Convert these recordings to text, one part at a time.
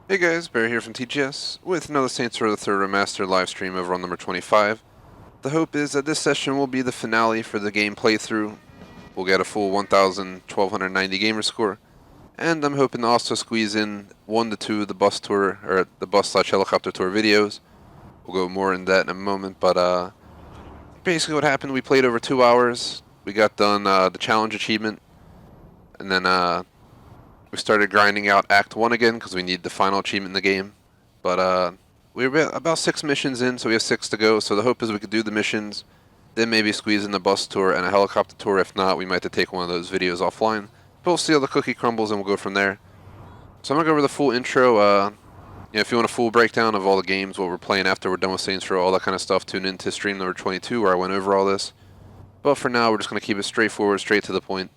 Hey guys, Barry here from TGS, with another Saints Row the Third Remastered live stream over on number 25. The hope is that this session will be the finale for the game playthrough. We'll get a full 1,1290 gamer score, and I'm hoping to also squeeze in 1 to 2 of the bus tour, or the bus/helicopter tour videos. We'll go more in that in a moment, but basically what happened, we played over 2 hours, we got done the challenge achievement, and then we started grinding out Act 1 again because we need the final achievement in the game. But we were about 6 missions in, so we have 6 to go. So the hope is we could do the missions, then maybe squeeze in the bus tour and a helicopter tour. If not, we might have to take one of those videos offline. But we'll see how the cookie crumbles and we'll go from there. So I'm going to go over the full intro. If you want a full breakdown of all the games, what we're playing after we're done with Saints Row, all that kind of stuff, tune into stream number 22 where I went over all this. But for now, we're just going to keep it straightforward, straight to the point.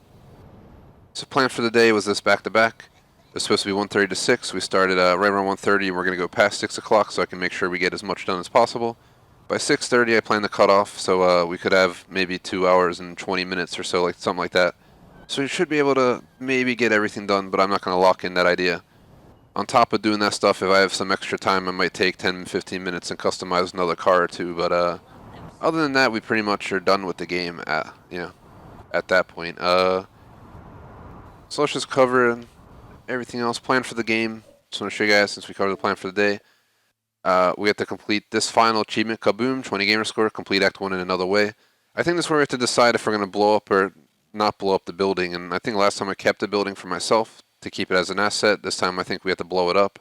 So plan for the day was this back-to-back. It was supposed to be 1:30 to 6. We started right around 1:30, and we're going to go past 6 o'clock so I can make sure we get as much done as possible. By 6:30, I plan to cut off, so we could have maybe 2 hours and 20 minutes or so, like something like that. So we should be able to maybe get everything done, but I'm not going to lock in that idea. On top of doing that stuff, if I have some extra time, I might take 10, 15 minutes and customize another car or two. But other than that, we pretty much are done with the game at that point. So let's just cover everything else. Plan for the game. Just want to show you guys, since we covered the plan for the day. We have to complete this final achievement, Kaboom, 20 gamer score, complete Act 1 in another way. I think this is where we have to decide if we're going to blow up or not blow up the building. And I think last time I kept the building for myself to keep it as an asset. This time I think we have to blow it up.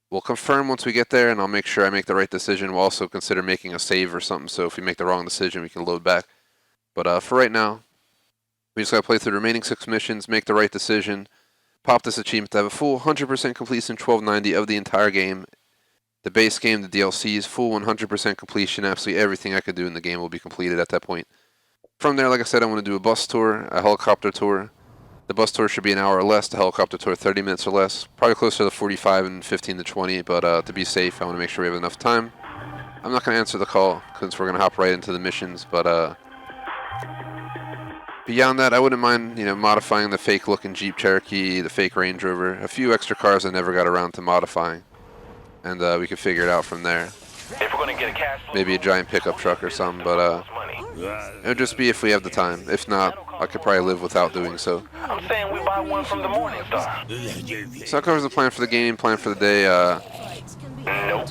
We'll confirm once we get there, and I'll make sure I make the right decision. We'll also consider making a save or something, so if we make the wrong decision, we can load back. But for right now, we just got to play through the remaining 6 missions, make the right decision, pop this achievement to have a full 100% completion 1290 of the entire game. The base game, the DLCs, full 100% completion. Absolutely everything I could do in the game will be completed at that point. From there, like I said, I want to do a bus tour, a helicopter tour. The bus tour should be an hour or less, the helicopter tour 30 minutes or less. Probably closer to 45 and 15 to 20, but to be safe, I want to make sure we have enough time. I'm not going to answer the call, since we're going to hop right into the missions, but beyond that, I wouldn't mind, modifying the fake-looking Jeep Cherokee, the fake Range Rover, a few extra cars I never got around to modifying, and we could figure it out from there. If we're gonna get a cash flow, maybe a giant pickup truck or something, but it would just be if we have the time. If not, I could probably live without doing so. I'm saying we buy one from the Morning Star. So that covers the plan for the game, plan for the day. Nope,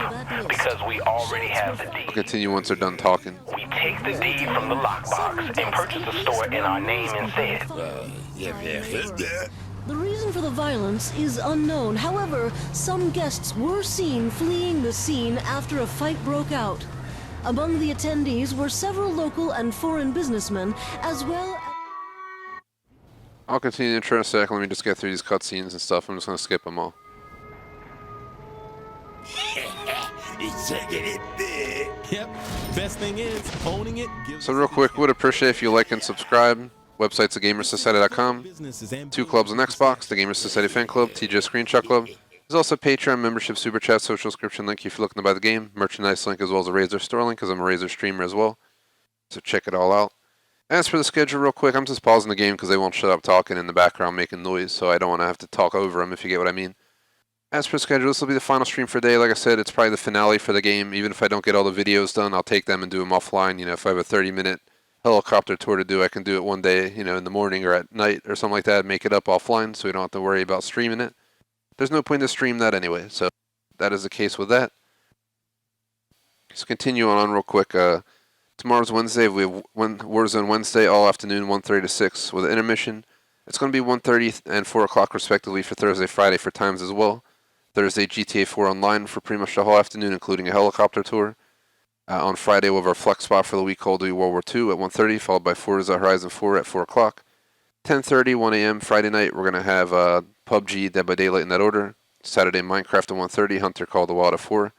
because we already have the deed. We'll continue once they're done talking. We take the deed from the lockbox and purchase the store in our name instead. The reason for the violence is unknown. However, some guests were seen fleeing the scene after a fight broke out. Among the attendees were several local and foreign businessmen, as well as... I'll continue the intro in a sec. Let me just get through these cutscenes and stuff. I'm just going to skip them all. Yep. Best thing is owning it. So real quick, would appreciate if you like and subscribe. Website's thegamersociety.com. 2 clubs on Xbox, the Gamers Society Fan Club, TGS Screenshot Club. There's also Patreon membership, Superchat, social description link if you're looking to buy the game, merchandise link, as well as a Razer Store link, because I'm a Razer streamer as well. So check it all out. As for the schedule, real quick, I'm just pausing the game because they won't shut up talking in the background making noise, so I don't want to have to talk over them, if you get what I mean. As for the schedule, this will be the final stream for the day. Like I said, it's probably the finale for the game. Even if I don't get all the videos done, I'll take them and do them offline. If I have a 30-minute helicopter tour to do, I can do it one day, in the morning or at night or something like that, make it up offline so we don't have to worry about streaming it. There's no point to stream that anyway, so that is the case with that. Just continue on real quick. Tomorrow's Wednesday. We have Warzone Wednesday all afternoon, 1:30 to 6 with an intermission. It's going to be 1:30 and 4 o'clock respectively for Thursday, Friday for times as well. Thursday, GTA 4 online for pretty much the whole afternoon, including a helicopter tour. On Friday, we'll have our flex spot for the week, Call of Duty World War II at 1:30, followed by Forza Horizon 4 at 4 o'clock. 10:30, 1 a.m. Friday night, we're going to have PUBG, Dead by Daylight in that order. Saturday, Minecraft at 1:30, Hunter Call of the Wild at 4.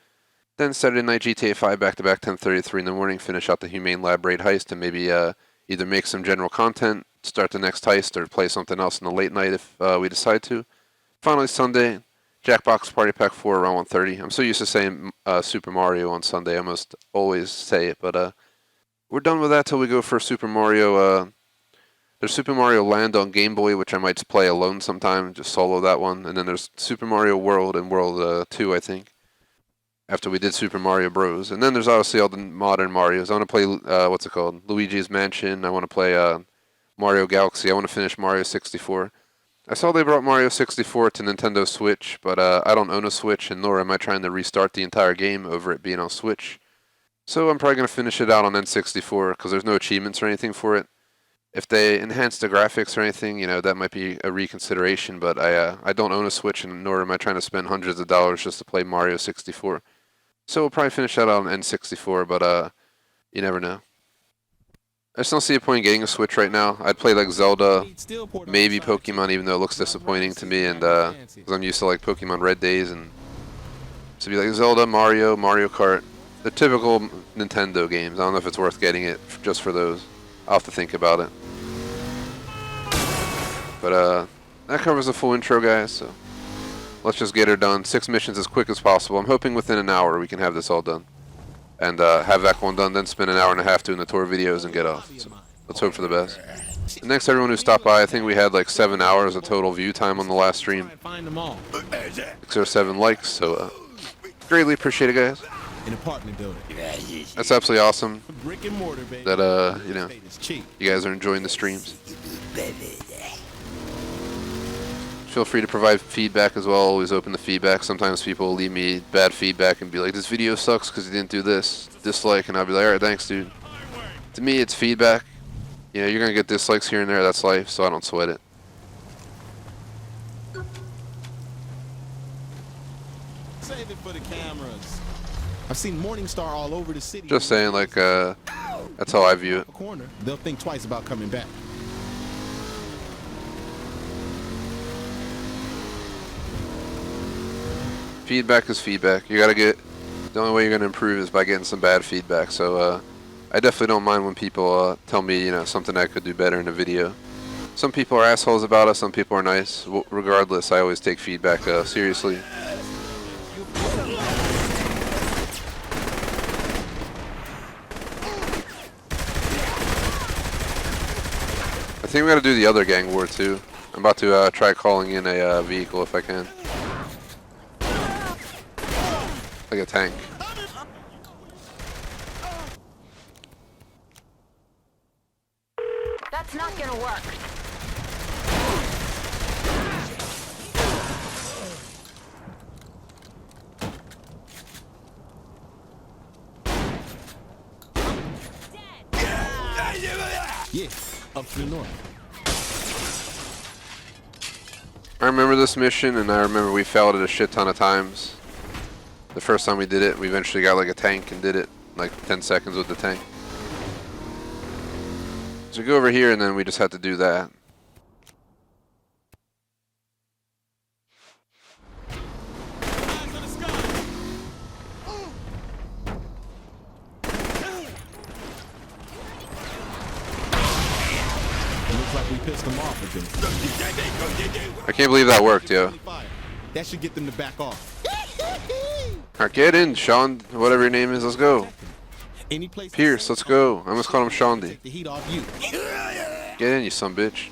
Then Saturday night, GTA 5 back-to-back, 10:30 to 3 in the morning, finish out the Humane Lab Raid heist, and maybe either make some general content, start the next heist, or play something else in the late night if we decide to. Finally, Sunday, Jackbox Party Pack 4 around 1:30. I'm so used to saying Super Mario on Sunday, I must always say it, but we're done with that till we go for Super Mario There's Super Mario Land on Game Boy, which I might play alone sometime, just solo that one. And then there's Super Mario World and World 2, I think, after we did Super Mario Bros. And then there's obviously all the modern Marios. I want to play, what's it called? Luigi's Mansion. I want to play Mario Galaxy. I want to finish Mario 64. I saw they brought Mario 64 to Nintendo Switch, but I don't own a Switch, and nor am I trying to restart the entire game over it being on Switch. So I'm probably going to finish it out on N64, because there's no achievements or anything for it. If they enhance the graphics or anything, you know, that might be a reconsideration, but I don't own a Switch, and nor am I trying to spend hundreds of dollars just to play Mario 64. So we'll probably finish that out on N64, but you never know. I just don't see a point in getting a Switch right now. I'd play like Zelda, maybe Pokemon, even though it looks disappointing to me, and because I'm used to like Pokemon Red days, and so it'd be like Zelda, Mario, Mario Kart, the typical Nintendo games. I don't know if it's worth getting it just for those. I'll have to think about it. But that covers the full intro, guys. So let's just get her done. 6 missions as quick as possible. I'm hoping within an hour we can have this all done. And have that one done, then spend an hour and a half doing the tour videos and get off. So let's hope for the best. And thanks to everyone who stopped by. I think we had like 7 hours of total view time on the last stream. 6 or 7 likes, so greatly appreciate it, guys. An apartment building. That's absolutely awesome Brick and mortar, baby. that you know, It's cheap. you guys are enjoying the streams. Feel free to provide feedback as well. Always open to feedback. Sometimes people will leave me bad feedback and be like, this video sucks because you didn't do this. Dislike, and I'll be like, alright, thanks, dude. To me, it's feedback. You know, you're going to get dislikes here and there. That's life, so I don't sweat it. Save it for the cameras. I've seen Morningstar all over the city. Just saying, like, that's how I view it. Corner, they'll think twice about coming back. Feedback is feedback. You gotta get, the only way you're gonna improve is by getting some bad feedback. So I definitely don't mind when people tell me, you know, something I could do better in a video. Some people are assholes about it, some people are nice. Regardless, I always take feedback seriously. I think we gotta do the other gang war too. I'm about to try calling in a vehicle if I can. Like a tank. That's not gonna work. Yeah, up to the north. I remember this mission, and I remember we failed it a shit ton of times. The first time we did it, we eventually got like a tank and did it like 10 seconds with the tank. So we go over here and then we just had to do that. Looks like we pissed them off again. I can't believe that worked, yo. That should get them to back off. Alright, get in, Sean, whatever your name is, let's go. Any place Pierce, let's go. I almost called him Shaundi. take the heat off you. Get in, you son bitch.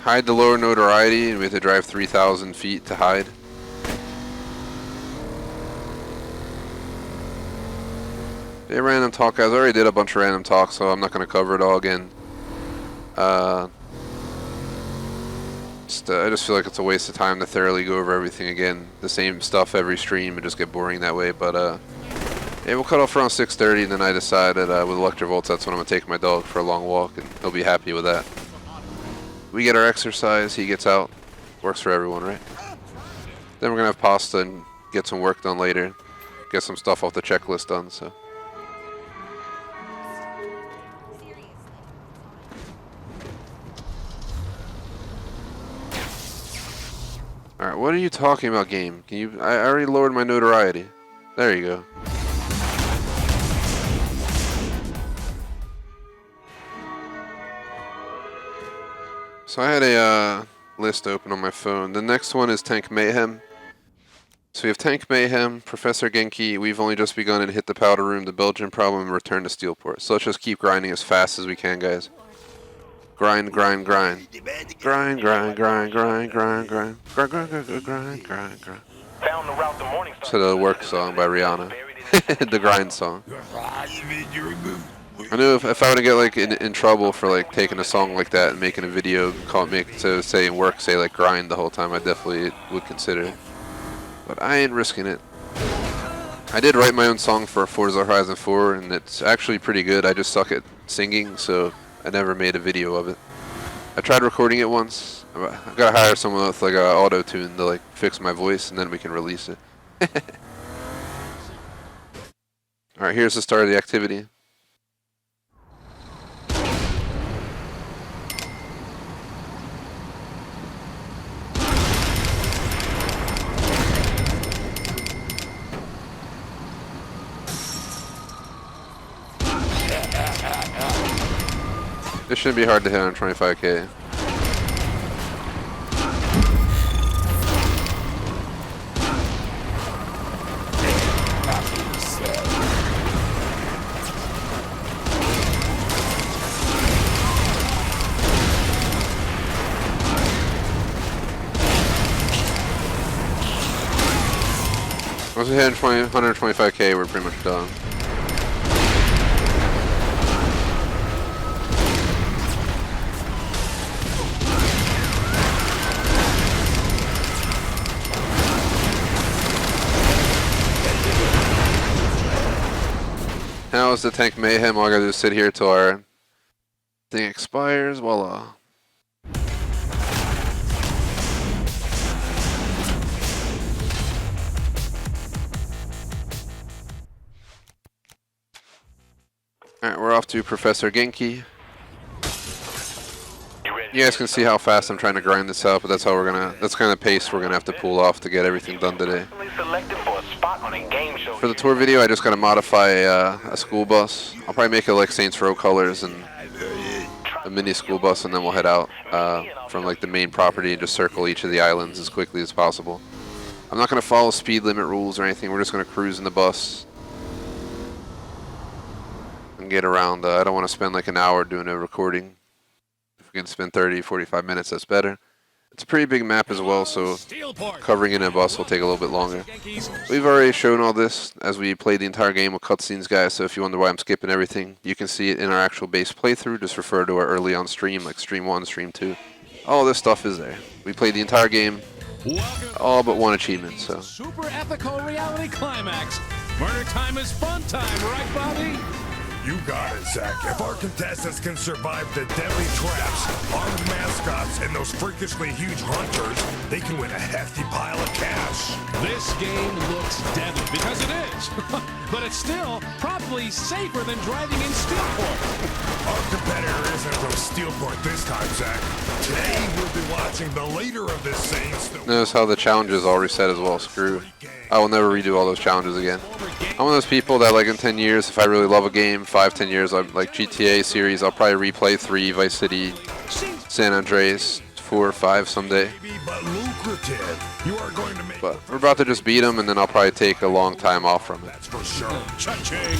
Hide the lower notoriety, and we have to drive 3,000 feet to hide. Yeah, random talk, guys. I already did a bunch of random talk, so I'm not going to cover it all again. I just feel like it's a waste of time to thoroughly go over everything again. The same stuff every stream would just get boring that way. But yeah, we'll cut off around 6:30, and then I decided with Electrovolts that's when I'm gonna take my dog for a long walk, and he'll be happy with that. We get our exercise, he gets out. Works for everyone, right? Then we're gonna have pasta and get some work done later. Get some stuff off the checklist done. So. Alright, what are you talking about, game? Can you? I already lowered my notoriety. There you go. So I had a list open on my phone. The next one is Tank Mayhem. So we have Tank Mayhem, Professor Genki. We've only just begun and hit the powder room, the Belgian problem, and return to Steelport. So let's just keep grinding as fast as we can, guys. Grind, grind, grind. Grind, grind, grind, grind, grind, grind. Grind, grind, grind, grind, grind, grind. Found the route to Morningstar. So the work song by Rihanna. The grind song. I knew if I were to get like in trouble for like taking a song like that and making a video, to say in work, say like grind the whole time, I definitely would consider it. But I ain't risking it. I did write my own song for Forza Horizon 4, and it's actually pretty good. I just suck at singing, so I never made a video of it. I tried recording it once. I gotta hire someone with like an auto-tune to like fix my voice, and then we can release it. Alright, here's the start of the activity. This shouldn't be hard to hit on 25k. Once we hit 125k, we're pretty much done. Now is the Tank Mayhem. All I gotta do is sit here till our thing expires. Voila. Alright, we're off to Professor Genki. You guys can see how fast I'm trying to grind this out, but that's kind of the pace we're gonna have to pull off to get everything done today. For the tour video, I just gotta modify a school bus. I'll probably make it like Saints Row colors and a mini school bus, and then we'll head out from like the main property and just circle each of the islands as quickly as possible. I'm not gonna follow speed limit rules or anything. We're just gonna cruise in the bus and get around. I don't want to spend like an hour doing a recording. If we can spend 30, 45 minutes, that's better. It's a pretty big map as well, so covering in a bus will take a little bit longer. We've already shown all this as we played the entire game with cutscenes, guys, so if you wonder why I'm skipping everything, you can see it in our actual base playthrough. Just refer to our early on stream, like stream 1, stream 2. All this stuff is there. We played the entire game, all but one achievement, so. Super ethical reality climax. Murder time is fun time, right, Bobby? You got it, Zach. If our contestants can survive the deadly traps, armed mascots, and those freakishly huge hunters, they can win a hefty pile of cash. This game looks deadly, because it is. But it's still probably safer than driving in Steelport. Our competitor isn't from Steelport this time, Zach. Today, we'll be watching the leader of this Saints. Notice how the challenges all reset as well. Screw. I will never redo all those challenges again. I'm one of those people that like in 10 years, if I really love a game, 5, 10 years, I'm like GTA series, I'll probably replay 3, Vice City, San Andreas, 4 or 5 someday. But we're about to just beat them, and then I'll probably take a long time off from it. That's for sure. Cha-ching.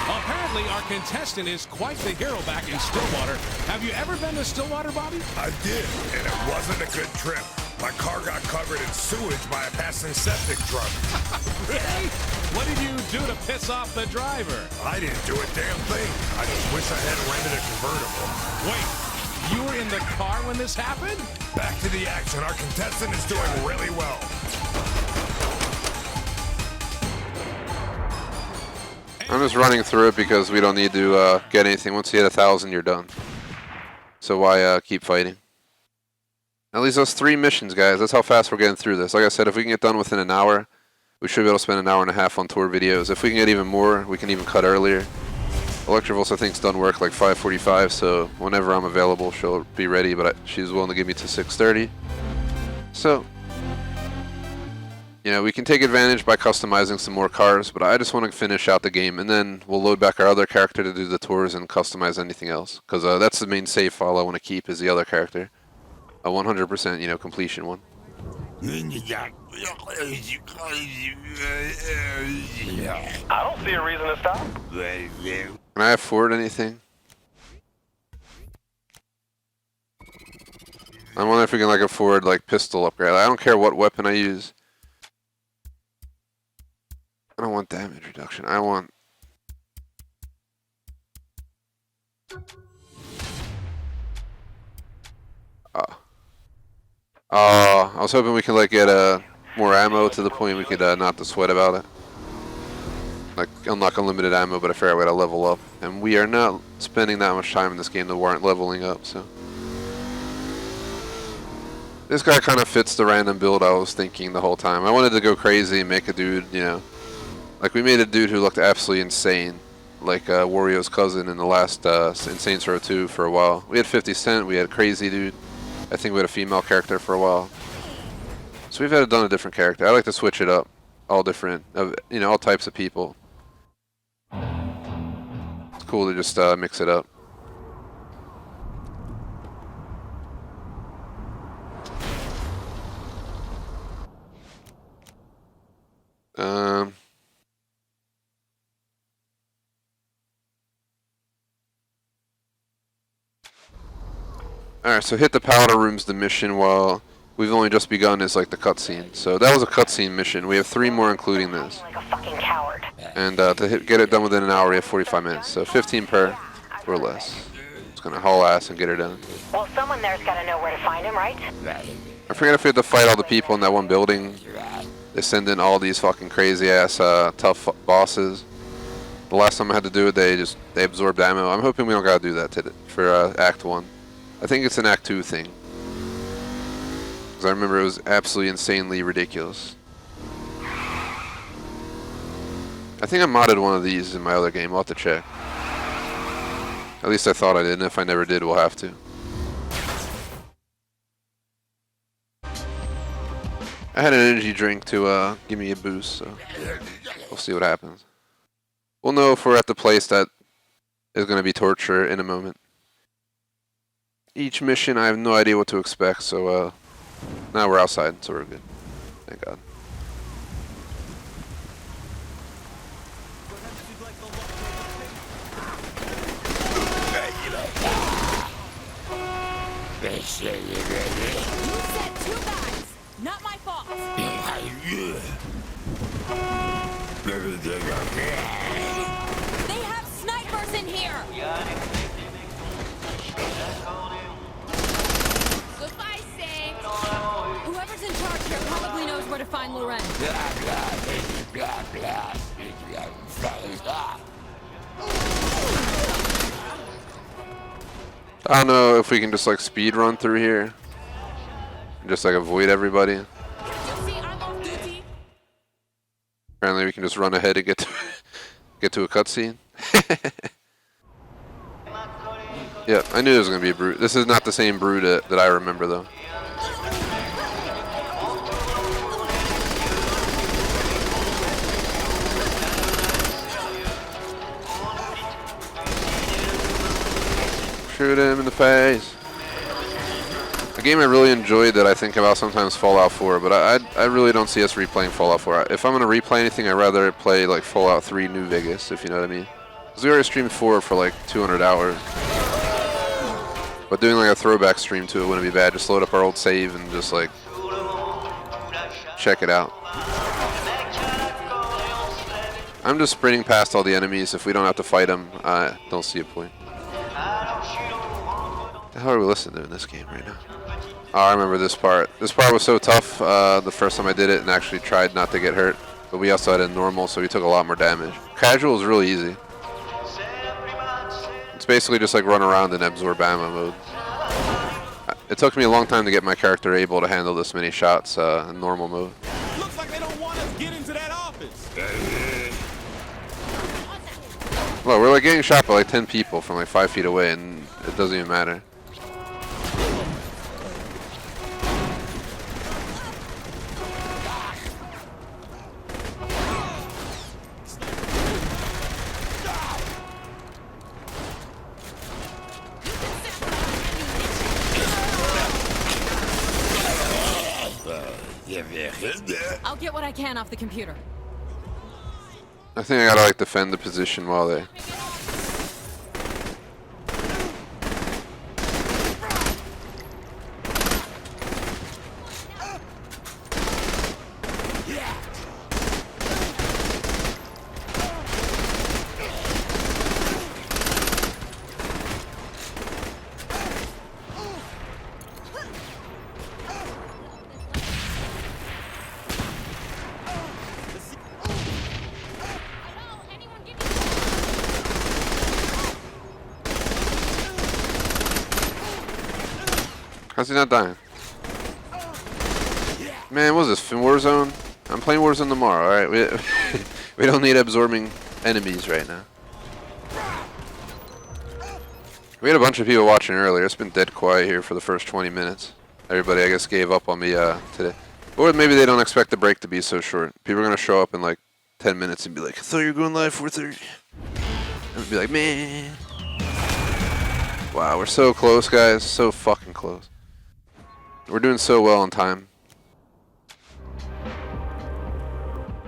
Apparently, our contestant is quite the hero back in Stillwater. Have you ever been to Stillwater, Bobby? I did, and it wasn't a good trip. My car got covered in sewage by a passing septic truck. Really? What did you do to piss off the driver? I didn't do a damn thing. I just wish I had rented a convertible. Wait, you were in the car when this happened? Back to the action. Our contestant is doing really well. I'm just running through it because we don't need to get anything. Once you hit 1,000, you're done. So why keep fighting? At least those 3 missions, guys. That's how fast we're getting through this. Like I said, if we can get done within an hour, we should be able to spend an hour and a half on tour videos. If we can get even more, we can even cut earlier. Electravulse, I think, is done work like 5:45, so whenever I'm available, she'll be ready, but she's willing to give me to 6:30. So, you know, we can take advantage by customizing some more cars, but I just want to finish out the game, and then we'll load back our other character to do the tours and customize anything else, because that's the main save file I want to keep, is the other character. a 100%, you know, completion one. I don't see a reason to stop. Can I afford anything? I wonder if we can like afford like pistol upgrade. I don't care what weapon I use. I don't want damage reduction. I want. I was hoping we could like get more ammo to the point we could not have to sweat about it. Like unlock unlimited ammo, but I figure we gotta level up, and we are not spending that much time in this game that weren't leveling up. So this guy kind of fits the random build I was thinking the whole time. I wanted to go crazy and make a dude, you know, like we made a dude who looked absolutely insane, like Wario's cousin in the last in Saints Row 2 for a while. We had 50 Cent, we had Crazy Dude. I think we had a female character for a while. So we've had done a different character. I like to switch it up, all different, you know, all types of people. It's cool to just mix it up. Alright, so hit the powder room's the mission while we've only just begun is like the cutscene. So that was a cutscene mission. We have 3 more including this. Like a fucking coward. And to get it done within an hour, we have 45 minutes. So 15 per or less. Just gonna haul ass and get her done. Well, someone there's got to know where to find him, right? I forget if we had to fight all the people in that one building. They send in all these fucking crazy ass tough bosses. The last time I had to do it, they absorbed ammo. I'm hoping we don't gotta do that for Act 1. I think it's an Act 2 thing. Because I remember it was absolutely insanely ridiculous. I think I modded one of these in my other game. I'll have to check. At least I thought I did, and if I never did, we'll have to. I had an energy drink to give me a boost, so we'll see what happens. We'll know if we're at the place that is going to be torture in a moment. Each mission, I have no idea what to expect, so now we're outside, so we're good. Thank God. You said 2 guys, not my fault. They have snipers in here. Goodbye, Saint. Whoever's in charge here probably knows where to find Loren. I don't know if we can just like speed run through here. And just like avoid everybody. Apparently we can just run ahead and get to a cutscene. Yeah, I knew there was going to be a brute. This is not the same brute that I remember though. Shoot him in the face. A game I really enjoyed that I think about sometimes Fallout 4, but I really don't see us replaying Fallout 4. If I'm going to replay anything, I'd rather play like Fallout 3 New Vegas, if you know what I mean. Because we already streamed 4 for like 200 hours. But doing like a throwback stream to it wouldn't be bad. Just load up our old save and just like check it out. I'm just sprinting past all the enemies. If we don't have to fight them, I don't see a point. What the hell are we listening to in this game right now? Oh, I remember this part. This part was so tough the first time I did it and actually tried not to get hurt. But we also had it normal, so we took a lot more damage. Casual is really easy. It's basically just like run around and absorb ammo mode. It took me a long time to get my character able to handle this many shots in normal mode. Looks like they don't want us to get into that office. Well, we're like getting shot by like 10 people from like 5 feet away, and it doesn't even matter. I'll get what I can off the computer. I think I gotta like defend the position while they. How's he not dying? Man, what is this? Warzone? I'm playing Warzone tomorrow. Alright, we don't need absorbing enemies right now. We had a bunch of people watching earlier. It's been dead quiet here for the first 20 minutes. Everybody, I guess, gave up on me today. Or maybe they don't expect the break to be so short. People are going to show up in like 10 minutes and be like, I thought you were going live 4:30. And be like, man. Wow, we're so close, guys. So fucking close. We're doing so well on time.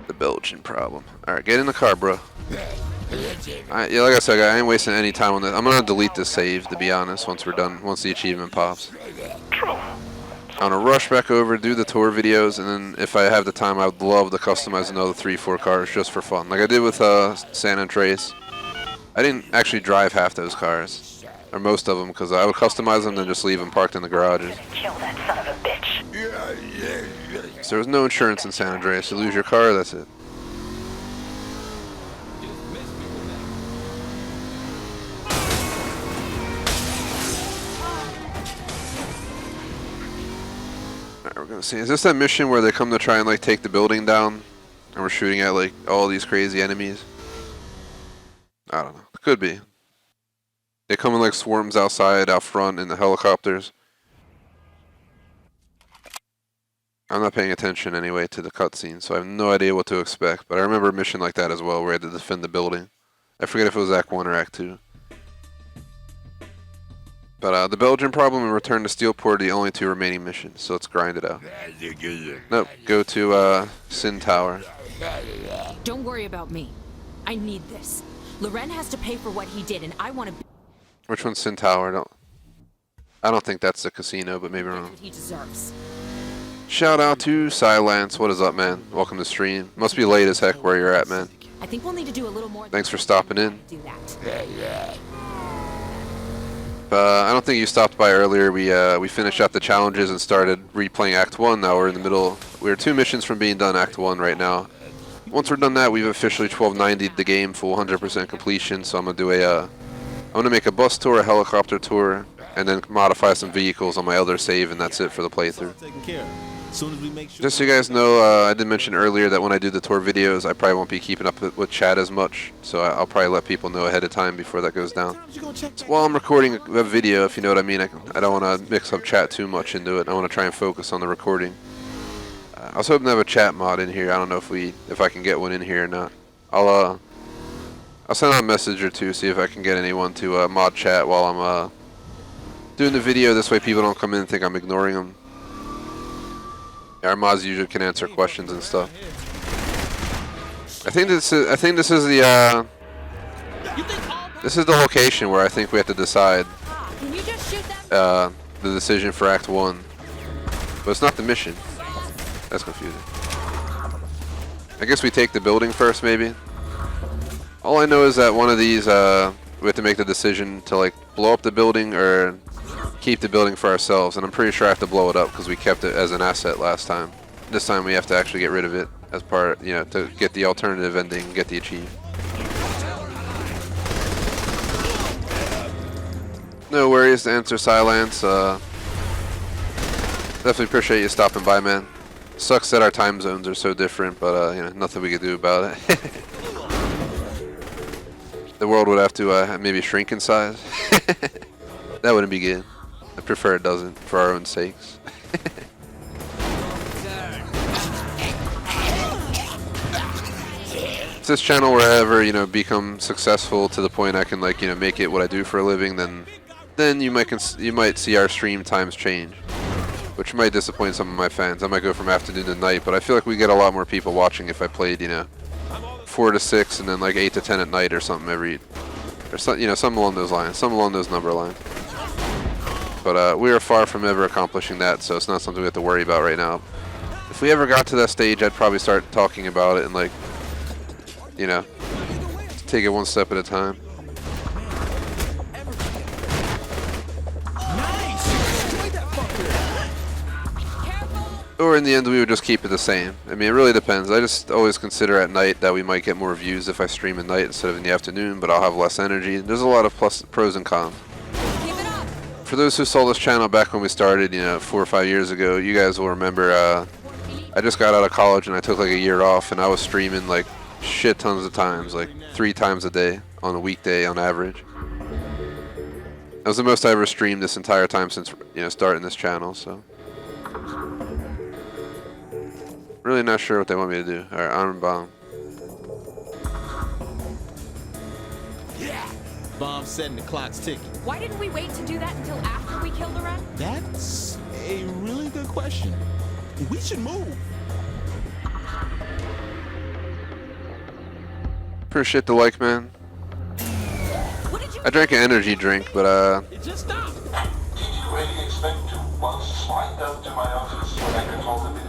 The Belgian problem. Alright, get in the car, bro. Yeah, like I said, I ain't wasting any time on this. I'm gonna delete this save, to be honest, once we're done, once the achievement pops. True. I'm gonna rush back over, do the tour videos, and then if I have the time, I would love to customize another 3-4 cars just for fun. Like I did with San Andreas. I didn't actually drive half those cars. Or most of them, because I would customize them and just leave them parked in the garages. Kill that son of a bitch. So there was no insurance in San Andreas. You lose your car, that's it. Alright, we're gonna see. Is this that mission where they come to try and like take the building down? And we're shooting at like all these crazy enemies? I don't know. It could be. They come in like swarms outside, out front, in the helicopters. I'm not paying attention anyway to the cutscene, so I have no idea what to expect. But I remember a mission like that as well, where I had to defend the building. I forget if it was Act 1 or Act 2. But the Belgian problem and Return to Steelport are the only 2 remaining missions, so let's grind it out. Nope, go to Sin Tower. Don't worry about me. I need this. Loren has to pay for what he did, and I want to. Which one's Sin Tower? I don't think that's the casino, but maybe I'm wrong. What he deserves. Shout out to Silence. What is up, man? Welcome to stream. Must be late as heck where you're at, man. I think we'll need to do a little more. Thanks for stopping in. Do that. I don't think you stopped by earlier. We finished out the challenges and started replaying Act 1. Now we're in the middle. We're 2 missions from being done Act 1 right now. Once we're done that, we've officially 1290'd the game, full 100% completion. So I'm gonna do I'm gonna make a bus tour, a helicopter tour, and then modify some vehicles on my other save, and that's it for the playthrough. Taken care of. Soon as we make sure. Just so you guys know, I did mention earlier that when I do the tour videos, I probably won't be keeping up with chat as much, so I'll probably let people know ahead of time before that goes down. So while I'm recording a video, if you know what I mean, I don't want to mix up chat too much into it. I want to try and focus on the recording. I was hoping to have a chat mod in here. I don't know if I can get one in here or not. I'll send out a message or two, see if I can get anyone to mod chat while I'm doing the video. This way people don't come in and think I'm ignoring them. Our mods usually can answer questions and stuff. I think this is the location where I think we have to decide Can you just shoot that? the decision for Act 1. But it's not the mission. That's confusing. I guess we take the building first, maybe. All I know is that one of these, we have to make the decision to like blow up the building or keep the building for ourselves, and I'm pretty sure I have to blow it up because we kept it as an asset last time. This time we have to actually get rid of it as part, to get the alternative ending, get the achieve. No worries to answer Silence. Definitely appreciate you stopping by, man. Sucks that our time zones are so different, but nothing we can do about it. The world would have to maybe shrink in size. That wouldn't be good. I prefer it doesn't, for our own sakes. If this channel were ever, become successful to the point I can make it what I do for a living, then you might see our stream times change. which might disappoint some of my fans. I might go from afternoon to night, but I feel like we get a lot more people watching if I played, you know, 4 to 6 and then like 8 to 10 at night or something or some, you know, something along those lines, something along those number lines. But we are far from ever accomplishing that, so it's not something we have to worry about right now. If we ever got to that stage, I'd probably start talking about it and, like, you know, take it one step at a time. Or in the end, we would just keep it the same. I mean, it really depends. I just always consider at night that we might get more views if I stream at night instead of in the afternoon, but I'll have less energy. There's a lot of pros and cons. For those who saw this channel back when we started, you know, 4 or 5 years ago, you guys will remember I just got out of college and I took like a year off, and I was streaming like shit tons of times, like 3 times a day on a weekday on average. That was the most I ever streamed this entire time since, you know, starting this channel, so. Really not sure what they want me to do. Alright, iron bomb. Yeah. Bomb setting, the clock's ticking. Why didn't we wait to do that until after we killed Loren? That's a really good question. We should move. Appreciate the like, man. What did you I drank an energy drink, but It just stopped. Did you really expect to once slide down to my office when I control the building?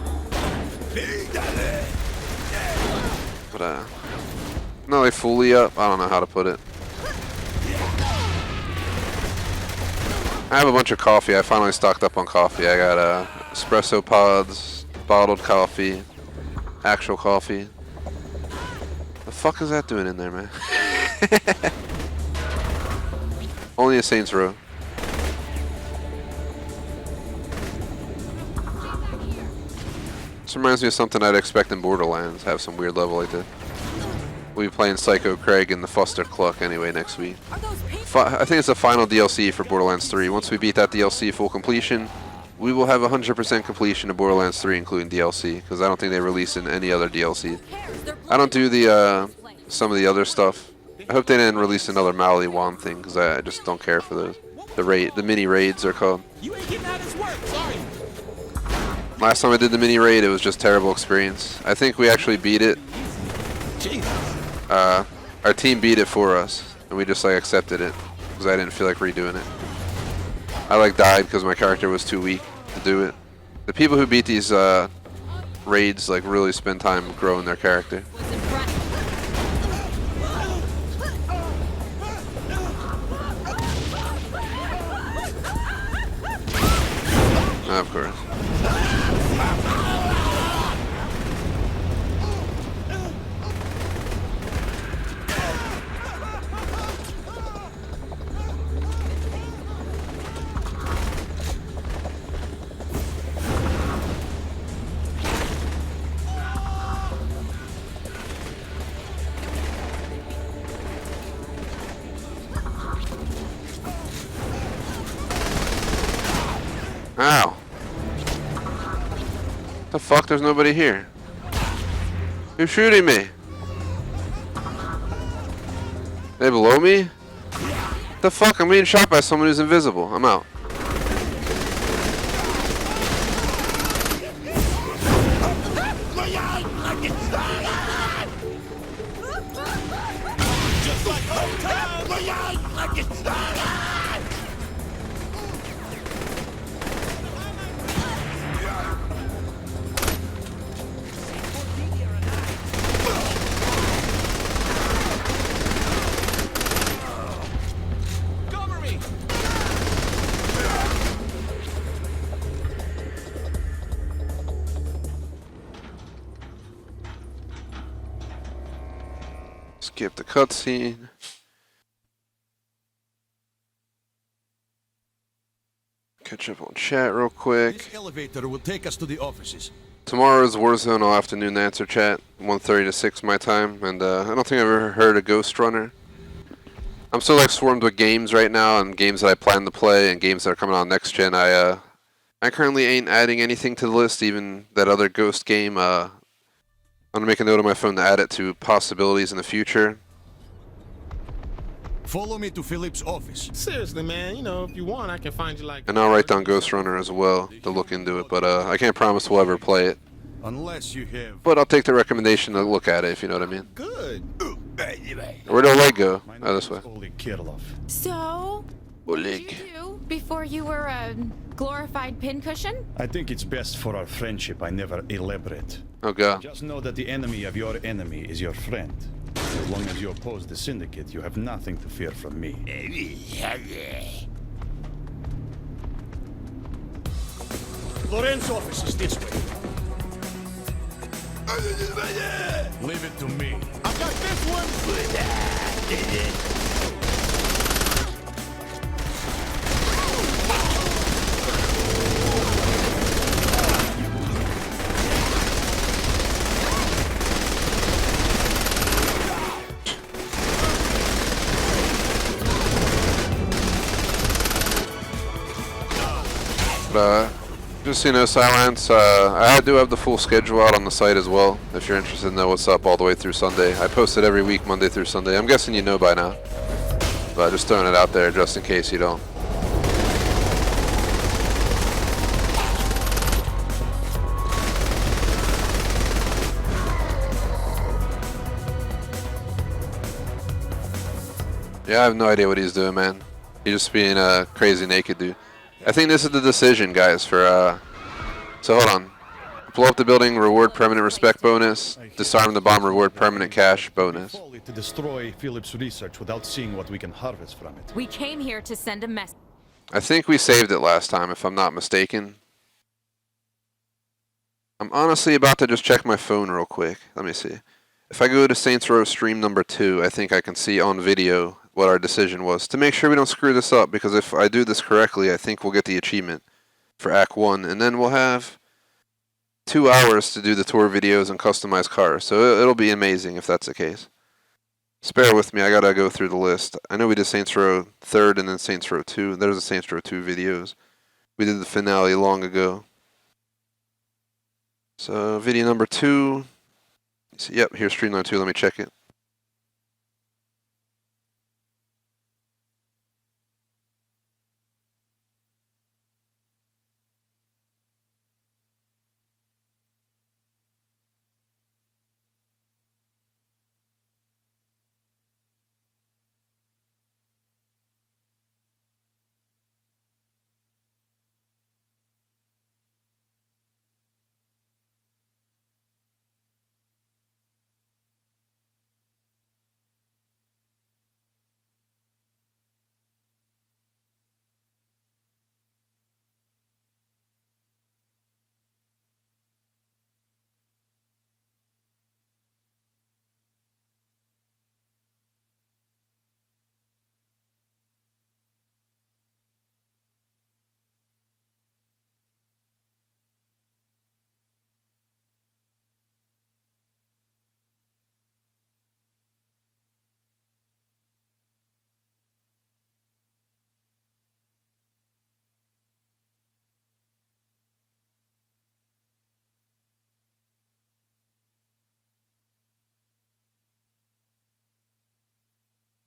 not like fully up. I don't know how to put it. I have a bunch of coffee. I finally stocked up on coffee. I got espresso pods, bottled coffee, actual coffee. The fuck is that doing in there, man? Only a Saints Row. This reminds me of something I'd expect in Borderlands. Have some weird level like that. We'll be playing Psycho Craig and the Foster Cluck anyway next week. I think it's the final DLC for Borderlands 3. Once we beat that DLC full completion, we will have 100% completion of Borderlands 3, including DLC, because I don't think they release in any other DLC. I don't do the some of the other stuff. I hope they didn't release another Mali Wan thing, because I just don't care for those. The mini raids are called. You ain't getting out his work, sorry. Last time I did the mini raid, it was just terrible experience. I think we actually beat it. Jesus. Our team beat it for us, and we just like accepted it because I didn't feel like redoing it. I like died because my character was too weak to do it. The people who beat these raids like really spend time growing their character. Of course. Ow. The fuck, there's nobody here. Who's shooting me? They below me? The fuck, I'm being shot by someone who's invisible. I'm out. Just like old times. Cover me. Skip the cutscene. Catch up on chat real quick. This elevator will take us to the offices. Tomorrow's Warzone. I'll afternoon answer chat, 1:30 to 6 my time, and I don't think I've ever heard of Ghost Runner. I'm so like swarmed with games right now, and games that I plan to play, and games that are coming on next gen. I currently ain't adding anything to the list, even that other Ghost game. I'm gonna make a note on my phone to add it to possibilities in the future. Follow me to Philip's office. Seriously, man, you know, if you want, I can find you like... And I'll write down Ghost Runner as well to look into it, but I can't promise we'll ever play it. Unless you have... But I'll take the recommendation to look at it, if you know what I mean. Good. Where'd the leg go? Oh, this way. So, what did you do before you were a glorified pincushion? I think it's best for our friendship I never elaborate. Oh god. Just know that the enemy of your enemy is your friend. As long as you oppose the Syndicate, you have nothing to fear from me. Loren's office is this way. Leave it to me. I got this one. Just so you know, Silence, I do have the full schedule out on the site as well, if you're interested to know what's up all the way through Sunday. I post it every week, Monday through Sunday. I'm guessing you know by now, but just throwing it out there just in case you don't. Yeah, I have no idea what he's doing, man. He's just being a crazy naked dude. I think this is the decision, guys, for, so hold on. Blow up the building, reward permanent respect bonus. Disarm the bomb, reward permanent cash bonus. To destroy Philip's research without seeing what we can harvest from it. We came here to send a message. I think we saved it last time, if I'm not mistaken. I'm honestly about to just check my phone real quick. Let me see. If I go to Saints Row stream number 2, I think I can see on video what our decision was, to make sure we don't screw this up, because if I do this correctly, I think we'll get the achievement for Act 1, and then we'll have 2 hours to do the tour videos and customize cars, so it'll be amazing if that's the case. Just bear with me, I gotta go through the list. I know we did Saints Row 3rd and then Saints Row 2. There's the Saints Row 2 videos. We did the finale long ago. So, video number 2. Yep, here's stream number 2, let me check it.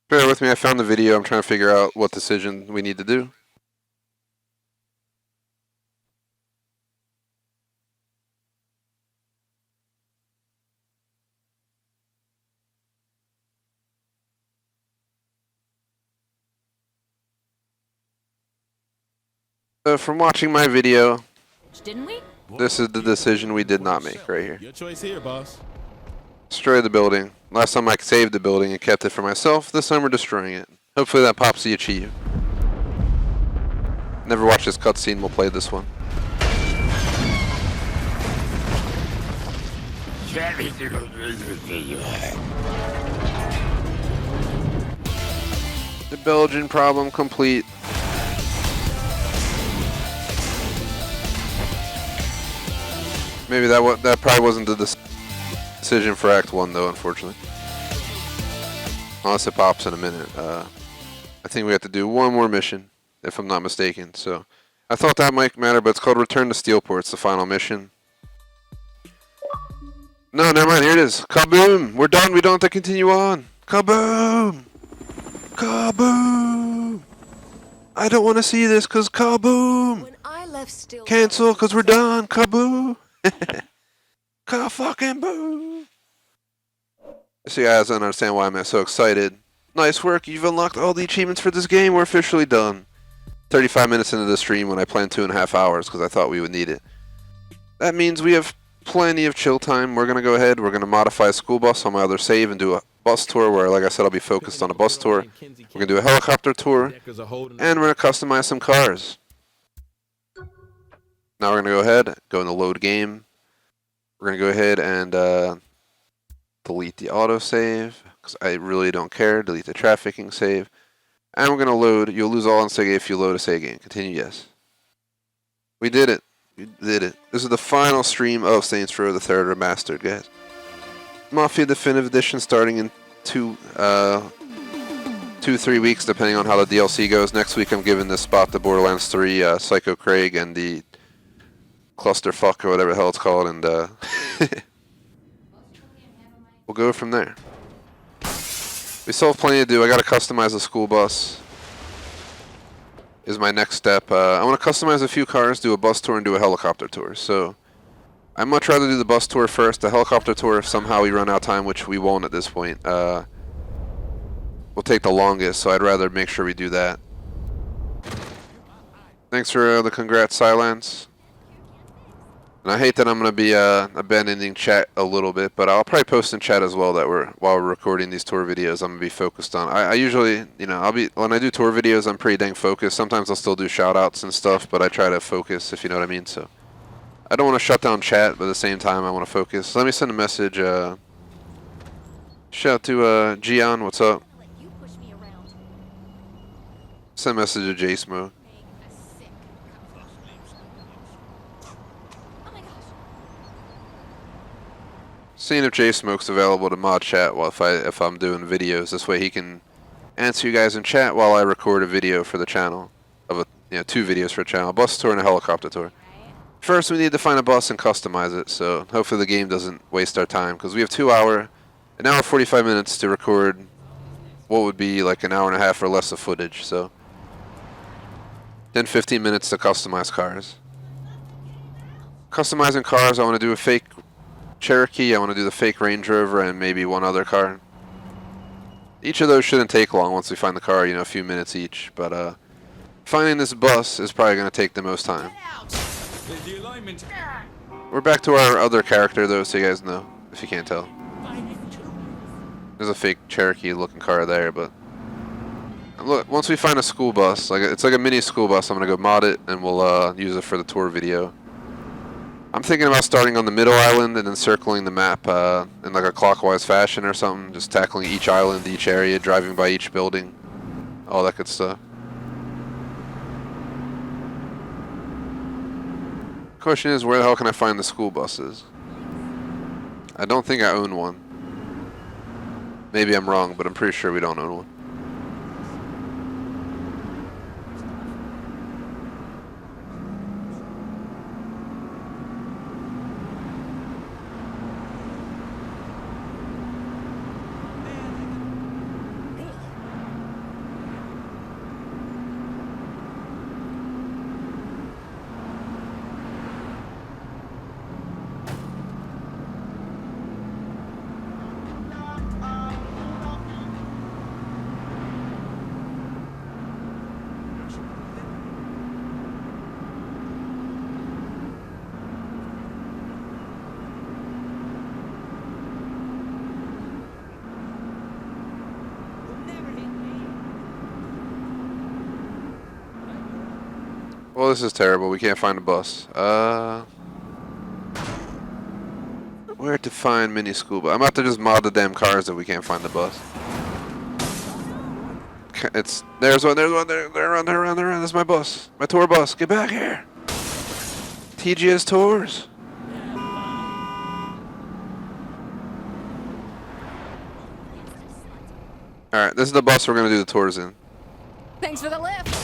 Bear with me, I found the video. I'm trying to figure out what decision we need to do. So from watching my video, Didn't we? this is the decision we did not make right here. Your choice here, boss. Destroy the building. Last time I saved the building and kept it for myself. This time we're destroying it. Hopefully that pops the achieve. Never watched this cutscene. We'll play this one. The Belgian problem complete. Maybe that probably wasn't the decision for Act 1 though, unfortunately. Unless it pops in a minute. I think we have to do one more mission, if I'm not mistaken. So I thought that might matter, but it's called Return to Steelport. It's the final mission. No, never mind. Here it is. Kaboom! We're done. We don't have to continue on. Kaboom! Kaboom! I don't want to see this cause kaboom! When I left Still Cancel cause we're done, kaboom! Ka-fucking boom! So you guys don't understand why I'm so excited. Nice work, you've unlocked all the achievements for this game, we're officially done. 35 minutes into the stream when I planned 2.5 hours because I thought we would need it. That means we have plenty of chill time. We're going to go ahead, we're going to modify a school bus on my other save and do a bus tour where, like I said, I'll be focused on a bus tour. We're going to do a helicopter tour, and we're going to customize some cars. Now we're going to go ahead, go in the load game. We're going to go ahead and delete the autosave, because I really don't care. Delete the trafficking save. And we're going to load. You'll lose all on Sega if you load a save game. Continue, yes. We did it. We did it. This is the final stream of Saints Row the Third Remastered, guys. Mafia Definitive Edition starting in 2-3 weeks, depending on how the DLC goes. Next week I'm giving this spot to Borderlands 3, Psycho Craig, and the Clusterfuck, or whatever the hell it's called, and we'll go from there. We still have plenty to do. I gotta customize the school bus. Is my next step. I want to customize a few cars, do a bus tour, and do a helicopter tour. So I'd much rather do the bus tour first. The helicopter tour, if somehow we run out of time, which we won't at this point, will take the longest. So I'd rather make sure we do that. Thanks for the congrats, Silence. And I hate that I'm going to be abandoning chat a little bit, but I'll probably post in chat as well that while we're recording these tour videos, I'm going to be focused on. I usually, you know, when I do tour videos, I'm pretty dang focused. Sometimes I'll still do shout outs and stuff, but I try to focus, if you know what I mean. So I don't want to shut down chat, but at the same time, I want to focus. So let me send a message. Shout out to Gian, what's up? Send a message to J-Smoke. Seeing if J-Smoke's available to mod chat while if I'm doing videos. This way he can answer you guys in chat while I record a video for the channel. Of 2 videos for a channel. A bus tour and a helicopter tour. First we need to find a bus and customize it, so hopefully the game doesn't waste our time, because we have an hour 45 minutes to record what would be like an hour and a half or less of footage, so then 15 minutes to customize cars. Customizing cars, I want to do a fake Cherokee, I want to do the fake Range Rover, and maybe one other car. Each of those shouldn't take long once we find the car, a few minutes each, but finding this bus is probably going to take the most time. We're back to our other character though, so you guys know, if you can't tell. There's a fake Cherokee looking car there, but look, once we find a school bus, it's like a mini school bus, I'm going to go mod it and we'll use it for the tour video. I'm thinking about starting on the middle island and then circling the map in like a clockwise fashion or something, just tackling each island, each area, driving by each building, all that good stuff. Question is, where the hell can I find the school buses? I don't think I own one. Maybe I'm wrong, but I'm pretty sure we don't own one. Well, this is terrible. We can't find a bus. Where to find mini school bus? I'm about to just mod the damn cars if we can't find the bus. There's one. They're around. That's my bus. My tour bus. Get back here. TGS Tours. Alright, this is the bus we're going to do the tours in. Thanks for the lift.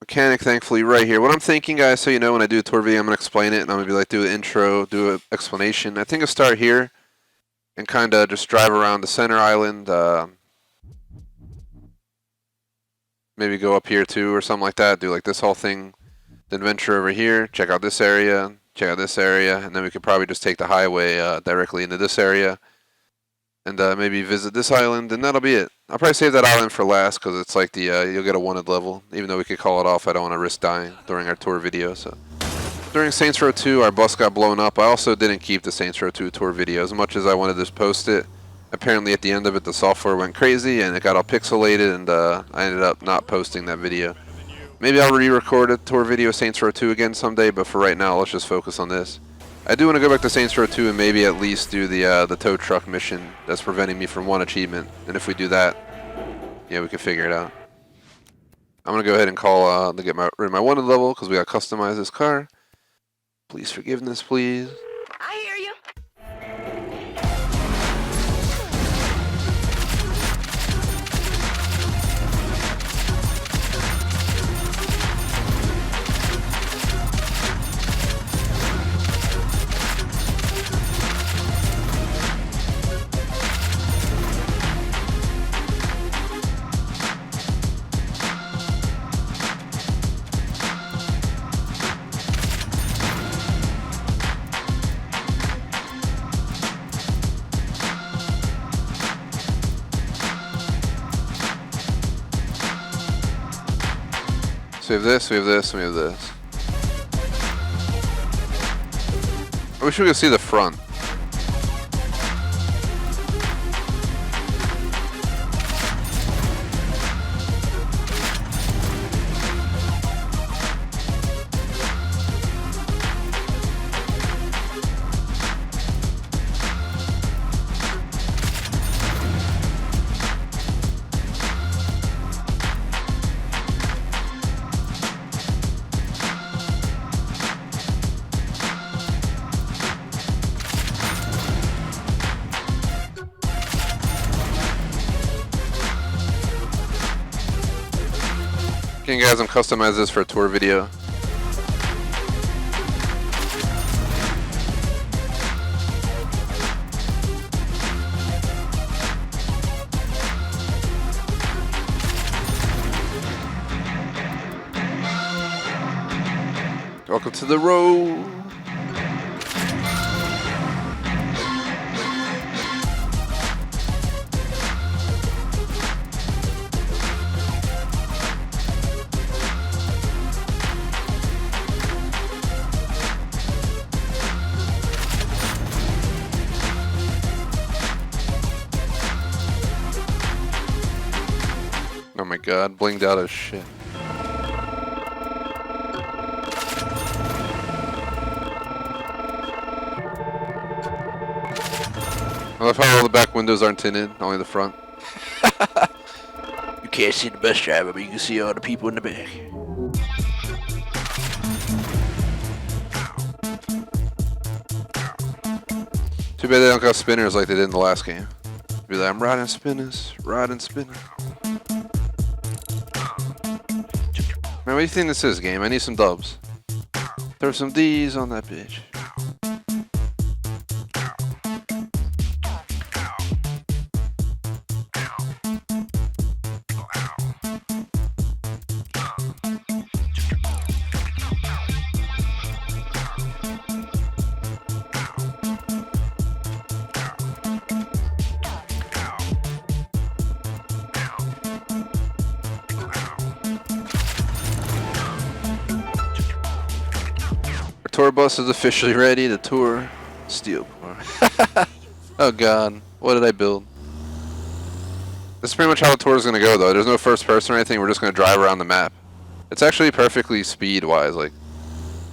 Mechanic, thankfully, right here. What I'm thinking, guys, so you know, when I do a tour video, I'm going to explain it, and I'm going to be like, do an intro, do an explanation. I think I'll start here, and kind of just drive around the center island. Maybe go up here too or something like that. Do like this whole thing. Then venture over here, check out this area, check out this area, and then we could probably just take the highway directly into this area. And maybe visit this island, and that'll be it. I'll probably save that island for last, because it's like the, you'll get a wanted level. Even though we could call it off, I don't want to risk dying during our tour video. So during Saints Row 2, our bus got blown up. I also didn't keep the Saints Row 2 tour video as much as I wanted to post it. Apparently at the end of it, the software went crazy, and it got all pixelated, and I ended up not posting that video. Maybe I'll re-record a tour video of Saints Row 2 again someday, but for right now, let's just focus on this. I do want to go back to Saints Row 2 and maybe at least do the tow truck mission that's preventing me from one achievement. And if we do that, yeah, we can figure it out. I'm going to go ahead and call to get rid of my wanted level because we got to customize this car. Please forgiveness, please. I hear you. So we have this, we have this, and we have this. I wish we could see the front. Again, guys, I'm customizing this for a tour video. Welcome to the road. Oh my god, blinged out as shit. I love how all the back windows aren't tinted, only the front. You can't see the bus driver, but you can see all the people in the back. Too bad they don't got spinners like they did in the last game. Be like, I'm riding spinners, riding spinners. Man, what do you think this is, game? I need some dubs. Throw some D's on that bitch. Tour bus is officially ready to tour Steelport. Oh god, what did I build? This is pretty much how the tour is going to go though. There's no first person or anything, we're just going to drive around the map. It's actually perfectly speed wise, like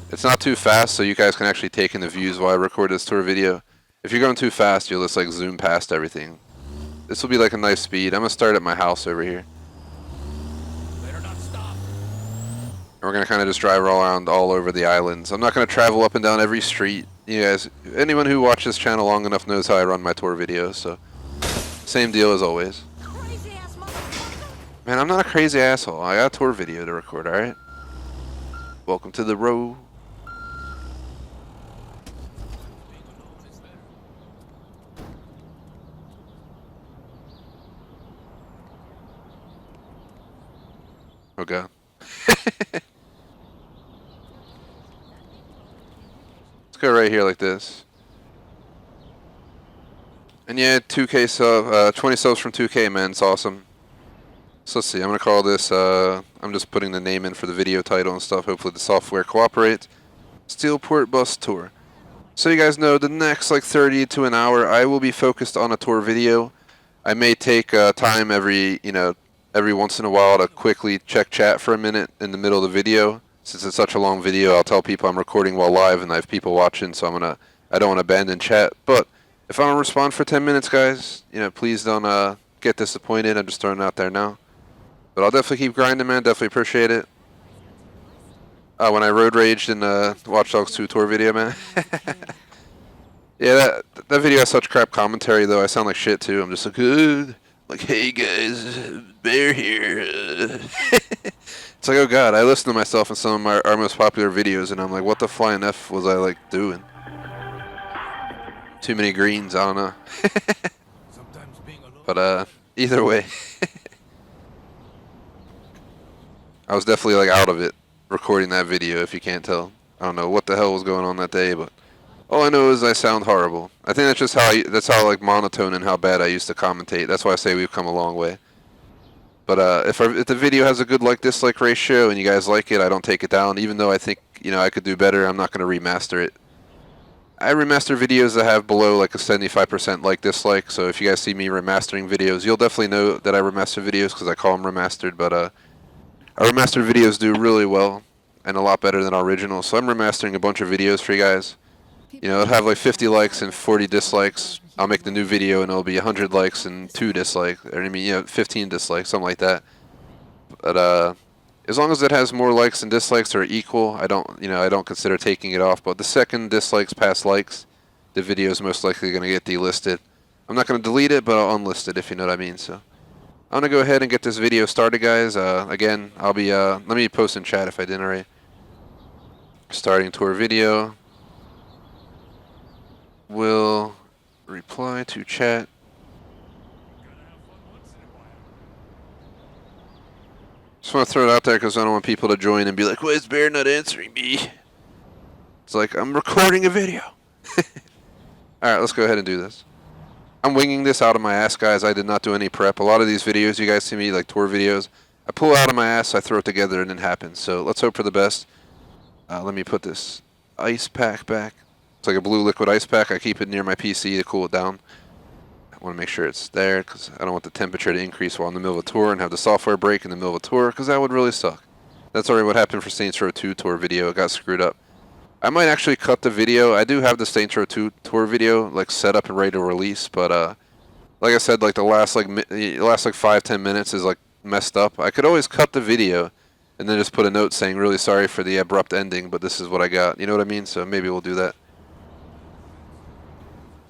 it's not too fast so you guys can actually take in the views while I record this tour video. If you're going too fast you'll just like zoom past everything. This will be like a nice speed. I'm going to start at my house over here. We're going to kind of just drive around all over the islands. I'm not going to travel up and down every street. You guys, anyone who watches this channel long enough knows how I run my tour videos, so same deal as always. Man, I'm not a crazy asshole. I got a tour video to record, alright? Welcome to the road. Let's go right here like this. And yeah, 2K sub, 20 subs from 2K, man. It's awesome. So let's see. I'm gonna call this. I'm just putting the name in for the video title and stuff. Hopefully the software cooperates. Steelport Bus Tour. So you guys know the next like 30 to an hour, I will be focused on a tour video. I may take time every once in a while to quickly check chat for a minute in the middle of the video. Since it's such a long video, I'll tell people I'm recording while live and I have people watching, so I don't want to abandon chat. But if I don't respond for 10 minutes, guys, please don't get disappointed. I'm just throwing it out there now. But I'll definitely keep grinding, man. Definitely appreciate it. When I road raged in the Watch Dogs 2 tour video, man. Yeah, that video has such crap commentary, though. I sound like shit, too. I'm just like, hey, guys, Bear here. It's like, oh, God, I listen to myself in some of our most popular videos, and I'm like, what the flying F was I, like, doing? Too many greens, I don't know. But, either way. I was definitely, like, out of it. Recording that video, if you can't tell. I don't know what the hell was going on that day, but all I know is I sound horrible. I think that's just how like monotone and how bad I used to commentate. That's why I say we've come a long way. But if the video has a good like-dislike ratio and you guys like it, I don't take it down. Even though I think I could do better, I'm not going to remaster it. I remaster videos that have below like a 75% like-dislike. So if you guys see me remastering videos, you'll definitely know that I remaster videos because I call them remastered. But our remastered videos do really well and a lot better than our originals. So I'm remastering a bunch of videos for you guys. It'll have like 50 likes and 40 dislikes. I'll make the new video and it'll be 100 likes and 2 dislikes. Or 15 dislikes, something like that. But as long as it has more likes and dislikes or equal, I don't consider taking it off. But the second dislikes pass likes, the video is most likely going to get delisted. I'm not going to delete it, but I'll unlist it if you know what I mean. So I'm going to go ahead and get this video started, guys. Again, I'll be, let me post in chat if I didn't already. Starting tour video. Will reply to chat. Just want to throw it out there because I don't want people to join and be like, why is Bear not answering me? It's like, I'm recording a video. Alright, let's go ahead and do this. I'm winging this out of my ass, guys. I did not do any prep. A lot of these videos you guys see me, like tour videos, I pull out of my ass, I throw it together, and it happens. So let's hope for the best. Let me put this ice pack back. It's like a blue liquid ice pack. I keep it near my PC to cool it down. I want to make sure it's there because I don't want the temperature to increase while in the middle of a tour and have the software break in the middle of a tour because that would really suck. That's already what happened for Saints Row 2 tour video. It got screwed up. I might actually cut the video. I do have the Saints Row 2 tour video like set up and ready to release, but like I said, like the last 5-10 minutes is like messed up. I could always cut the video and then just put a note saying really sorry for the abrupt ending, but this is what I got. You know what I mean? So maybe we'll do that.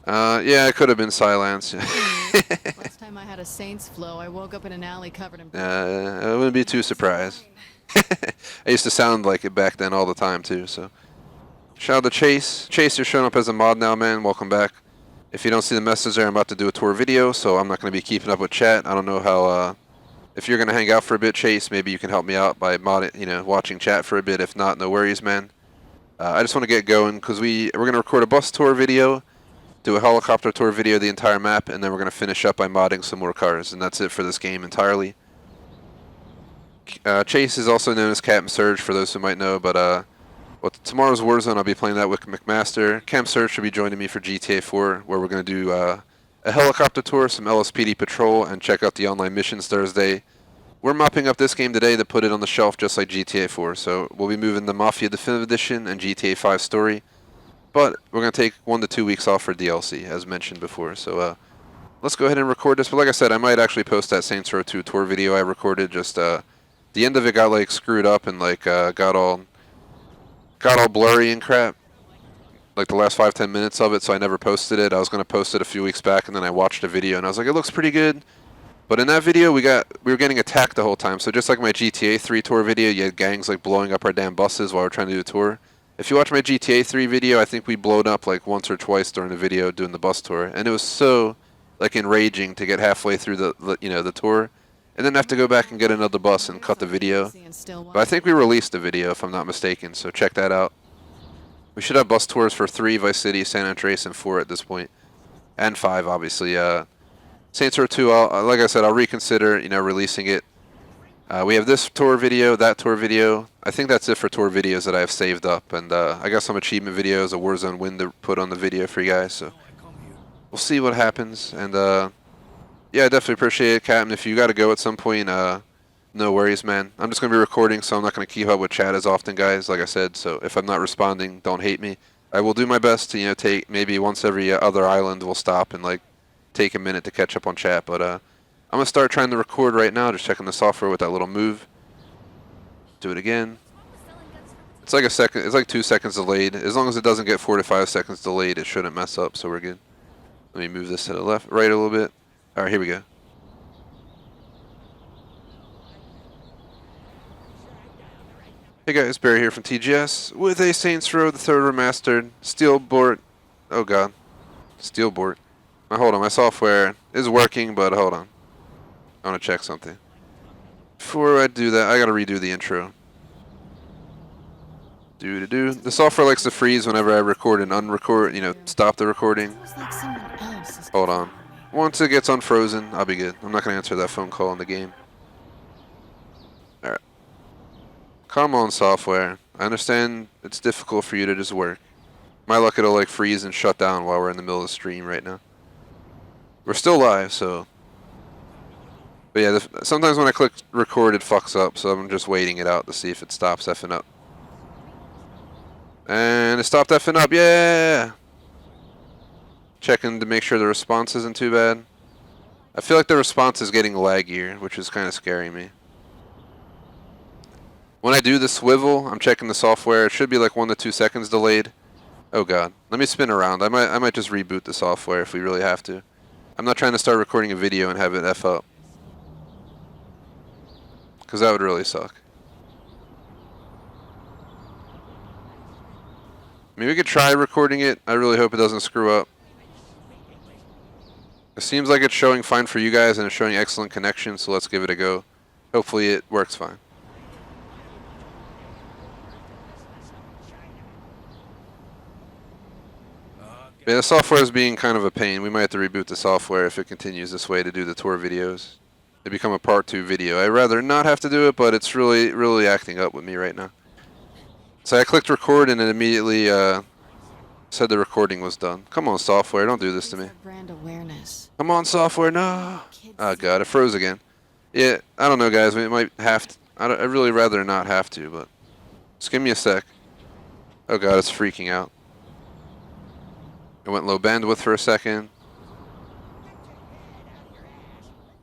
Yeah, it could have been silence. Last time I had a Saints flow, I woke up in an alley covered in... I wouldn't be too surprised. I used to sound like it back then all the time too, so. Shout out to Chase. Chase, you're showing up as a mod now, man. Welcome back. If you don't see the message there, I'm about to do a tour video, so I'm not going to be keeping up with chat. I don't know how, if you're going to hang out for a bit, Chase, maybe you can help me out by watching chat for a bit. If not, no worries, man. I just want to get going because we're going to record a bus tour video, do a helicopter tour video, the entire map, and then we're going to finish up by modding some more cars, and that's it for this game entirely. Chase is also known as Captain Surge for those who might know, but tomorrow's Warzone, I'll be playing that with McMaster. Cam Surge should be joining me for GTA 4, where we're going to do a helicopter tour, some LSPD patrol, and check out the online missions Thursday. We're mopping up this game today to put it on the shelf just like GTA 4, so we'll be moving the Mafia Definitive Edition and GTA 5 Story. But we're going to take 1 to 2 weeks off for DLC, as mentioned before. So let's go ahead and record this. But like I said, I might actually post that Saints Row 2 tour video I recorded. Just the end of it got like screwed up and like got all blurry and crap. Like the last 5-10 minutes of it, so I never posted it. I was going to post it a few weeks back, and then I watched a video, and I was like, it looks pretty good. But in that video, we were getting attacked the whole time. So just like my GTA 3 tour video, you had gangs like blowing up our damn buses while we're trying to do a tour. If you watch my GTA 3 video, I think we blowed up like once or twice during the video doing the bus tour, and it was so like enraging to get halfway through the tour and then have to go back and get another bus and cut the video. But I think we released the video, if I'm not mistaken, so check that out. We should have bus tours for 3, Vice City, San Andreas, and 4 at this point. And 5, obviously. Saints Row 2, like I said, I'll reconsider, releasing it. We have this tour video, that tour video. I think that's it for tour videos that I have saved up. And I got some achievement videos, a Warzone win to put on the video for you guys. So we'll see what happens. And yeah, I definitely appreciate it, Captain. If you got to go at some point, no worries, man. I'm just going to be recording, so I'm not going to keep up with chat as often, guys, like I said. So if I'm not responding, don't hate me. I will do my best to, take maybe once every other island we'll stop and, take a minute to catch up on chat. But I'm going to start trying to record right now, just checking the software with that little move. Do it again. It's like a second, it's like 2 seconds delayed. As long as it doesn't get 4 to 5 seconds delayed, it shouldn't mess up, so we're good. Let me move this to the left, right a little bit. All right, here we go. Hey guys, Barry here from TGS with a Saints Row the Third Remastered Steelboard. Oh god, Steelboard. Now hold on, my software is working, but hold on. I want to check something. Before I do that, I gotta redo the intro. The software likes to freeze whenever I record and unrecord, stop the recording. Hold on. Once it gets unfrozen, I'll be good. I'm not gonna answer that phone call in the game. Alright. Come on, software. I understand it's difficult for you to just work. My luck, it'll freeze and shut down while we're in the middle of the stream right now. We're still live, so. But yeah, sometimes when I click record, it fucks up, so I'm just waiting it out to see if it stops effing up. And it stopped effing up, yeah! Checking to make sure the response isn't too bad. I feel like the response is getting laggier, which is kind of scaring me. When I do the swivel, I'm checking the software. It should be 1 to 2 seconds delayed. Oh god. Let me spin around. I might just reboot the software if we really have to. I'm not trying to start recording a video and have it F up. Because that would really suck. I mean, we could try recording it. I really hope it doesn't screw up. It seems like it's showing fine for you guys and it's showing excellent connection, so let's give it a go. Hopefully it works fine. Yeah, the software is being kind of a pain. We might have to reboot the software if it continues this way to do the tour videos. They become a part 2 video. I'd rather not have to do it, but it's really acting up with me right now. So I clicked record and it immediately said the recording was done. Come on, software, don't do this to me. Brand awareness. Come on, software, no. Oh god, it froze again. Yeah, I don't know, guys. We might have to. I'd really rather not have to, but just give me a sec. Oh god, it's freaking out. It went low bandwidth for a second.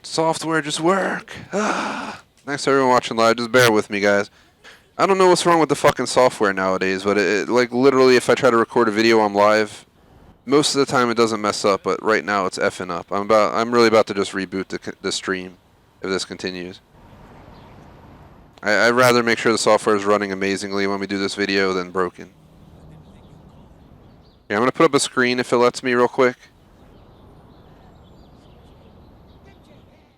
Software, just work. Thanks to everyone watching live. Just bear with me, guys. I don't know what's wrong with the fucking software nowadays, but it literally, if I try to record a video on live, most of the time it doesn't mess up. But right now it's effing up. I'm really about to just reboot the stream if this continues. I'd rather make sure the software is running amazingly when we do this video than broken. Yeah, I'm gonna put up a screen if it lets me real quick.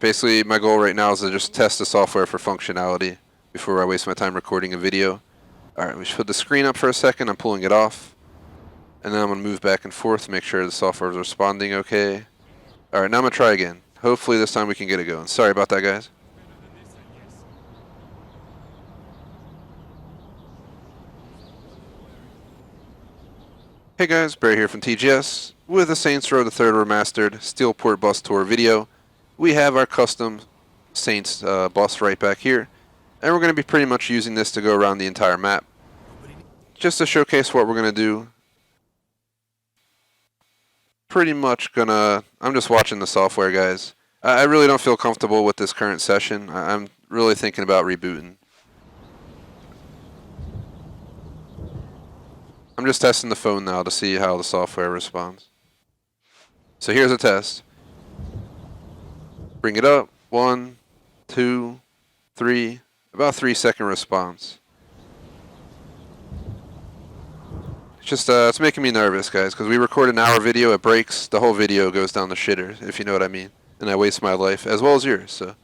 Basically, my goal right now is to just test the software for functionality before I waste my time recording a video. Alright, we should put the screen up for a second. I'm pulling it off. And then I'm going to move back and forth to make sure the software is responding okay. Alright, now I'm going to try again. Hopefully this time we can get it going. Sorry about that, guys. Hey guys, Barry here from TGS with a Saints Row the Third Remastered Steelport Bus Tour video. We have our custom Saints bus right back here, and we're going to be pretty much using this to go around the entire map. Just to showcase what we're going to do. Pretty much I'm just watching the software, guys. I really don't feel comfortable with this current session. I'm really thinking about rebooting. I'm just testing the phone now to see how the software responds. So here's a test. Bring it up. 1, 2, 3. About 3-second response. It's just it's making me nervous, guys, because we record an hour video, it breaks, the whole video goes down the shitter, if you know what I mean. And I waste my life as well as yours. So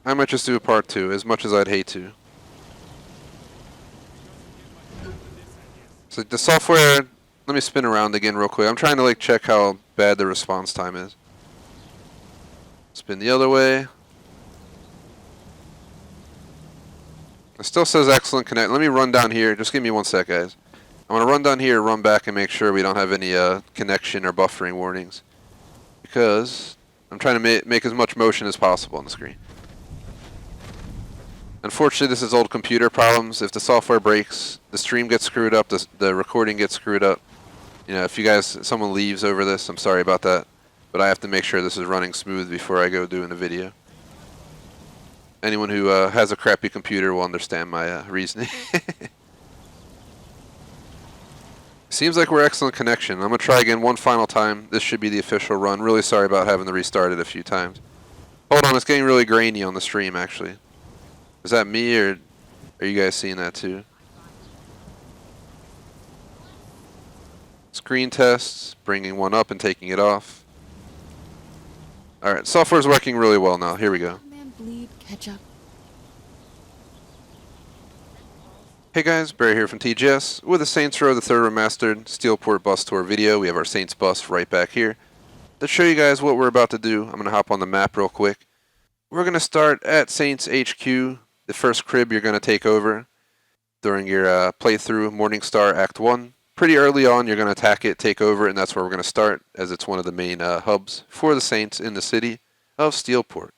I might just do a part 2, as much as I'd hate to. So the software, let me spin around again real quick. I'm trying to like check how bad the response time is. Spin the other way. It still says excellent connect. Let me run down here. Just give me 1 sec, guys. I'm going to run down here, run back, and make sure we don't have any connection or buffering warnings. Because I'm trying to make as much motion as possible on the screen. Unfortunately, this is old computer problems. If the software breaks, the stream gets screwed up, the recording gets screwed up. You know, if you guys, someone leaves over this, I'm sorry about that. But I have to make sure this is running smooth before I go doing the video. Anyone who has a crappy computer will understand my reasoning. Seems like we're excellent connection. I'm going to try again one final time. This should be the official run. Really sorry about having to restart it a few times. Hold on, it's getting really grainy on the stream, actually. Is that me, or are you guys seeing that too? Screen tests, bringing one up and taking it off. Alright, software's working really well now. Here we go. Man, bleed ketchup. Hey guys, Barry here from TGS with the Saints Row the Third Remastered Steelport Bus Tour video. We have our Saints bus right back here. To show you guys what we're about to do, I'm going to hop on the map real quick. We're going to start at Saints HQ. The first crib you're going to take over during your playthrough, Morningstar Act 1. Pretty early on, you're going to attack it, take over it, and that's where we're going to start, as it's one of the main hubs for the Saints in the city of Steelport.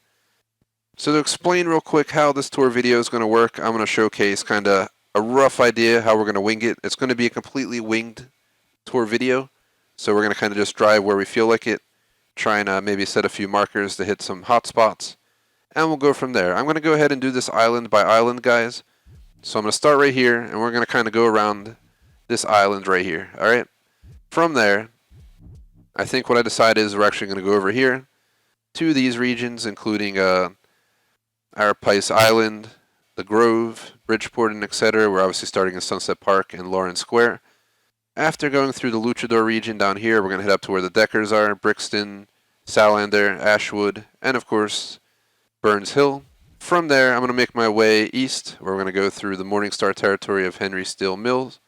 So to explain real quick how this tour video is going to work, I'm going to showcase kind of a rough idea how we're going to wing it. It's going to be a completely winged tour video, so we're going to kind of just drive where we feel like it, try and maybe set a few markers to hit some hot spots. And we'll go from there. I'm going to go ahead and do this island by island, guys. So I'm going to start right here, and we're going to kind of go around this island right here. Alright? From there, I think what I decided is we're actually going to go over here to these regions, including Arapice Island, the Grove, Bridgeport, and etc. We're obviously starting in Sunset Park and Lawrence Square. After going through the Luchador region down here, we're going to head up to where the Deckers are, Brixton, Salander, Ashwood, and of course Burns Hill. From there, I'm going to make my way east, where we're going to go through the Morningstar territory of Henry Steel Mills.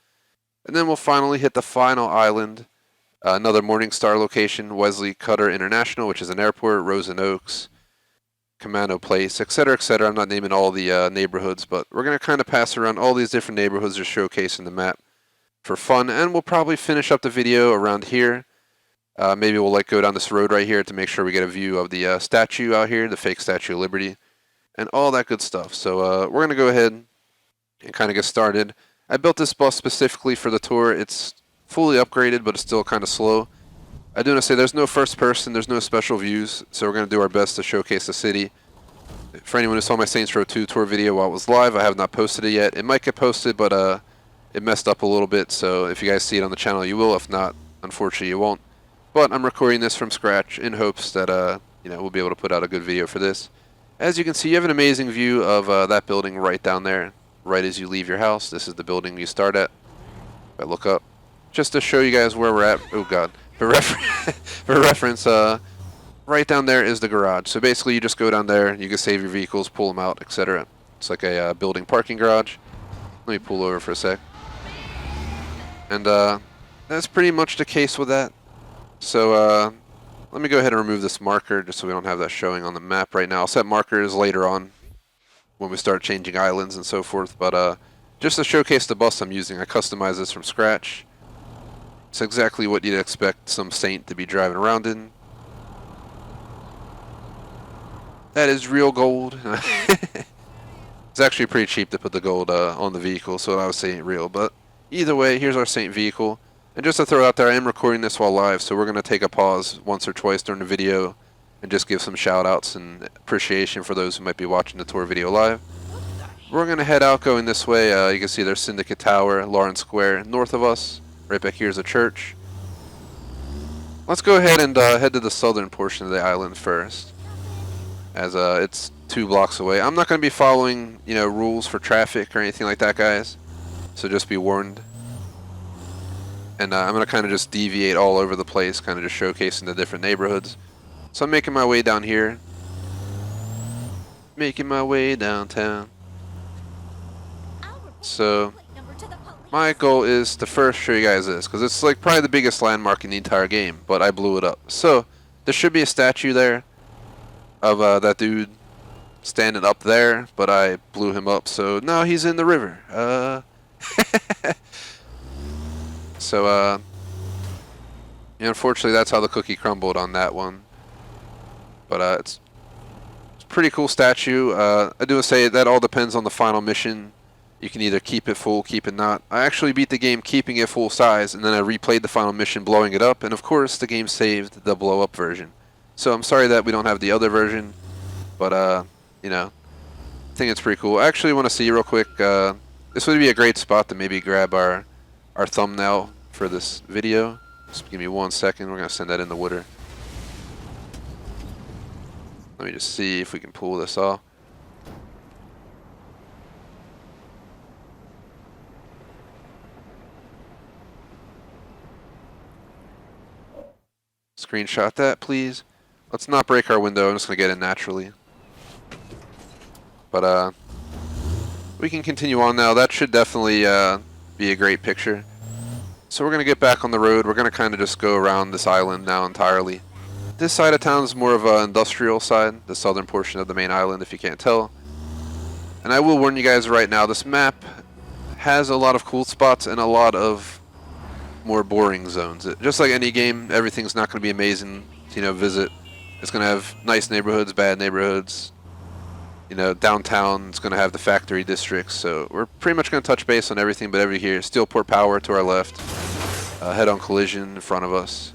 And then we'll finally hit the final island, another Morningstar location, Wesley Cutter International, which is an airport, Rosen Oaks, Commando Place, etc., etc. I'm not naming all the neighborhoods, but we're going to kind of pass around all these different neighborhoods, just showcasing the map for fun. And we'll probably finish up the video around here. Maybe we'll go down this road right here to make sure we get a view of the statue out here, the fake Statue of Liberty, and all that good stuff. So we're going to go ahead and kind of get started. I built this bus specifically for the tour. It's fully upgraded, but it's still kind of slow. I do want to say there's no first person, there's no special views, so we're going to do our best to showcase the city. For anyone who saw my Saints Row 2 tour video while it was live, I have not posted it yet. It might get posted, but it messed up a little bit, so if you guys see it on the channel, you will. If not, unfortunately, you won't. But I'm recording this from scratch in hopes that we'll be able to put out a good video for this. As you can see, you have an amazing view of that building right down there, right as you leave your house. This is the building you start at. If I look up, just to show you guys where we're at. Oh God, for reference, right down there is the garage. So basically, you just go down there, you can save your vehicles, pull them out, etc. It's like a building parking garage. Let me pull over for a sec. And that's pretty much the case with that. So let me go ahead and remove this marker just so we don't have that showing on the map right now. I'll set markers later on when we start changing islands and so forth. But just to showcase the bus I'm using, I customized this from scratch. It's exactly what you'd expect some Saint to be driving around in. That is real gold. It's actually pretty cheap to put the gold on the vehicle, so I was saying real. But either way, here's our Saint vehicle. And just to throw out there, I am recording this while live, so we're going to take a pause once or twice during the video and just give some shout-outs and appreciation for those who might be watching the tour video live. We're going to head out going this way. You can see there's Syndicate Tower, Lawrence Square, north of us. Right back here is a church. Let's go ahead and head to the southern portion of the island first, as it's 2 blocks away. I'm not going to be following, rules for traffic or anything like that, guys, so just be warned. And I'm going to kind of just deviate all over the place, kind of just showcasing the different neighborhoods. So I'm making my way down here. Making my way downtown. So my goal is to first show you guys this, because it's like probably the biggest landmark in the entire game, but I blew it up. So there should be a statue there of that dude standing up there, but I blew him up, so now he's in the river. So unfortunately that's how the cookie crumbled on that one. But it's a pretty cool statue. I do say that all depends on the final mission. You can either keep it full, keep it not. I actually beat the game keeping it full size, and then I replayed the final mission blowing it up, and of course the game saved the blow up version. So I'm sorry that we don't have the other version, but you know, I think it's pretty cool. I actually want to see real quick, this would be a great spot to maybe grab our thumbnail for this video. Just give me 1 second, we're going to send that in the water. Let me just see if we can pull this off. Screenshot that, please. Let's not break our window. I'm just going to get in naturally. But we can continue on now. That should definitely be a great picture. So we're going to get back on the road. We're going to kind of just go around this island now entirely. This side of town is more of an industrial side, the southern portion of the main island, if you can't tell. And I will warn you guys right now, this map has a lot of cool spots and a lot of more boring zones. Just like any game, everything's not going to be amazing to, you know, visit. It's going to have nice neighborhoods, bad neighborhoods. You know, downtown, it's going to have the factory districts. So we're pretty much going to touch base on everything but every here. Steelport Power to our left. Head-on collision in front of us.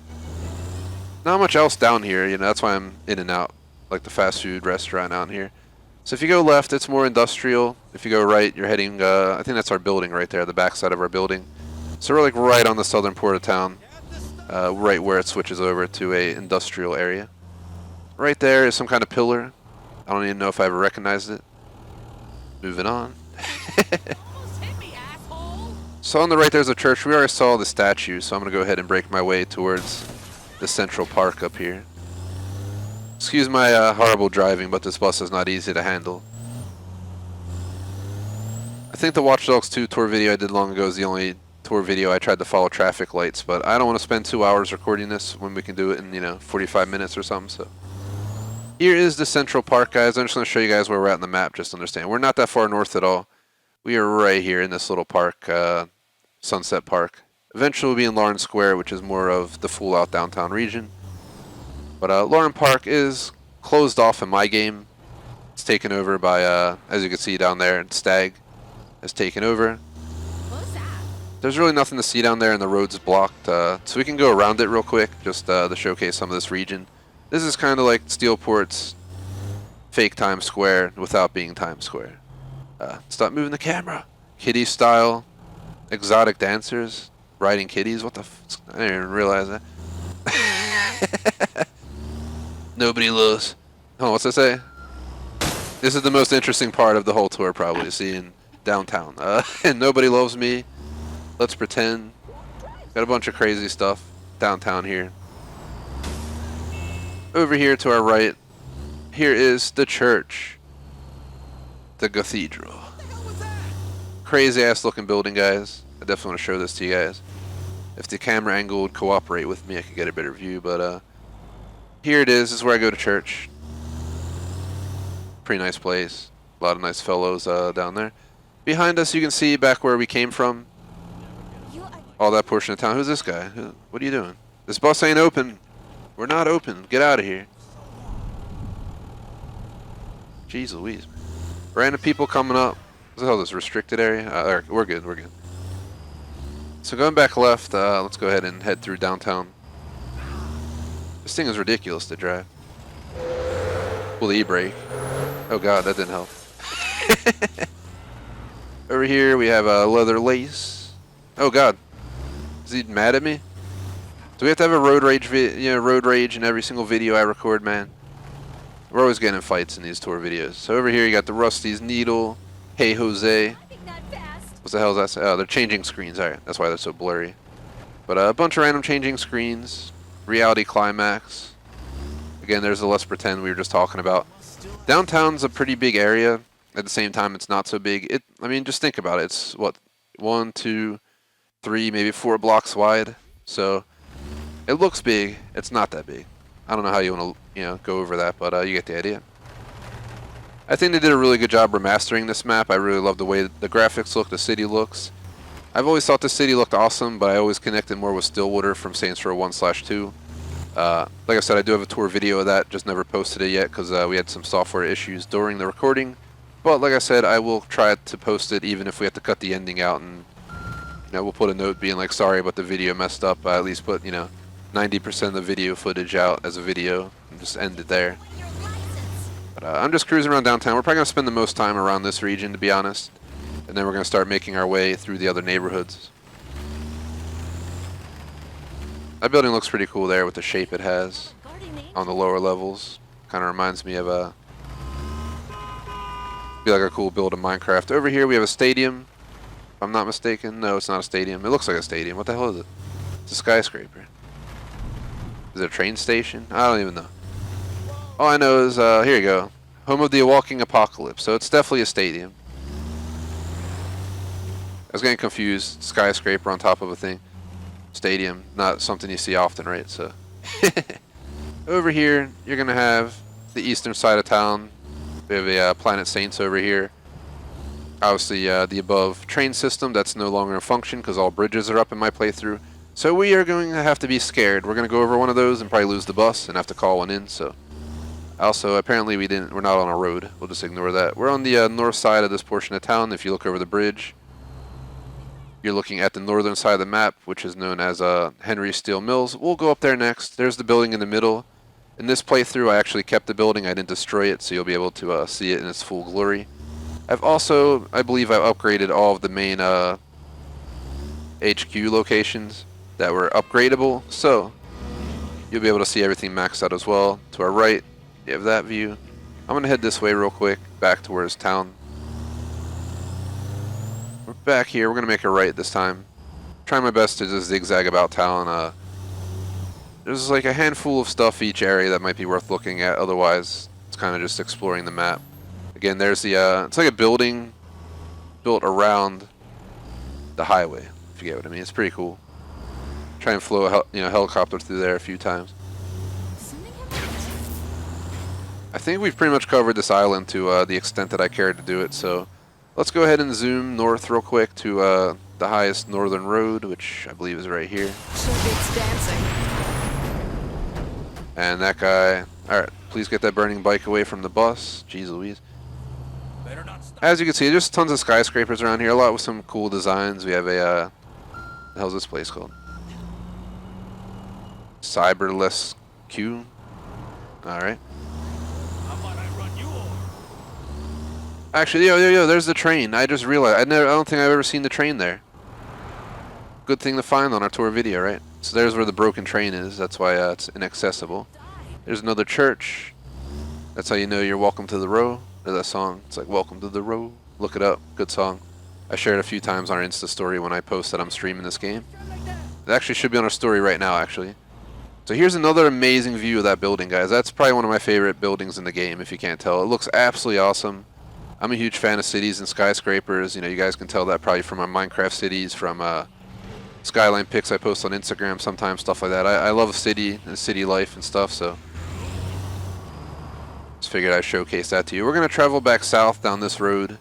Not much else down here, you know, that's why I'm in and out, like the fast food restaurant out here. So if you go left, it's more industrial. If you go right, you're heading, I think that's our building right there, the back side of our building. So we're like right on the southern port of town, right where it switches over to a industrial area. Right there is some kind of pillar. I don't even know if I ever recognized it. Moving on. So on the right there's a church. We already saw the statue, so I'm going to go ahead and break my way towards the central park up here. Excuse my horrible driving, but this bus is not easy to handle. I think the Watch Dogs 2 tour video I did long ago is the only tour video I tried to follow traffic lights, but I don't want to spend 2 hours recording this when we can do it in, you know, 45 minutes or something. So here is the central park, guys. I'm just going to show you guys where we're at on the map, just to understand. We're not that far north at all. We are right here in this little park, Sunset Park. Eventually we'll be in Lauren Square, which is more of the full-out downtown region. But Lauren Park is closed off in my game. It's taken over by, as you can see down there, Stag has taken over. There's really nothing to see down there, and the road's blocked. So we can go around it real quick, just to showcase some of this region. This is kind of like Steelport's fake Times Square without being Times Square. Stop moving the camera. Kiddie style, exotic dancers. Riding kitties? What the f... I didn't even realize that. Nobody loves... Oh, what's that say? This is the most interesting part of the whole tour, probably, seeing downtown. And nobody loves me. Let's pretend. Got a bunch of crazy stuff downtown here. Over here to our right, here is the church. The cathedral. Crazy ass looking building, guys. I definitely want to show this to you guys. If the camera angle would cooperate with me, I could get a better view, but here it is. This is where I go to church. Pretty nice place. A lot of nice fellows down there. Behind us, you can see back where we came from. All that portion of town. Who's this guy? What are you doing? This bus ain't open. We're not open. Get out of here. Jeez Louise. Random people coming up. What the hell is this? Restricted area? We're good. We're good. So going back left, let's go ahead and head through downtown. This thing is ridiculous to drive. Pull the e-brake. Oh god, that didn't help. Over here we have a leather lace. Oh god, is he mad at me? Do we have to have a road rage, road rage in every single video I record, man? We're always getting in fights in these tour videos. So over here you got the Rusty's Needle. Hey Jose. What the hell is that? Oh, they're changing screens. Alright, that's why they're so blurry. But a bunch of random changing screens. Reality Climax. Again, there's the Let's Pretend we were just talking about. Downtown's a pretty big area. At the same time, it's not so big. I mean, just think about it. It's what, 1, 2, 3, maybe 4 blocks wide. So it looks big. It's not that big. I don't know how you want to, go over that, but you get the idea. I think they did a really good job remastering this map. I really love the way the graphics look, the city looks. I've always thought the city looked awesome, but I always connected more with Stillwater from Saints Row 1/2. Like I said, I do have a tour video of that, just never posted it yet because we had some software issues during the recording. But like I said, I will try to post it even if we have to cut the ending out, and we'll put a note being like, sorry, but the video messed up. I at least put 90% of the video footage out as a video and just end it there. But I'm just cruising around downtown. We're probably going to spend the most time around this region, to be honest, and then we're going to start making our way through the other neighborhoods. That building looks pretty cool there with the shape it has on the lower levels. Kind of reminds me of be like a cool build in Minecraft. Over here we have a stadium, if I'm not mistaken. No, it's not a stadium. It looks like a stadium. What the hell is it? It's a skyscraper. Is it a train station? I don't even know. All I know is, here you go. Home of the Walking Apocalypse. So it's definitely a stadium. I was getting confused. Skyscraper on top of a thing. Stadium. Not something you see often, right? So over here, you're going to have the eastern side of town. We have a Planet Saints over here. Obviously, the above train system, that's no longer in function because all bridges are up in my playthrough. So we are going to have to be scared. We're going to go over one of those and probably lose the bus and have to call one in. So also, apparently we're not on a road. We'll just ignore that. We're on the north side of this portion of town. If you look over the bridge, you're looking at the northern side of the map, which is known as Henry Steel Mills. We'll go up there next. There's the building in the middle. In this playthrough, I actually kept the building. I didn't destroy it, so you'll be able to see it in its full glory. I've also, I believe I've upgraded all of the main HQ locations that were upgradable, so you'll be able to see everything maxed out as well. To our right, you have that view. I'm going to head this way real quick, back towards town. We're back here. We're going to make a right this time. Trying my best to just zigzag about town. There's like a handful of stuff each area that might be worth looking at. Otherwise, it's kind of just exploring the map. Again, there's the, it's like a building built around the highway, if you get what I mean. It's pretty cool. Try and flow a helicopter through there a few times. I think we've pretty much covered this island to the extent that I cared to do it, so let's go ahead and zoom north real quick to the highest northern road, which I believe is right here. It's dancing. And that guy, alright, please get that burning bike away from the bus. Jeez Louise. As you can see, there's tons of skyscrapers around here, a lot with some cool designs. We have a, what the hell's this place called? Cyberless Q. Alright. Actually, yo, there's the train. I just realized, I don't think I've ever seen the train there. Good thing to find on our tour video, right? So there's where the broken train is. That's why it's inaccessible. There's another church. That's how you know you're welcome to the row. There's that song. It's like, welcome to the row. Look it up. Good song. I shared it a few times on our Insta story when I posted I'm streaming this game. It actually should be on our story right now, actually. So here's another amazing view of that building, guys. That's probably one of my favorite buildings in the game, if you can't tell. It looks absolutely awesome. I'm a huge fan of cities and skyscrapers. You guys can tell that probably from my Minecraft cities, from skyline pics I post on Instagram sometimes, stuff like that. I love a city and city life and stuff, so just figured I'd showcase that to you. We're going to travel back south down this road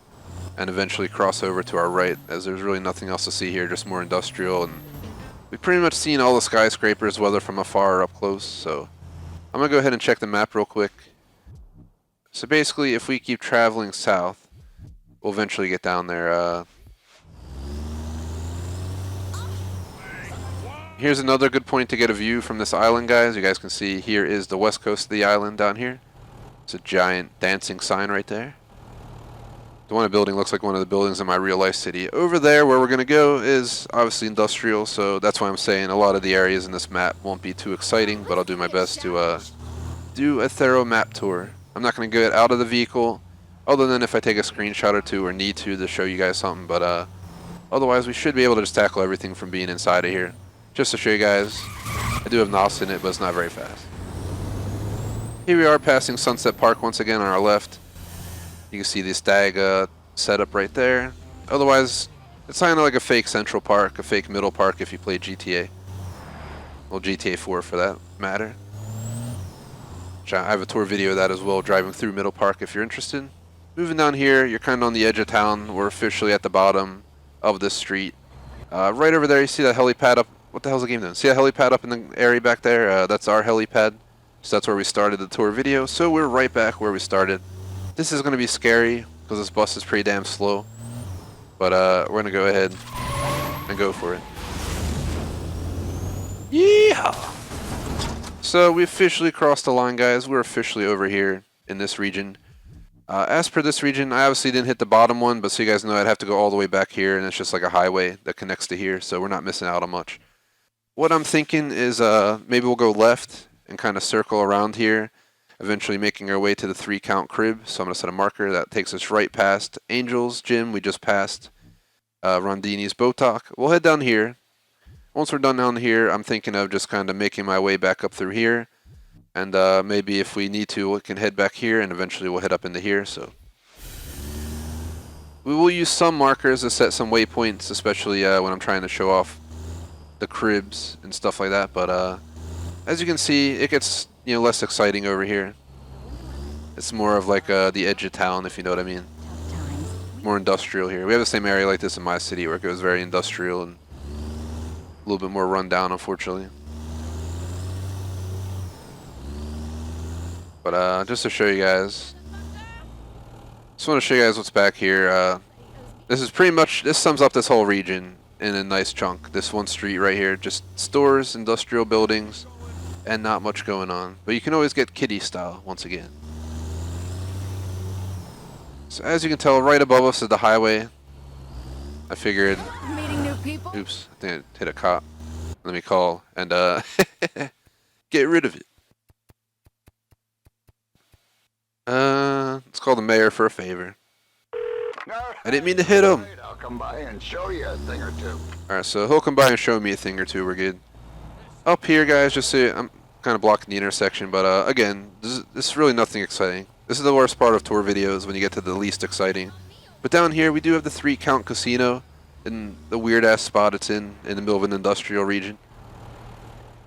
and eventually cross over to our right, as there's really nothing else to see here, just more industrial. And we've pretty much seen all the skyscrapers, whether from afar or up close, so I'm going to go ahead and check the map real quick. So basically, if we keep traveling south, we'll eventually get down there. Here's another good point to get a view from this island, guys. You guys can see here is the west coast of the island down here. It's a giant dancing sign right there. The one building looks like one of the buildings in my real life city. Over there, where we're going to go, is obviously industrial, so that's why I'm saying a lot of the areas in this map won't be too exciting, but I'll do my best to do a thorough map tour. I'm not going to get out of the vehicle, other than if I take a screenshot or two or need to show you guys something, but otherwise we should be able to just tackle everything from being inside of here. Just to show you guys, I do have NOS in it, but it's not very fast. Here we are passing Sunset Park once again on our left. You can see the stag setup right there. Otherwise, it's kind of like a fake Central Park, a fake Middle Park if you play GTA. Well, GTA 4 for that matter. I have a tour video of that as well, driving through Middle Park if you're interested. Moving down here, you're kind of on the edge of town. We're officially at the bottom of this street. Right over there, you see that helipad up. What the hell's the game doing? See that helipad up in the area back there? That's our helipad. So that's where we started the tour video. So we're right back where we started. This is going to be scary because this bus is pretty damn slow. But we're going to go ahead and go for it. Yeehaw! So we officially crossed the line, guys. We're officially over here in this region. As per this region, I obviously didn't hit the bottom one, but so you guys know I'd have to go all the way back here, and it's just like a highway that connects to here, so we're not missing out on much. What I'm thinking is maybe we'll go left and kind of circle around here, eventually making our way to the 3-count crib. So I'm going to set a marker that takes us right past Angel's Gym. We just passed Rondini's Botok. We'll head down here. Once we're done down here, I'm thinking of just kind of making my way back up through here. And maybe if we need to, we can head back here, and eventually we'll head up into here. So we will use some markers to set some waypoints, especially when I'm trying to show off the cribs and stuff like that. But as you can see, it gets less exciting over here. It's more of like the edge of town, if you know what I mean. More industrial here. We have the same area like this in my city where it goes very industrial and a little bit more run down, unfortunately. But just to show you guys, just want to show you guys what's back here. This is pretty much, this sums up this whole region in a nice chunk. This one street right here, just stores, industrial buildings, and not much going on. But you can always get kiddie style once again. So as you can tell, right above us is the highway. I figured, Meeting new people? oops, I think I hit a cop. Let me call and get rid of it. Let's call the mayor for a favor. I didn't mean to hit him. I'll come by and show you a thing or two. Alright, so he'll come by and show me a thing or two. We're good. Up here, guys, just so I'm kind of blocking the intersection, but again, this is really nothing exciting. This is the worst part of tour videos, when you get to the least exciting. But down here, we do have the 3-count casino in the weird-ass spot it's in the middle of an industrial region.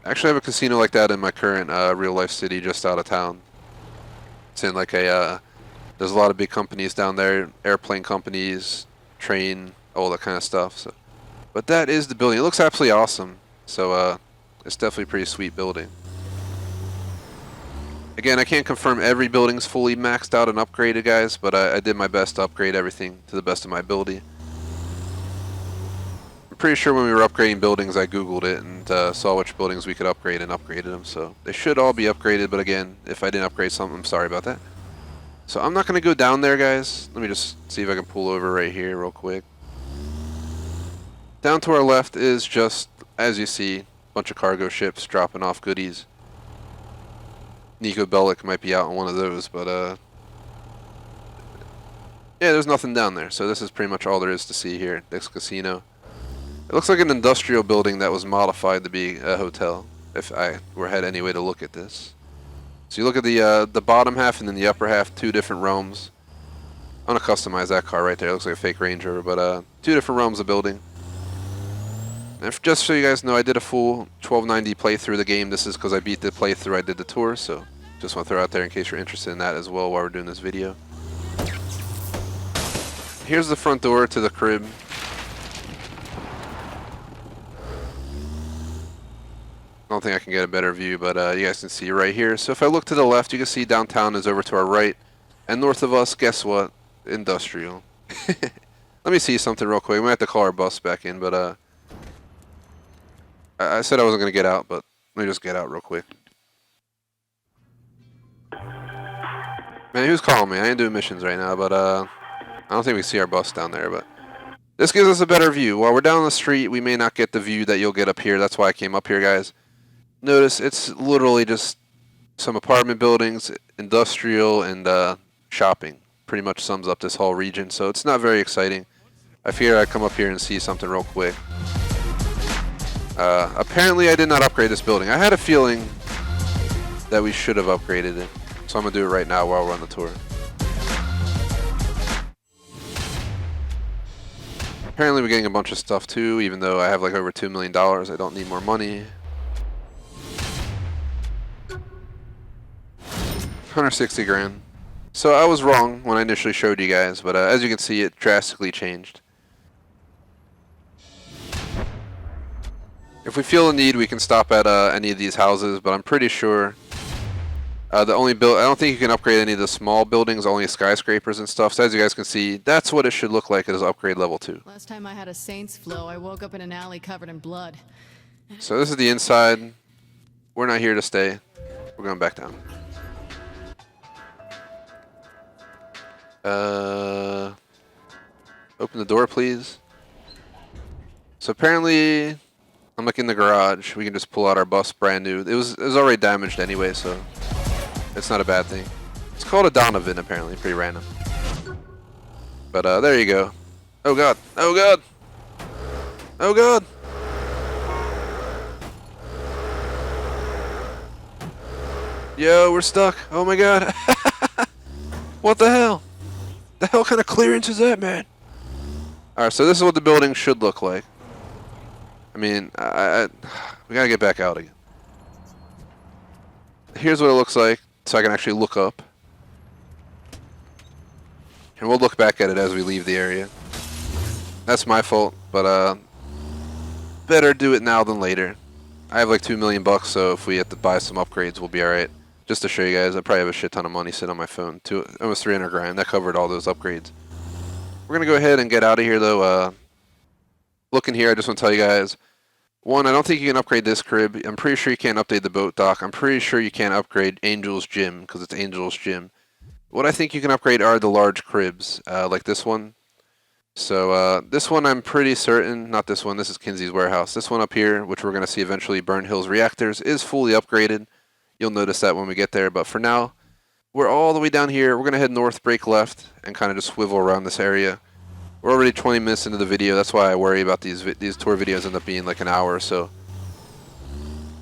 I actually have a casino like that in my current real-life city just out of town. It's in like a, there's a lot of big companies down there, airplane companies, train, all that kind of stuff. So, but that is the building. It looks absolutely awesome. So it's definitely a pretty sweet building. Again, I can't confirm every building's fully maxed out and upgraded, guys, but I did my best to upgrade everything to the best of my ability. I'm pretty sure when we were upgrading buildings, I googled it and saw which buildings we could upgrade and upgraded them. So they should all be upgraded, but again, if I didn't upgrade something, I'm sorry about that. So I'm not going to go down there, guys. Let me just see if I can pull over right here real quick. Down to our left is just, as you see, a bunch of cargo ships dropping off goodies. Nico Bellic might be out on one of those, but yeah, there's nothing down there. So this is pretty much all there is to see here, this casino. It looks like an industrial building that was modified to be a hotel, if I had any way to look at this. So you look at the bottom half and then the upper half, 2 different realms. I'm going to customize that car right there. It looks like a fake Range Rover, but 2 different realms of building. And just so you guys know, I did a full 1290 playthrough of the game. This is because I beat the playthrough I did the tour, so just want to throw out there in case you're interested in that as well while we're doing this video. Here's the front door to the crib. I don't think I can get a better view, but you guys can see right here. So if I look to the left, you can see downtown is over to our right. And north of us, guess what? Industrial. Let me see something real quick. We might have to call our bus back in, but I said I wasn't going to get out, but let me just get out real quick. Man, who's calling me? I ain't doing missions right now, but I don't think we see our bus down there, but this gives us a better view. While we're down the street, we may not get the view that you'll get up here. That's why I came up here, guys. Notice it's literally just some apartment buildings, industrial, and shopping. Pretty much sums up this whole region, so it's not very exciting. I figured I'd come up here and see something real quick. Apparently I did not upgrade this building. I had a feeling that we should have upgraded it. So I'm gonna do it right now while we're on the tour. Apparently we're getting a bunch of stuff too, even though I have like over $2 million. I don't need more money. 160 grand. So I was wrong when I initially showed you guys, but as you can see, it drastically changed. If we feel a need, we can stop at any of these houses, but I'm pretty sure I don't think you can upgrade any of the small buildings, only skyscrapers and stuff. So as you guys can see, that's what it should look like as upgrade level 2. Last time I had a Saints flow, I woke up in an alley covered in blood. So this is the inside. We're not here to stay. We're going back down. Open the door, please. So apparently, I'm like in the garage. We can just pull out our bus brand new. It was already damaged anyway, so it's not a bad thing. It's called a Donovan, apparently. Pretty random. But there you go. Oh god. Oh god. Oh god. Yo, we're stuck. Oh my god. What the hell? The hell kind of clearance is that, man? Alright, so this is what the building should look like. I mean, we gotta get back out again. Here's what it looks like, so I can actually look up. And we'll look back at it as we leave the area. That's my fault, but better do it now than later. I have like $2 million bucks, so if we have to buy some upgrades, we'll be alright. Just to show you guys, I probably have a shit ton of money sitting on my phone. Almost 300 grand. That covered all those upgrades. We're gonna go ahead and get out of here, though. Looking here, I just want to tell you guys. One, I don't think you can upgrade this crib. I'm pretty sure you can't update the boat dock. I'm pretty sure you can't upgrade Angel's Gym, because it's Angel's Gym. What I think you can upgrade are the large cribs, like this one. So this one I'm pretty certain, not this one, this is Kinsey's warehouse. This one up here, which we're going to see eventually, Burn Hills Reactors, is fully upgraded. You'll notice that when we get there, but for now, we're all the way down here. We're going to head north, break left, and kind of just swivel around this area. We're already 20 minutes into the video. That's why I worry about these tour videos end up being like an hour or so.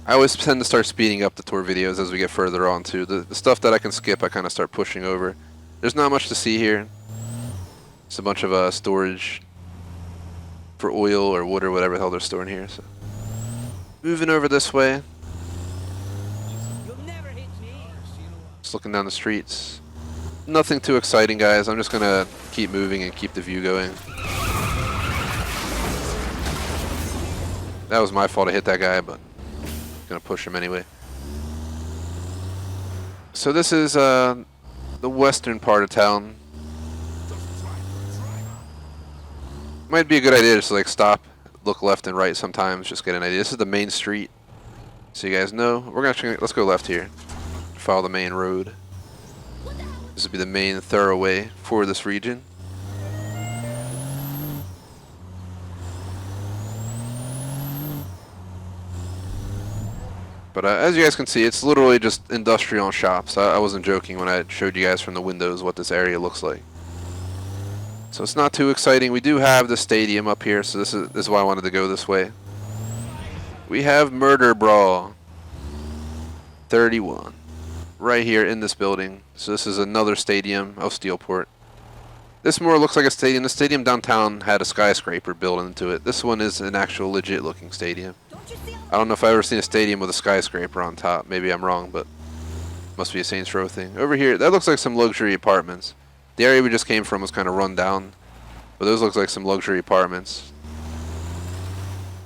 I always tend to start speeding up the tour videos as we get further on too. The stuff that I can skip, I kind of start pushing over. There's not much to see here. It's a bunch of storage for oil or wood or whatever the hell they're storing here. So, moving over this way. Just looking down the streets. Nothing too exciting, guys. I'm just gonna keep moving and keep the view going. That was my fault to hit that guy, but I'm gonna push him anyway. So this is the western part of town. Might be a good idea just to like stop, look left and right sometimes, just get an idea. This is the main street, so you guys know. We're gonna let's go left here. Follow the main road. This would be the main thoroughway for this region. But as you guys can see, it's literally just industrial shops. I wasn't joking when I showed you guys from the windows what this area looks like. So it's not too exciting. We do have the stadium up here, so this is why I wanted to go this way. We have Murder Brawl 31 right here in this building. So this is another stadium of Steelport. This more looks like a stadium. The stadium downtown had a skyscraper built into it. This one is an actual legit looking stadium. I don't know if I've ever seen a stadium with a skyscraper on top. Maybe I'm wrong, but must be a Saints Row thing. Over here, that looks like some luxury apartments. The area we just came from was kind of run down, but those look like some luxury apartments.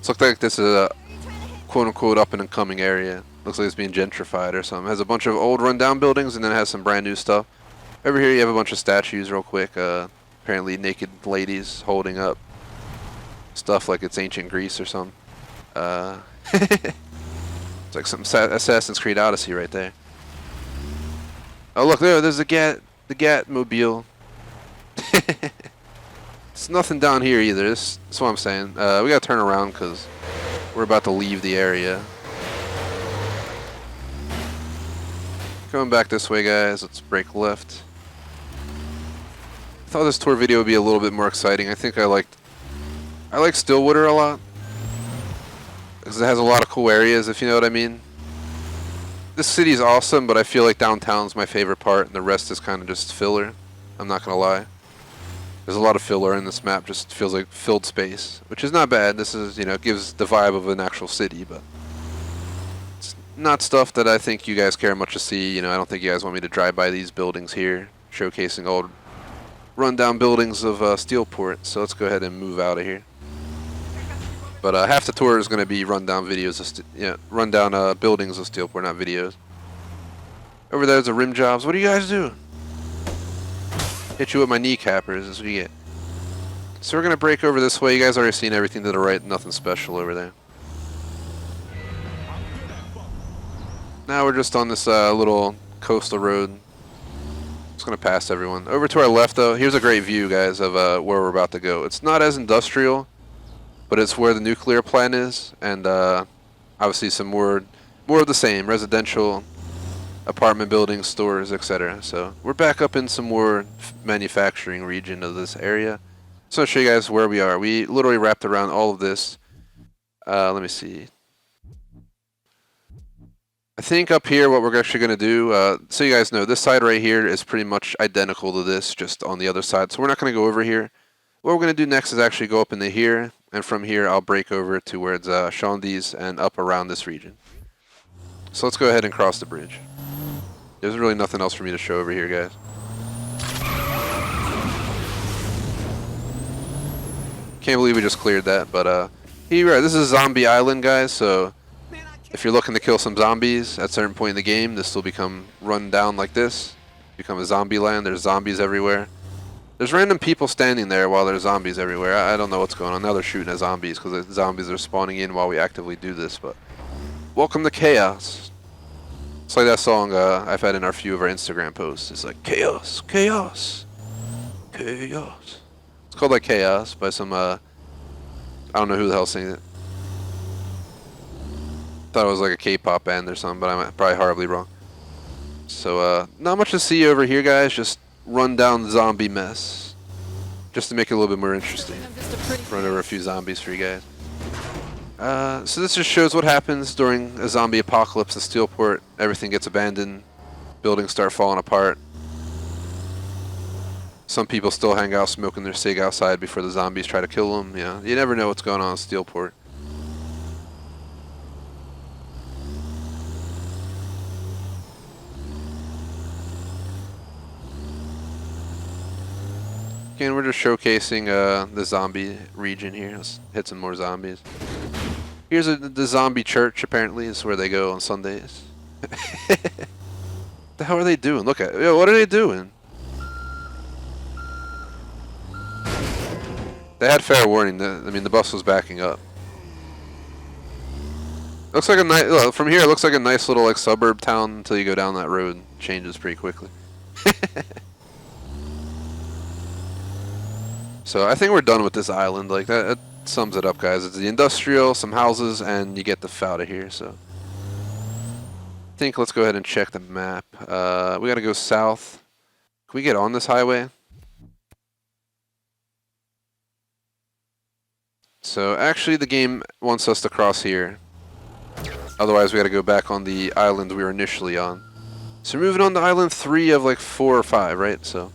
It looks like this is a quote-unquote up and coming area. Looks like it's being gentrified or something. It has a bunch of old rundown buildings and then it has some brand new stuff. Over here you have a bunch of statues real quick. Apparently naked ladies holding up stuff like it's ancient Greece or something. It's like some Assassin's Creed Odyssey right there. Oh look there, there's the Gat mobile. It's nothing down here either. That's what I'm saying. We gotta turn around because we're about to leave the area. Coming back this way, guys. Let's break left. I thought this tour video would be a little bit more exciting. I think I like Stillwater a lot because it has a lot of cool areas, if you know what I mean. This city is awesome, but I feel like downtown's my favorite part, and the rest is kind of just filler. I'm not gonna lie. There's a lot of filler in this map, just feels like filled space, which is not bad. This is, you know, gives the vibe of an actual city, but it's not stuff that I think you guys care much to see. You know, I don't think you guys want me to drive by these buildings here, showcasing old rundown buildings of Steelport. So let's go ahead and move out of here. But half the tour is going to be rundown videos of rundown buildings of Steelport, not videos. Over there's the rim jobs. What do you guys do? Hit you with my kneecappers. That's what you get. So we're going to break over this way. You guys already seen everything to the right. Nothing special over there. Now we're just on this little coastal road. Just going to pass everyone. Over to our left, though, here's a great view, guys, of where we're about to go. It's not as industrial, but it's where the nuclear plant is, and obviously some more of the same, residential, apartment buildings, stores, etc. So we're back up in some more manufacturing region of this area. So I'll show you guys where we are. We literally wrapped around all of this. Let me see. I think up here what we're actually going to do, so you guys know, this side right here is pretty much identical to this, just on the other side. So we're not going to go over here. What we're going to do next is actually go up into here, and from here I'll break over to where it's Shondi's and up around this region. So let's go ahead and cross the bridge. There's really nothing else for me to show over here, guys. Can't believe we just cleared that, but here, this is Zombie Island, guys, so if you're looking to kill some zombies at a certain point in the game, this will become run down like this. Become a zombie land. There's zombies everywhere. There's random people standing there while there's zombies everywhere. I don't know what's going on. Now they're shooting at zombies because the zombies are spawning in while we actively do this, but welcome to chaos. It's like that song I've had in a few of our Instagram posts. It's like chaos, chaos, chaos. It's called like Chaos by some I don't know who the hell singing it. Thought it was like a K-pop band or something, but I'm probably horribly wrong. So not much to see over here, guys. Just run down zombie mess, just to make it a little bit more interesting. Run over a few zombies for you guys. So this just shows what happens during a zombie apocalypse in Steelport. Everything gets abandoned, buildings start falling apart. Some people still hang out smoking their cig outside before the zombies try to kill them. You know, you never know what's going on in Steelport. Again, we're just showcasing the zombie region here. Let's hit some more zombies. Here's the zombie church, apparently. It's where they go on Sundays. The hell are they doing? Look at it. Yo, what are they doing? They had fair warning. I mean, the bus was backing up. Looks like a nice, from here it looks like a nice little like suburb town until you go down that road. It changes pretty quickly. So I think we're done with this island. Like that sums it up, guys. It's the industrial, some houses, and you get the f out of here. So I think let's go ahead and check the map. We gotta go south. Can we get on this highway? So actually the game wants us to cross here. Otherwise we gotta go back on the island we were initially on. So we're moving on to island 3 of like 4 or 5, right? So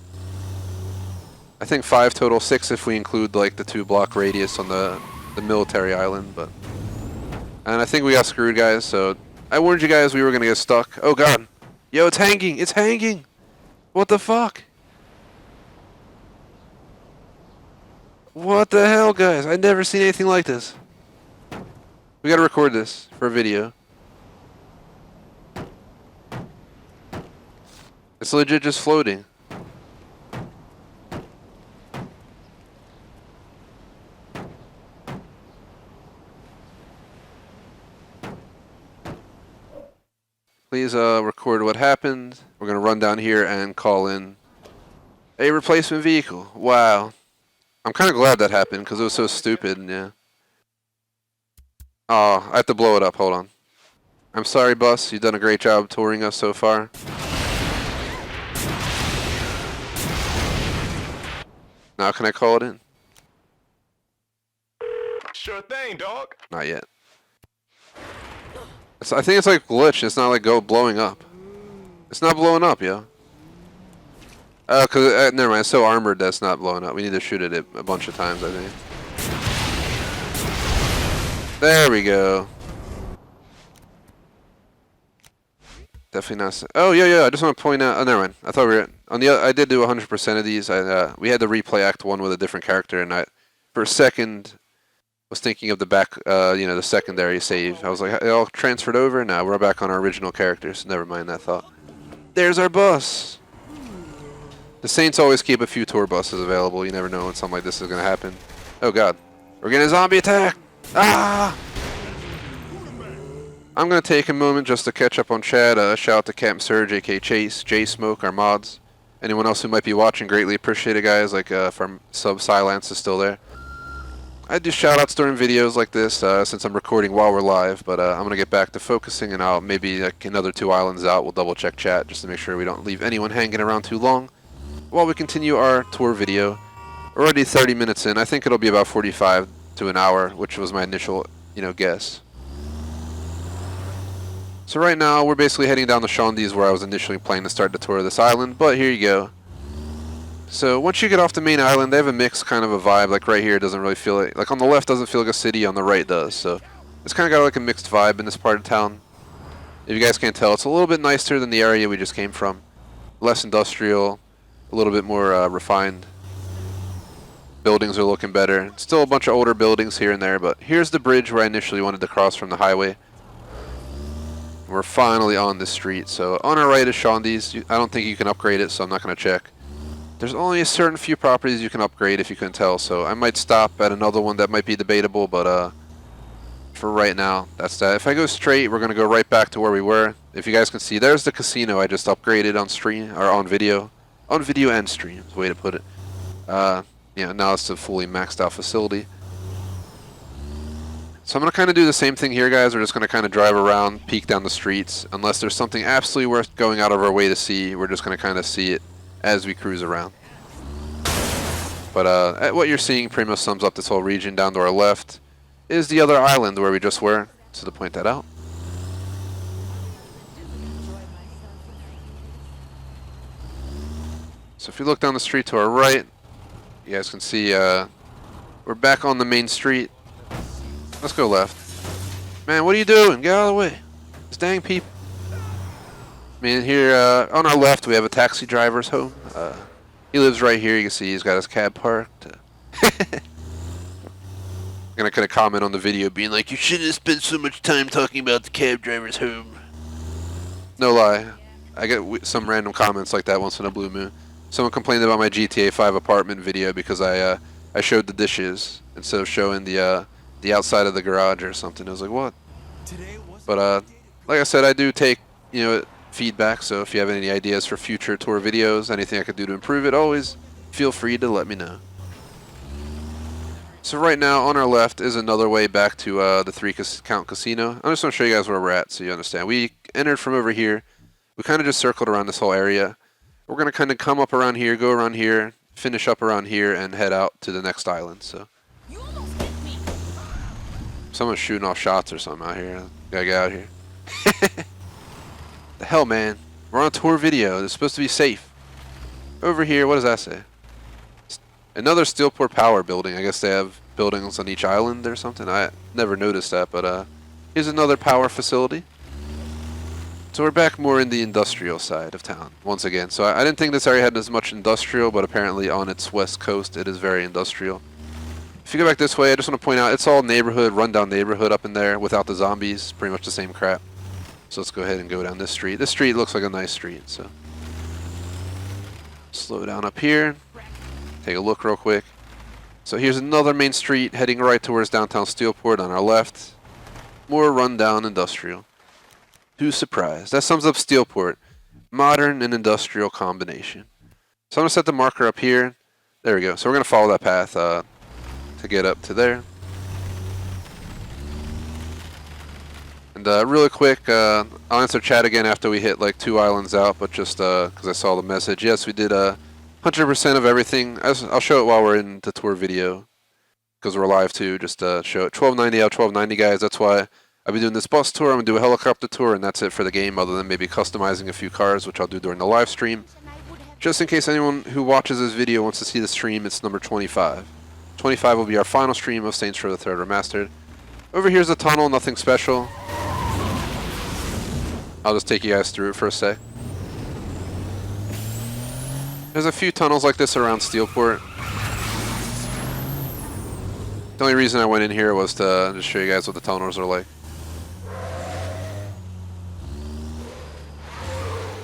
I think 5 total, 6 if we include like the 2-block radius on the military island, but and I think we got screwed, guys. So I warned you guys we were gonna get stuck. Oh god. Yo, it's hanging! It's hanging! What the fuck? What the hell, guys? I've never seen anything like this. We gotta record this for a video. It's legit just floating. Please record what happened. We're gonna run down here and call in a replacement vehicle. Wow. I'm kind of glad that happened because it was so stupid. Yeah. Oh, I have to blow it up. Hold on. I'm sorry, bus. You've done a great job touring us so far. Now can I call it in? Sure thing, dog. Not yet. I think it's like glitched. It's not like blowing up. It's not blowing up, yo. Oh, cause never mind. It's so armored that it's not blowing up. We need to shoot it a bunch of times, I think. There we go. Definitely not. Oh yeah. I just want to point out. Oh, never mind. I thought we were on the. I did do 100% of these. We had to replay Act 1 with a different character, and I, for a second, was thinking of the back. The secondary save. I was like, it all transferred over. Now we're back on our original characters. Never mind that thought. There's our bus. The Saints always keep a few tour buses available. You never know when something like this is gonna happen. Oh God, we're getting a zombie attack. Ah! I'm going to take a moment just to catch up on chat. Shout out to Captain Surge, aka Chase, J-Smoke, our mods. Anyone else who might be watching, greatly appreciate it, guys. Like, from Sub Silence is still there. I do shout outs during videos like this since I'm recording while we're live, but I'm going to get back to focusing, and I'll maybe like another 2 islands out. We'll double check chat just to make sure we don't leave anyone hanging around too long while we continue our tour video. We're already 30 minutes in. I think it'll be about 45 to an hour, which was my initial, guess. So right now, we're basically heading down the Shondies where I was initially planning to start the tour of this island, but here you go. So once you get off the main island, they have a mixed kind of a vibe. Like right here, it doesn't really feel like on the left doesn't feel like a city, on the right does. So it's kind of got like a mixed vibe in this part of town. If you guys can't tell, it's a little bit nicer than the area we just came from. Less industrial, a little bit more refined. Buildings are looking better. Still a bunch of older buildings here and there, but here's the bridge where I initially wanted to cross from the highway. We're finally on this street. So on our right is Shondies. I don't think you can upgrade it, so I'm not going to check. There's only a certain few properties you can upgrade if you couldn't tell, so I might stop at another one that might be debatable, but for right now, that's that. If I go straight, we're going to go right back to where we were. If you guys can see, there's the casino I just upgraded on stream, or on video. On video and stream, is the way to put it. Now it's a fully maxed out facility. So I'm going to kind of do the same thing here, guys. We're just going to kind of drive around, peek down the streets. Unless there's something absolutely worth going out of our way to see, we're just going to kind of see it as we cruise around. But what you're seeing pretty much sums up this whole region. Down to our left is the other island where we just were, so to point that out. So if you look down the street to our right, you guys can see we're back on the main street. Let's go left. Man, what are you doing? Get out of the way. These dang people. I mean, here on our left, we have a taxi driver's home. He lives right here. You can see he's got his cab parked. I'm going to kind of comment on the video being like, you shouldn't have spent so much time talking about the cab driver's home. No lie. I get some random comments like that once in a blue moon. Someone complained about my GTA 5 apartment video because I showed the dishes instead of showing the outside of the garage or something. I was like, what? But like I said, I do take feedback. So if you have any ideas for future tour videos, anything I could do to improve it, always feel free to let me know. So right now on our left is another way back to the 3 Count Casino. I'm just going to show you guys where we're at so you understand. We entered from over here. We kind of just circled around this whole area. We're going to kind of come up around here, go around here, finish up around here, and head out to the next island. So someone's shooting off shots or something out here. Gotta get out here. The hell, man. We're on a tour video. It's supposed to be safe. Over here, what does that say? Another Steelport Power building. I guess they have buildings on each island or something. I never noticed that, but here's another power facility. So we're back more in the industrial side of town once again. So I didn't think this area had as much industrial, but apparently on its west coast it is very industrial. If you go back this way, I just want to point out it's all neighborhood, rundown neighborhood up in there without the zombies. Pretty much the same crap. So let's go ahead and go down this street. This street looks like a nice street, so slow down up here. Take a look real quick. So here's another main street heading right towards downtown Steelport on our left. More rundown industrial. Who's surprised? That sums up Steelport. Modern and industrial combination. So I'm going to set the marker up here. There we go. So we're going to follow that path to get up to there. And really quick, I'll answer chat again after we hit like 2 islands out, but just because I saw the message. Yes, we did 100% of everything. I'll show it while we're in the tour video because we're live too. Just show it. 1290 out, 1290 guys. That's why I'll be doing this bus tour, I'm going to do a helicopter tour, and that's it for the game, other than maybe customizing a few cars, which I'll do during the live stream. Just in case anyone who watches this video wants to see the stream, it's number 25. 25 will be our final stream of Saints Row the Third Remastered. Over here's the tunnel, nothing special. I'll just take you guys through it for a sec. There's a few tunnels like this around Steelport. The only reason I went in here was to just show you guys what the tunnels are like.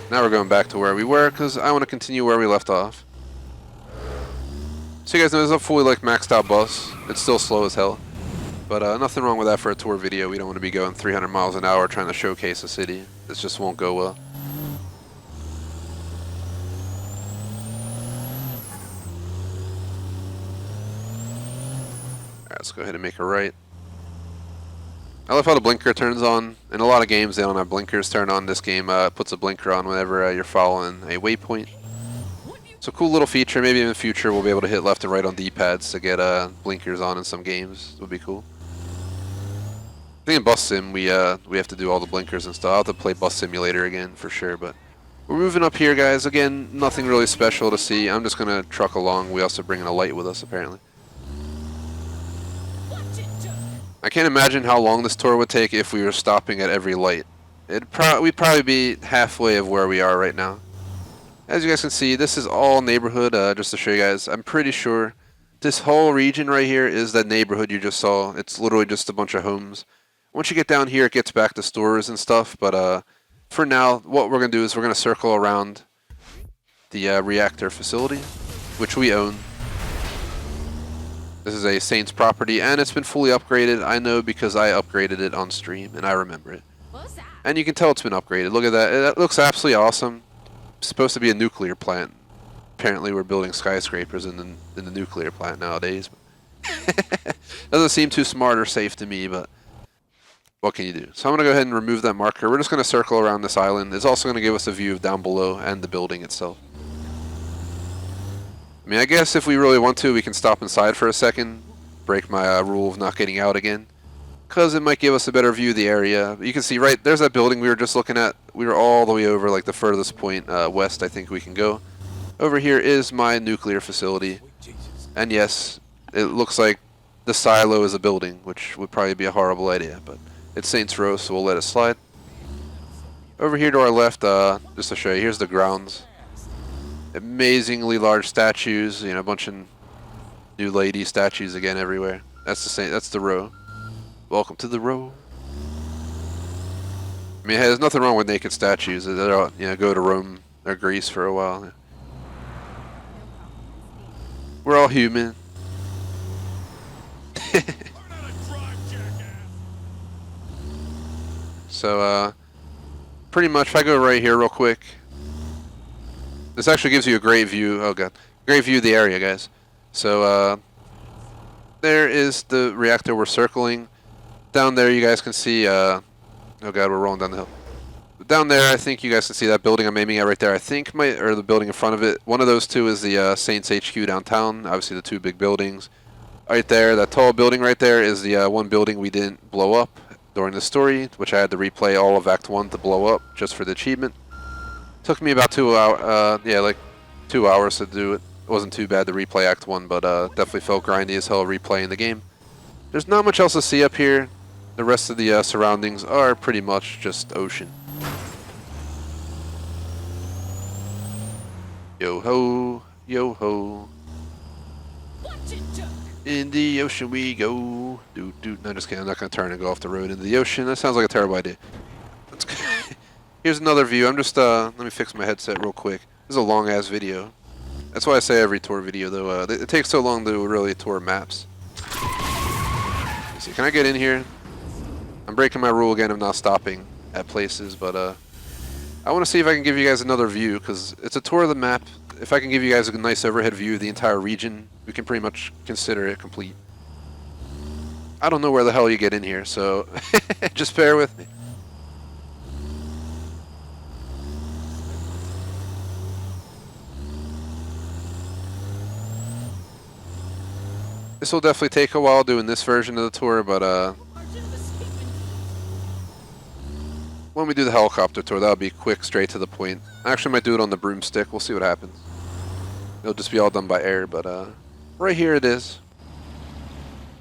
Now we're going back to where we were, because I want to continue where we left off. So you guys know this is a fully maxed out bus. It's still slow as hell. But nothing wrong with that for a tour video. We don't want to be going 300 miles an hour trying to showcase a city. This just won't go well. Alright, let's go ahead and make a right. I love how the blinker turns on. In a lot of games they don't have blinkers turned on. This game puts a blinker on whenever you're following a waypoint. So cool little feature. Maybe in the future we'll be able to hit left and right on D-pads to get blinkers on in some games. It would be cool. I think in Bus Sim we have to do all the blinkers and stuff. I'll have to play Bus Simulator again for sure, but we're moving up here, guys. Again, nothing really special to see. I'm just gonna truck along. We also bring in a light with us apparently. I can't imagine how long this tour would take if we were stopping at every light. We'd probably be halfway of where we are right now. As you guys can see, this is all neighborhood, just to show you guys. I'm pretty sure this whole region right here is that neighborhood you just saw. It's literally just a bunch of homes. Once you get down here, it gets back to stores and stuff, but for now, what we're going to do is we're going to circle around the reactor facility, which we own. This is a Saints property, and it's been fully upgraded. I know because I upgraded it on stream, and I remember it. And you can tell it's been upgraded. Look at that. It looks absolutely awesome. It's supposed to be a nuclear plant. Apparently we're building skyscrapers in the nuclear plant nowadays. Doesn't seem too smart or safe to me, but what can you do? So I'm going to go ahead and remove that marker. We're just going to circle around this island. It's also going to give us a view of down below and the building itself. I mean, I guess if we really want to, we can stop inside for a second, break my rule of not getting out again, because it might give us a better view of the area. You can see right there's that building we were just looking at. We were all the way over, like the furthest point west I think we can go. Over here is my nuclear facility, and yes, it looks like the silo is a building, which would probably be a horrible idea, but it's Saints Row, so we'll let it slide. Over here to our left, just to show you, here's the grounds. Amazingly large statues, you know, a bunch of new lady statues again everywhere. That's the same. That's the row. Welcome to the row. I mean, there's nothing wrong with naked statues. They're all, you know, go to Rome or Greece for a while. We're all human. So, pretty much, if I go right here real quick. This actually gives you a great view. Oh god, great view of the area, guys. So there is the reactor we're circling. Down there, you guys can see. Oh god, we're rolling down the hill. Down there, I think you guys can see that building I'm aiming at right there. I think or the building in front of it. One of those two is the Saints HQ downtown. Obviously, the two big buildings. Right there, that tall building right there is the one building we didn't blow up during the story, which I had to replay all of Act 1 to blow up just for the achievement. Took me about 2 hours, yeah, like 2 hours to do it. It wasn't too bad to replay Act 1, but definitely felt grindy as hell replaying the game. There's not much else to see up here. The rest of the surroundings are pretty much just ocean. Yo ho, yo ho. In the ocean we go. No, just kidding. I'm not going to turn and go off the road into the ocean. That sounds like a terrible idea. Here's another view. I'm just, let me fix my headset real quick. This is a long ass video. That's why I say every tour video though. It takes so long to really tour maps. Let's see, can I get in here? I'm breaking my rule again of not stopping at places, but I want to see if I can give you guys another view, because it's a tour of the map. If I can give you guys a nice overhead view of the entire region, we can pretty much consider it complete. I don't know where the hell you get in here, so just bear with me. This will definitely take a while doing this version of the tour, but when we do the helicopter tour, that'll be quick, straight to the point. I actually might do it on the broomstick. We'll see what happens. It'll just be all done by air, but right here it is.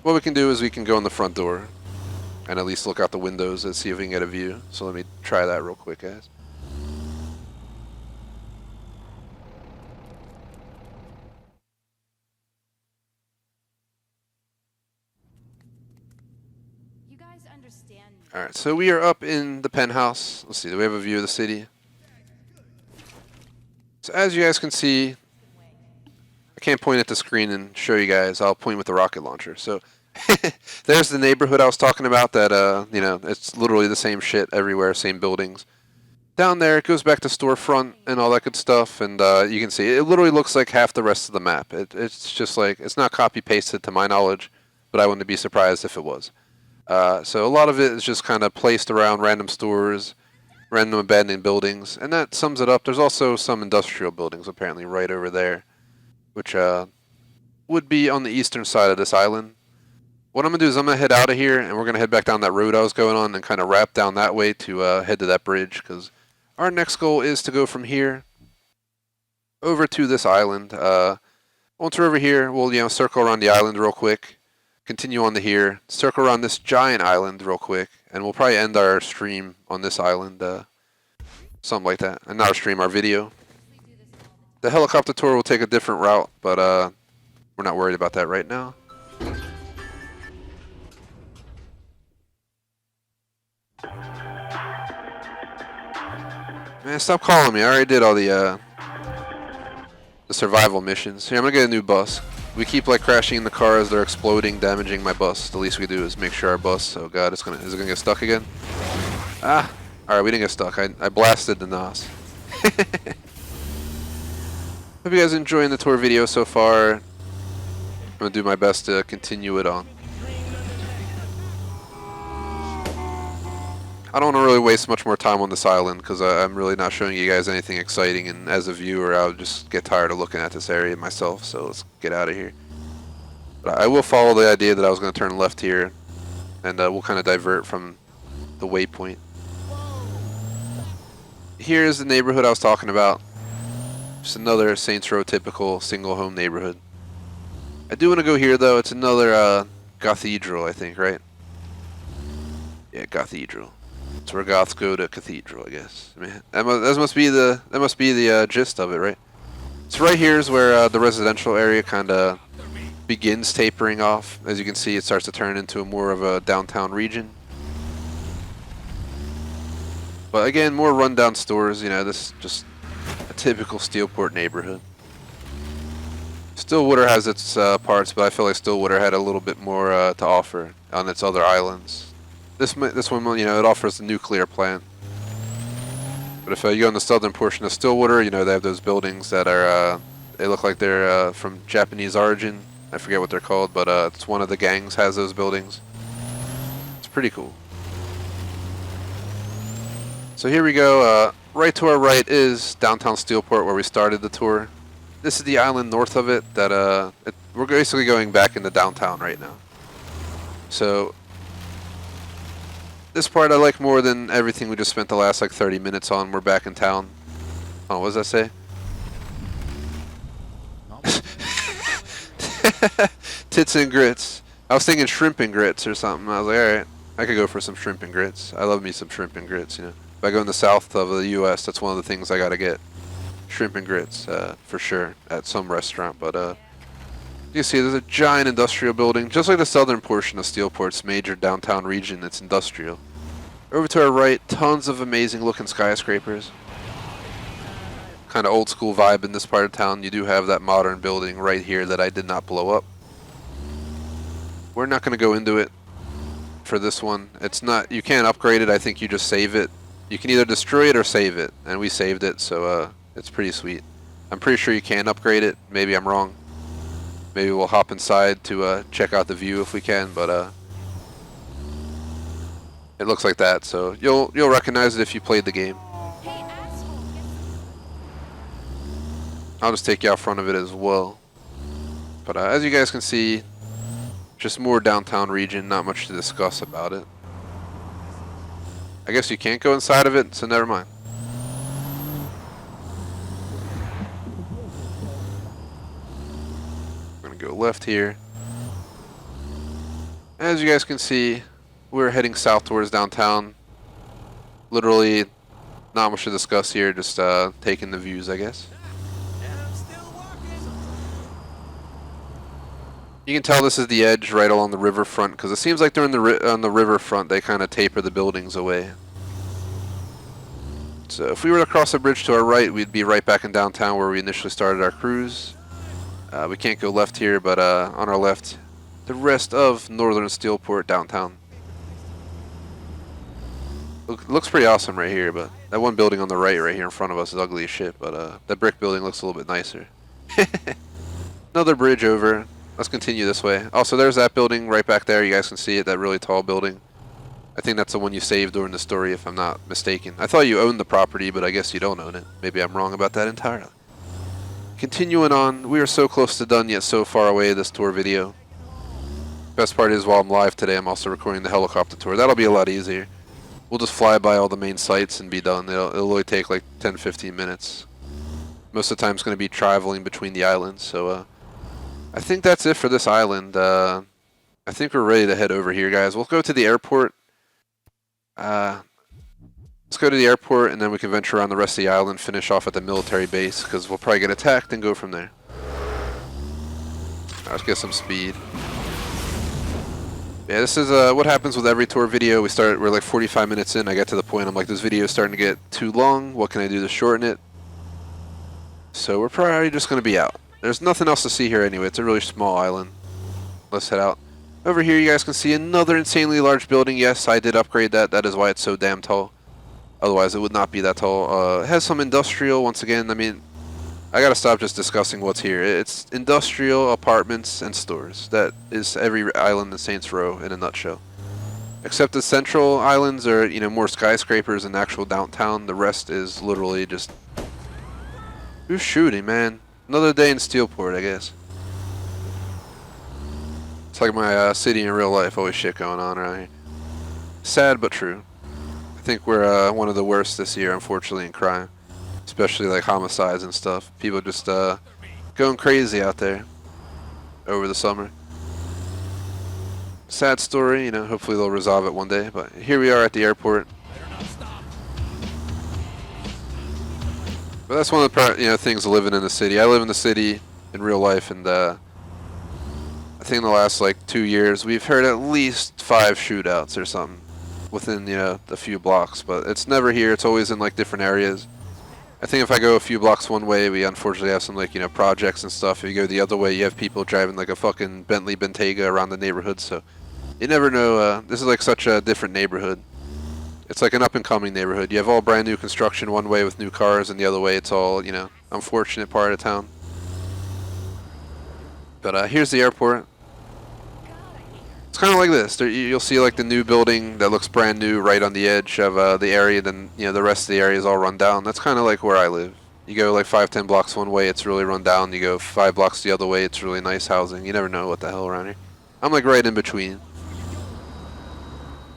What we can do is we can go in the front door and at least look out the windows and see if we can get a view. So let me try that real quick, guys. You guys understand. Alright, so we are up in the penthouse. Let's see, do we have a view of the city? So as you guys can see, I can't point at the screen and show you guys. I'll point with the rocket launcher. So there's the neighborhood I was talking about that, you know, it's literally the same shit everywhere, same buildings. Down there, it goes back to storefront and all that good stuff, and you can see it literally looks like half the rest of the map. It's just like, it's not copy-pasted to my knowledge, but I wouldn't be surprised if it was. So a lot of it is just kind of placed around random stores, random abandoned buildings, and that sums it up. There's also some industrial buildings apparently right over there, which would be on the eastern side of this island. What I'm going to do is I'm going to head out of here, and we're going to head back down that road I was going on and kind of wrap down that way to head to that bridge, because our next goal is to go from here over to this island. Once we're over here, we'll, you know, circle around the island real quick, continue on to here, circle around this giant island real quick, and we'll probably end our stream on this island, something like that. And not our stream, our video. The helicopter tour will take a different route, but we're not worried about that right now. Man, stop calling me. I already did all the survival missions. Here, I'm gonna get a new bus. We keep like crashing in the car as they're exploding, damaging my bus. The least we do is make sure our bus. Oh god, is it gonna get stuck again? Ah, all right, we didn't get stuck. I blasted the NOS. Hope you guys are enjoying the tour video so far. I'm gonna do my best to continue it on. I don't want to really waste much more time on this island because I'm really not showing you guys anything exciting, and as a viewer I would just get tired of looking at this area myself, so let's get out of here. But I will follow the idea that I was going to turn left here, and we'll kind of divert from the waypoint. Here's the neighborhood I was talking about. Just another Saints Row typical single home neighborhood. I do want to go here though. It's another cathedral, I think, right? Yeah, cathedral. That's where goths go to cathedral, I guess. I mean, that must be the gist of it, right? So right here is where the residential area kind of begins tapering off. As you can see, it starts to turn into more of a downtown region. But again, more rundown stores. You know, this is just a typical Steelport neighborhood. Stillwater has its parts, but I feel like Stillwater had a little bit more to offer on its other islands. This one, you know, it offers a nuclear plant. But if you go in the southern portion of Stillwater, you know, they have those buildings that are, they look like they're from Japanese origin. I forget what they're called, but it's one of the gangs has those buildings. It's pretty cool. So here we go. Right to our right is downtown Steelport, where we started the tour. This is the island north of it that we're basically going back into downtown right now. So this part I like more than everything we just spent the last like 30 minutes on. We're back in town. Oh, what does that say? Tits and grits. I was thinking shrimp and grits or something. I was like, alright, I could go for some shrimp and grits. I love me some shrimp and grits, you know. If I go in the south of the US, that's one of the things I gotta get. Shrimp and grits, for sure, at some restaurant. But you see there's a giant industrial building, just like the southern portion of Steelport's major downtown region. It's industrial. Over to our right, tons of amazing looking skyscrapers. Kind of old school vibe in this part of town. You do have that modern building right here that I did not blow up. We're not going to go into it for this one. It's not, you can't upgrade it. I think you just save it. You can either destroy it or save it, and we saved it, so it's pretty sweet. I'm pretty sure you can upgrade it. Maybe I'm wrong. Maybe we'll hop inside to check out the view if we can, but it looks like that, so you'll recognize it if you played the game. I'll just take you out front of it as well. But as you guys can see, just more downtown region, not much to discuss about it. I guess you can't go inside of it, so never mind. I'm gonna go left here. As you guys can see, we're heading south towards downtown. Literally, not much to discuss here, just taking the views, I guess. You can tell this is the edge right along the riverfront, because it seems like during on the riverfront they kind of taper the buildings away. So if we were to cross the bridge to our right, we'd be right back in downtown where we initially started our cruise. We can't go left here, but on our left, the rest of northern Steelport downtown. Looks pretty awesome right here, but that one building on the right here in front of us is ugly as shit, but that brick building looks a little bit nicer. Another bridge over. Let's continue this way. Also, there's that building right back there. You guys can see it, that really tall building. I think that's the one you saved during the story, if I'm not mistaken. I thought you owned the property, but I guess you don't own it. Maybe I'm wrong about that entirely. Continuing on, we are so close to done yet so far away this tour video. Best part is while I'm live today, I'm also recording the helicopter tour. That'll be a lot easier. We'll just fly by all the main sites and be done. It'll only take like 10-15 minutes. Most of the time it's going to be traveling between the islands, so I think that's it for this island. I think we're ready to head over here, guys. We'll go to the airport. Let's go to the airport, and then we can venture around the rest of the island, finish off at the military base, because we'll probably get attacked and go from there. Let's get some speed. Yeah, this is what happens with every tour video. We're like 45 minutes in. I get to the point, I'm like, this video is starting to get too long. What can I do to shorten it? So we're probably just going to be out. There's nothing else to see here anyway. It's a really small island. Let's head out. Over here you guys can see another insanely large building. Yes, I did upgrade that. That is why it's so damn tall. Otherwise it would not be that tall. It has some industrial, once again. I mean, I gotta stop just discussing what's here. It's industrial, apartments, and stores. That is every island in Saints Row in a nutshell. Except the central islands are, you know, more skyscrapers and actual downtown. The rest is literally just... Who's shooting, man? Another day in Steelport, I guess. It's like my city in real life. Always shit going on around here. Sad but true. I think we're one of the worst this year, unfortunately, in crime. Especially like homicides and stuff. People just going crazy out there over the summer. Sad story, you know, hopefully they'll resolve it one day. But here we are at the airport. But that's one of the things of living in the city. I live in the city in real life, and I think in the last like 2 years we've heard at least 5 shootouts or something within a few blocks. But it's never here. It's always in like different areas. I think if I go a few blocks one way, we unfortunately have some like projects and stuff. If you go the other way, you have people driving like a fucking Bentley Bentayga around the neighborhood. So you never know. This is like such a different neighborhood. It's like an up-and-coming neighborhood. You have all brand new construction one way with new cars, and the other way it's all, unfortunate part of town. But here's the airport. It's kind of like this. You'll see like the new building that looks brand new right on the edge of the area. Then the rest of the area is all run down. That's kind of like where I live. You go like 5-10 blocks one way, it's really run down. You go 5 blocks the other way, it's really nice housing. You never know what the hell around here. I'm like right in between.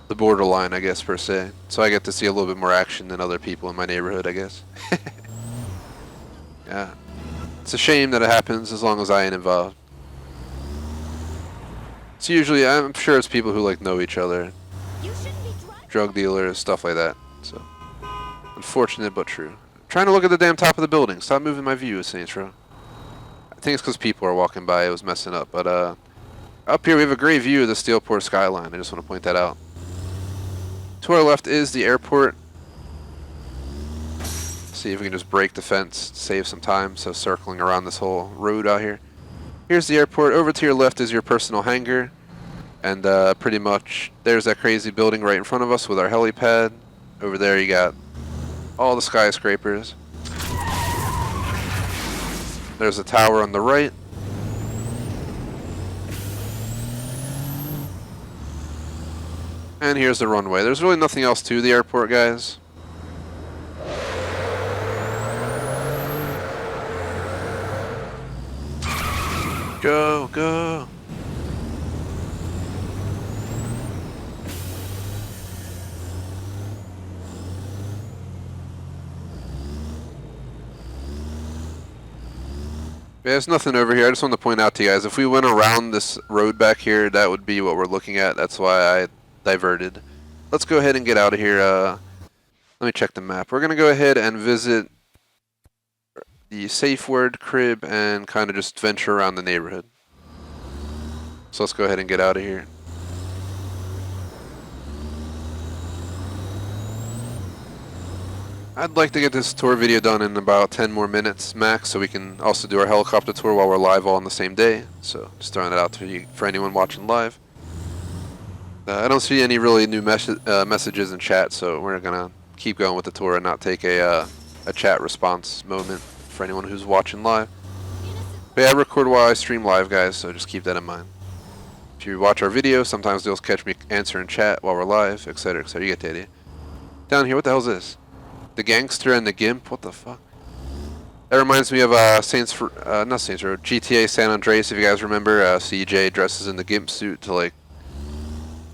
The borderline, I guess, per se. So I get to see a little bit more action than other people in my neighborhood, I guess. Yeah. It's a shame that it happens as long as I ain't involved. It's usually, I'm sure it's people who like know each other. Drug dealers, stuff like that. So, unfortunate but true. I'm trying to look at the damn top of the building. Stop moving my view, Saints Row. I think it's because people are walking by. It was messing up. But up here we have a great view of the Steelport skyline. I just want to point that out. To our left is the airport. See if we can just break the fence, save some time. So circling around this whole road out here. Here's the airport. Over to your left is your personal hangar. And pretty much there's that crazy building right in front of us with our helipad. Over there you got all the skyscrapers. There's a tower on the right. And here's the runway. There's really nothing else to the airport, guys. Go, go. Yeah, there's nothing over here. I just want to point out to you guys, if we went around this road back here, that would be what we're looking at. That's why I diverted. Let's go ahead and get out of here. Let me check the map. We're going to go ahead and visit the safe word crib and kind of just venture around the neighborhood. So let's go ahead and get out of here. I'd like to get this tour video done in about 10 more minutes max, so we can also do our helicopter tour while we're live all on the same day. So just throwing it out to you for anyone watching live. I don't see any really new messages in chat, so we're gonna keep going with the tour and not take a chat response moment for anyone who's watching live. But yeah, I record while I stream live, guys, so just keep that in mind. If you watch our video, sometimes you'll catch me answering chat while we're live, etc., etc. You get the idea. Down here, what the hell is this? The Gangster and the Gimp? What the fuck? That reminds me of not Saints Row, GTA San Andreas. If you guys remember, CJ dresses in the Gimp suit to like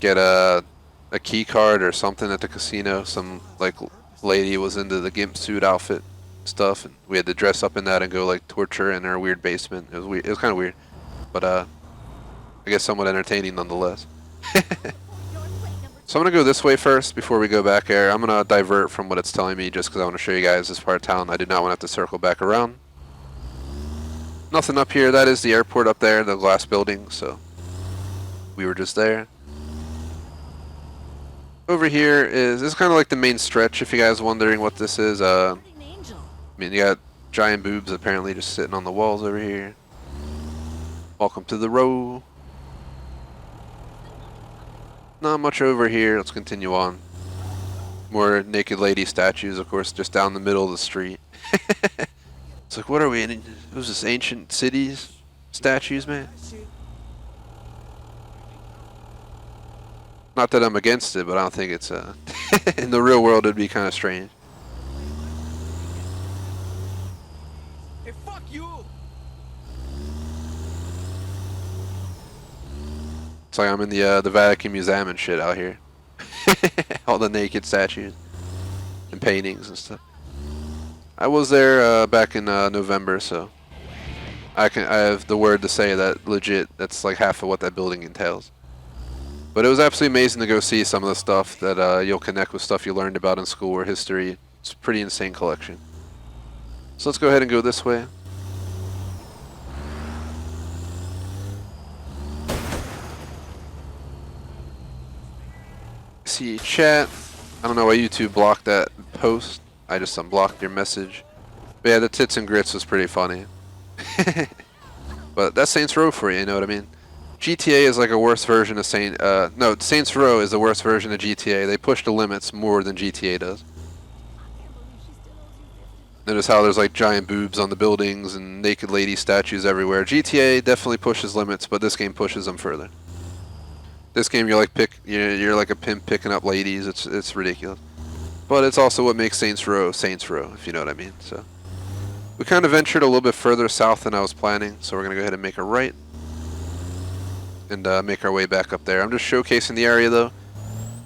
get a key card or something at the casino. Some like lady was into the Gimp suit outfit stuff, and we had to dress up in that and go like torture in our weird basement. It was weird. It was kind of weird, but I guess somewhat entertaining nonetheless. So I'm going to go this way first before we go back there. I'm going to divert from what it's telling me just because I want to show you guys this part of town. I did not want to have to circle back around. Nothing up here. That is the airport up there, the glass building. So we were just there. Over here is, this is kind of like the main stretch if you guys are wondering what this is. I mean, you got giant boobs apparently just sitting on the walls over here. Welcome to the row. Not much over here. Let's continue on. More naked lady statues, of course, just down the middle of the street. It's like, what are we in? Who's this, ancient cities statues, man? Not that I'm against it, but I don't think it's in the real world it'd be kind of strange. Hey, fuck you! It's like I'm in the Vatican Museum and shit out here. All the naked statues and paintings and stuff. I was there back in November, so I have the word to say that legit. That's like half of what that building entails. But it was absolutely amazing to go see some of the stuff that you'll connect with stuff you learned about in school or history. It's a pretty insane collection. So let's go ahead and go this way. See chat. I don't know why YouTube blocked that post. I just unblocked your message. But yeah, the tits and grits was pretty funny. But that's Saints Row for you, you know what I mean? GTA is like a worse version of Saints Row is the worst version of GTA. They push the limits more than GTA does. Notice how there's like giant boobs on the buildings and naked lady statues everywhere. GTA definitely pushes limits, but this game pushes them further. This game, you're like a pimp picking up ladies. It's ridiculous, but it's also what makes Saints Row, if you know what I mean. So we kind of ventured a little bit further south than I was planning, so we're gonna go ahead and make a right and make our way back up there. I'm just showcasing the area though.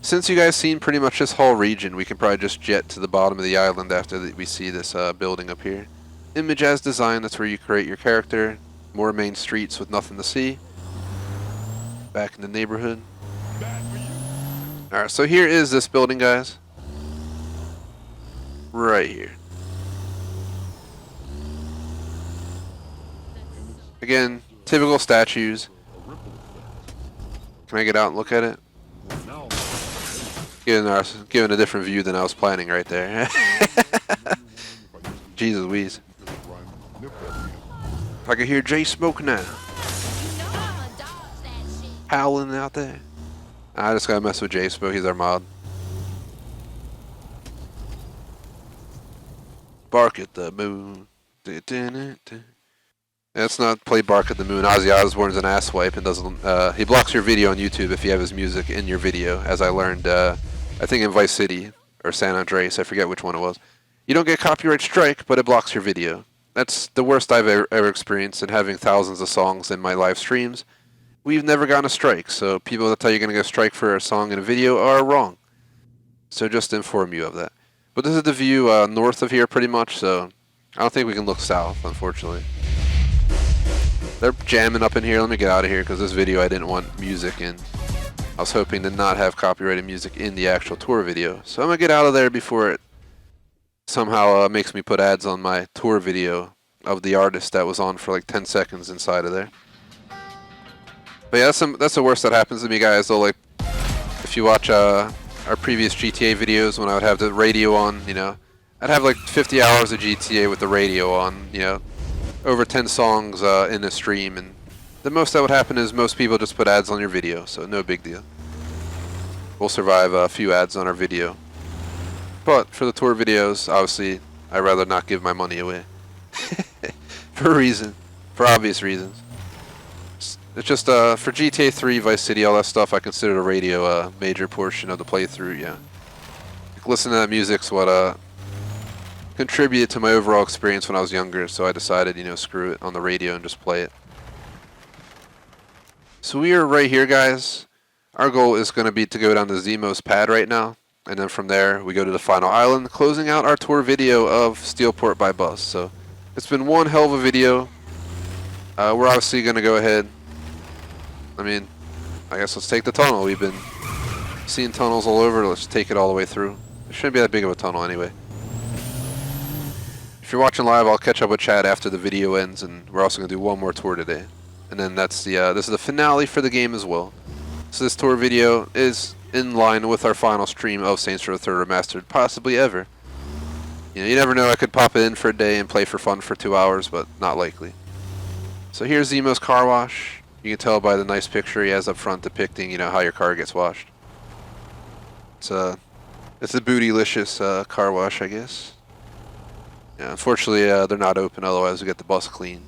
Since you guys seen pretty much this whole region, we can probably just jet to the bottom of the island after we see this building up here. Image as design. That's where you create your character. More main streets with nothing to see. Back in the neighborhood. Alright, so here is this building, guys. Right here. Again, typical statues. Can I get out and look at it? Giving a different view than I was planning right there. Jesus Wheeze. I can hear Jay Smoke now. Howling out there. I just gotta mess with Jay Smoke, he's our mod. Bark at the moon. Let's not play Bark at the Moon. Ozzy Osbourne's an asswipe and doesn't. He blocks your video on YouTube if you have his music in your video, as I learned. I think in Vice City or San Andreas, I forget which one it was. You don't get copyright strike, but it blocks your video. That's the worst I've ever experienced in having thousands of songs in my live streams. We've never gotten a strike, so people that tell you you're going to get a strike for a song in a video are wrong. So just to inform you of that. But this is the view north of here pretty much, so I don't think we can look south, unfortunately. They're jamming up in here. Let me get out of here because this video I didn't want music in. I was hoping to not have copyrighted music in the actual tour video. So I'm going to get out of there before it somehow makes me put ads on my tour video of the artist that was on for like 10 seconds inside of there. But yeah, that's the worst that happens to me, guys. Though, like, if you watch our previous GTA videos when I would have the radio on, you know, I'd have like 50 hours of GTA with the radio on, you know, over 10 songs in a stream, and the most that would happen is most people just put ads on your video, so no big deal. We'll survive a few ads on our video. But for the tour videos, obviously, I'd rather not give my money away. For a reason. For obvious reasons. It's just, for GTA 3, Vice City, all that stuff, I consider the radio a major portion of the playthrough, yeah. Like, listening to that music's what, contributed to my overall experience when I was younger, so I decided, you know, screw it on the radio and just play it. So we are right here, guys. Our goal is going to be to go down to Zemo's pad right now, and then from there we go to the final island, closing out our tour video of Steelport by bus. So it's been one hell of a video. We're obviously going to go ahead. I mean, I guess let's take the tunnel. We've been seeing tunnels all over. Let's take it all the way through. It shouldn't be that big of a tunnel anyway. If you're watching live, I'll catch up with Chad after the video ends, and we're also going to do one more tour today. And then that's the this is the finale for the game as well. So this tour video is in line with our final stream of Saints Row Third Remastered, possibly ever. You know, you never know, I could pop it in for a day and play for fun for 2 hours, but not likely. So here's Zemo's car wash. You can tell by the nice picture he has up front depicting, you know, how your car gets washed. It's a bootylicious car wash, I guess. Yeah, unfortunately, they're not open, otherwise we get the bus clean.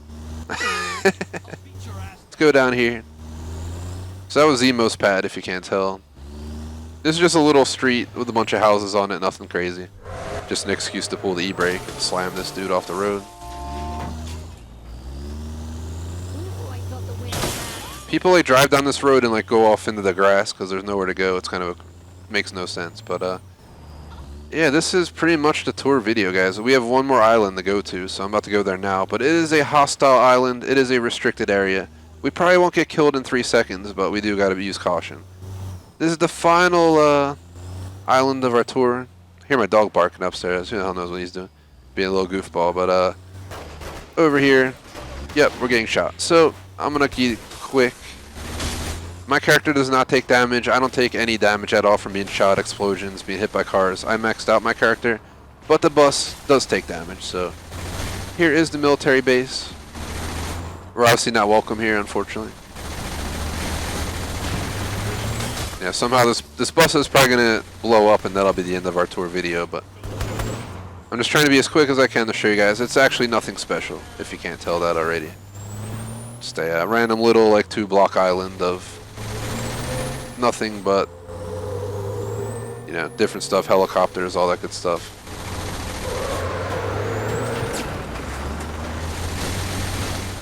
Let's go down here. So that was Zemo's pad, if you can't tell. This is just a little street with a bunch of houses on it, nothing crazy. Just an excuse to pull the e-brake and slam this dude off the road. People like drive down this road and like go off into the grass because there's nowhere to go. It's kind of makes no sense, but yeah, this is pretty much the tour video, guys. We have one more island to go to, so I'm about to go there now. But it is a hostile island. It is a restricted area. We probably won't get killed in 3 seconds, but we do got to use caution. This is the final island of our tour. I hear my dog barking upstairs. Who the hell knows what he's doing? Being a little goofball, but over here, yep, we're getting shot. So I'm gonna keep quick. My character does not take damage. I don't take any damage at all from being shot, explosions, being hit by cars. I maxed out my character, but the bus does take damage. So here is the military base. We're obviously not welcome here, unfortunately. Yeah, somehow this bus is probably gonna blow up, and that'll be the end of our tour video. But I'm just trying to be as quick as I can to show you guys. It's actually nothing special, if you can't tell that already. Just a random little like 2-block island of nothing but, you know, different stuff, helicopters, all that good stuff.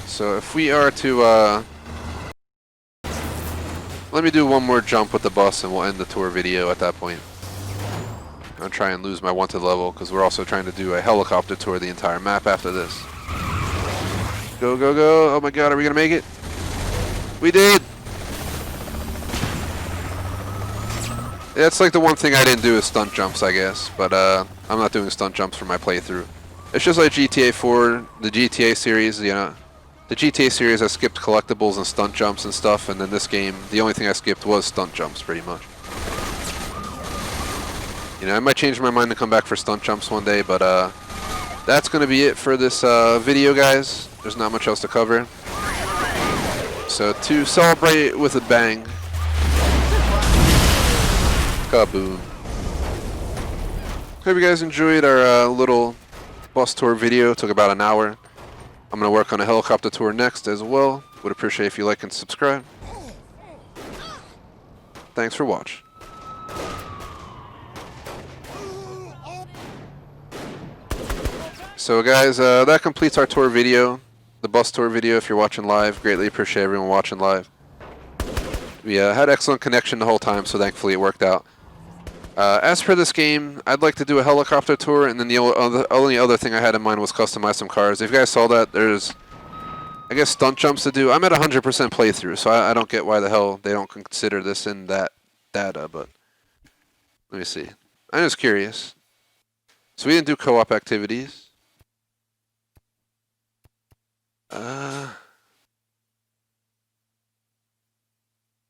So if we are to, let me do one more jump with the bus and we'll end the tour video at that point. I'll try and lose my wanted level because we're also trying to do a helicopter tour the entire map after this. Go, go, go. Oh my god, are we going to make it? We did! That's like the one thing I didn't do is stunt jumps, I guess. But I'm not doing stunt jumps for my playthrough. It's just like GTA 4, the GTA series, you know. The GTA series, I skipped collectibles and stunt jumps and stuff. And then this game, the only thing I skipped was stunt jumps, pretty much. You know, I might change my mind to come back for stunt jumps one day. But that's going to be it for this video, guys. There's not much else to cover. So to celebrate with a bang, kaboom. Hope you guys enjoyed our little bus tour video. It took about an hour. I'm going to work on a helicopter tour next as well. Would appreciate if you like and subscribe. Thanks for watching. So guys, that completes our tour video. The bus tour video if you're watching live. Greatly appreciate everyone watching live. We had excellent connection the whole time, so thankfully it worked out. As for this game, I'd like to do a helicopter tour, and then the only other thing I had in mind was customize some cars. If you guys saw that, there's I guess stunt jumps to do. I'm at 100% playthrough, so I don't get why the hell they don't consider this in that data, but let me see. I'm just curious. So we didn't do co-op activities.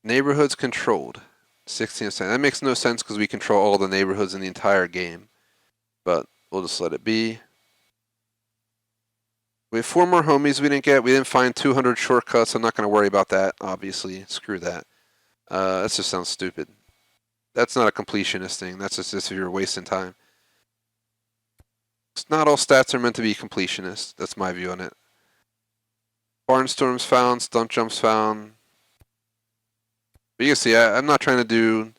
Neighborhoods controlled. 16%. That makes no sense because we control all the neighborhoods in the entire game. But we'll just let it be. We have 4 more homies we didn't get. We didn't find 200 shortcuts. I'm not going to worry about that, obviously. Screw that. That just sounds stupid. That's not a completionist thing. That's just if you're wasting time. It's not all stats are meant to be completionist. That's my view on it. Barnstorms found. Stunt jumps found. But you can see, I'm not trying to do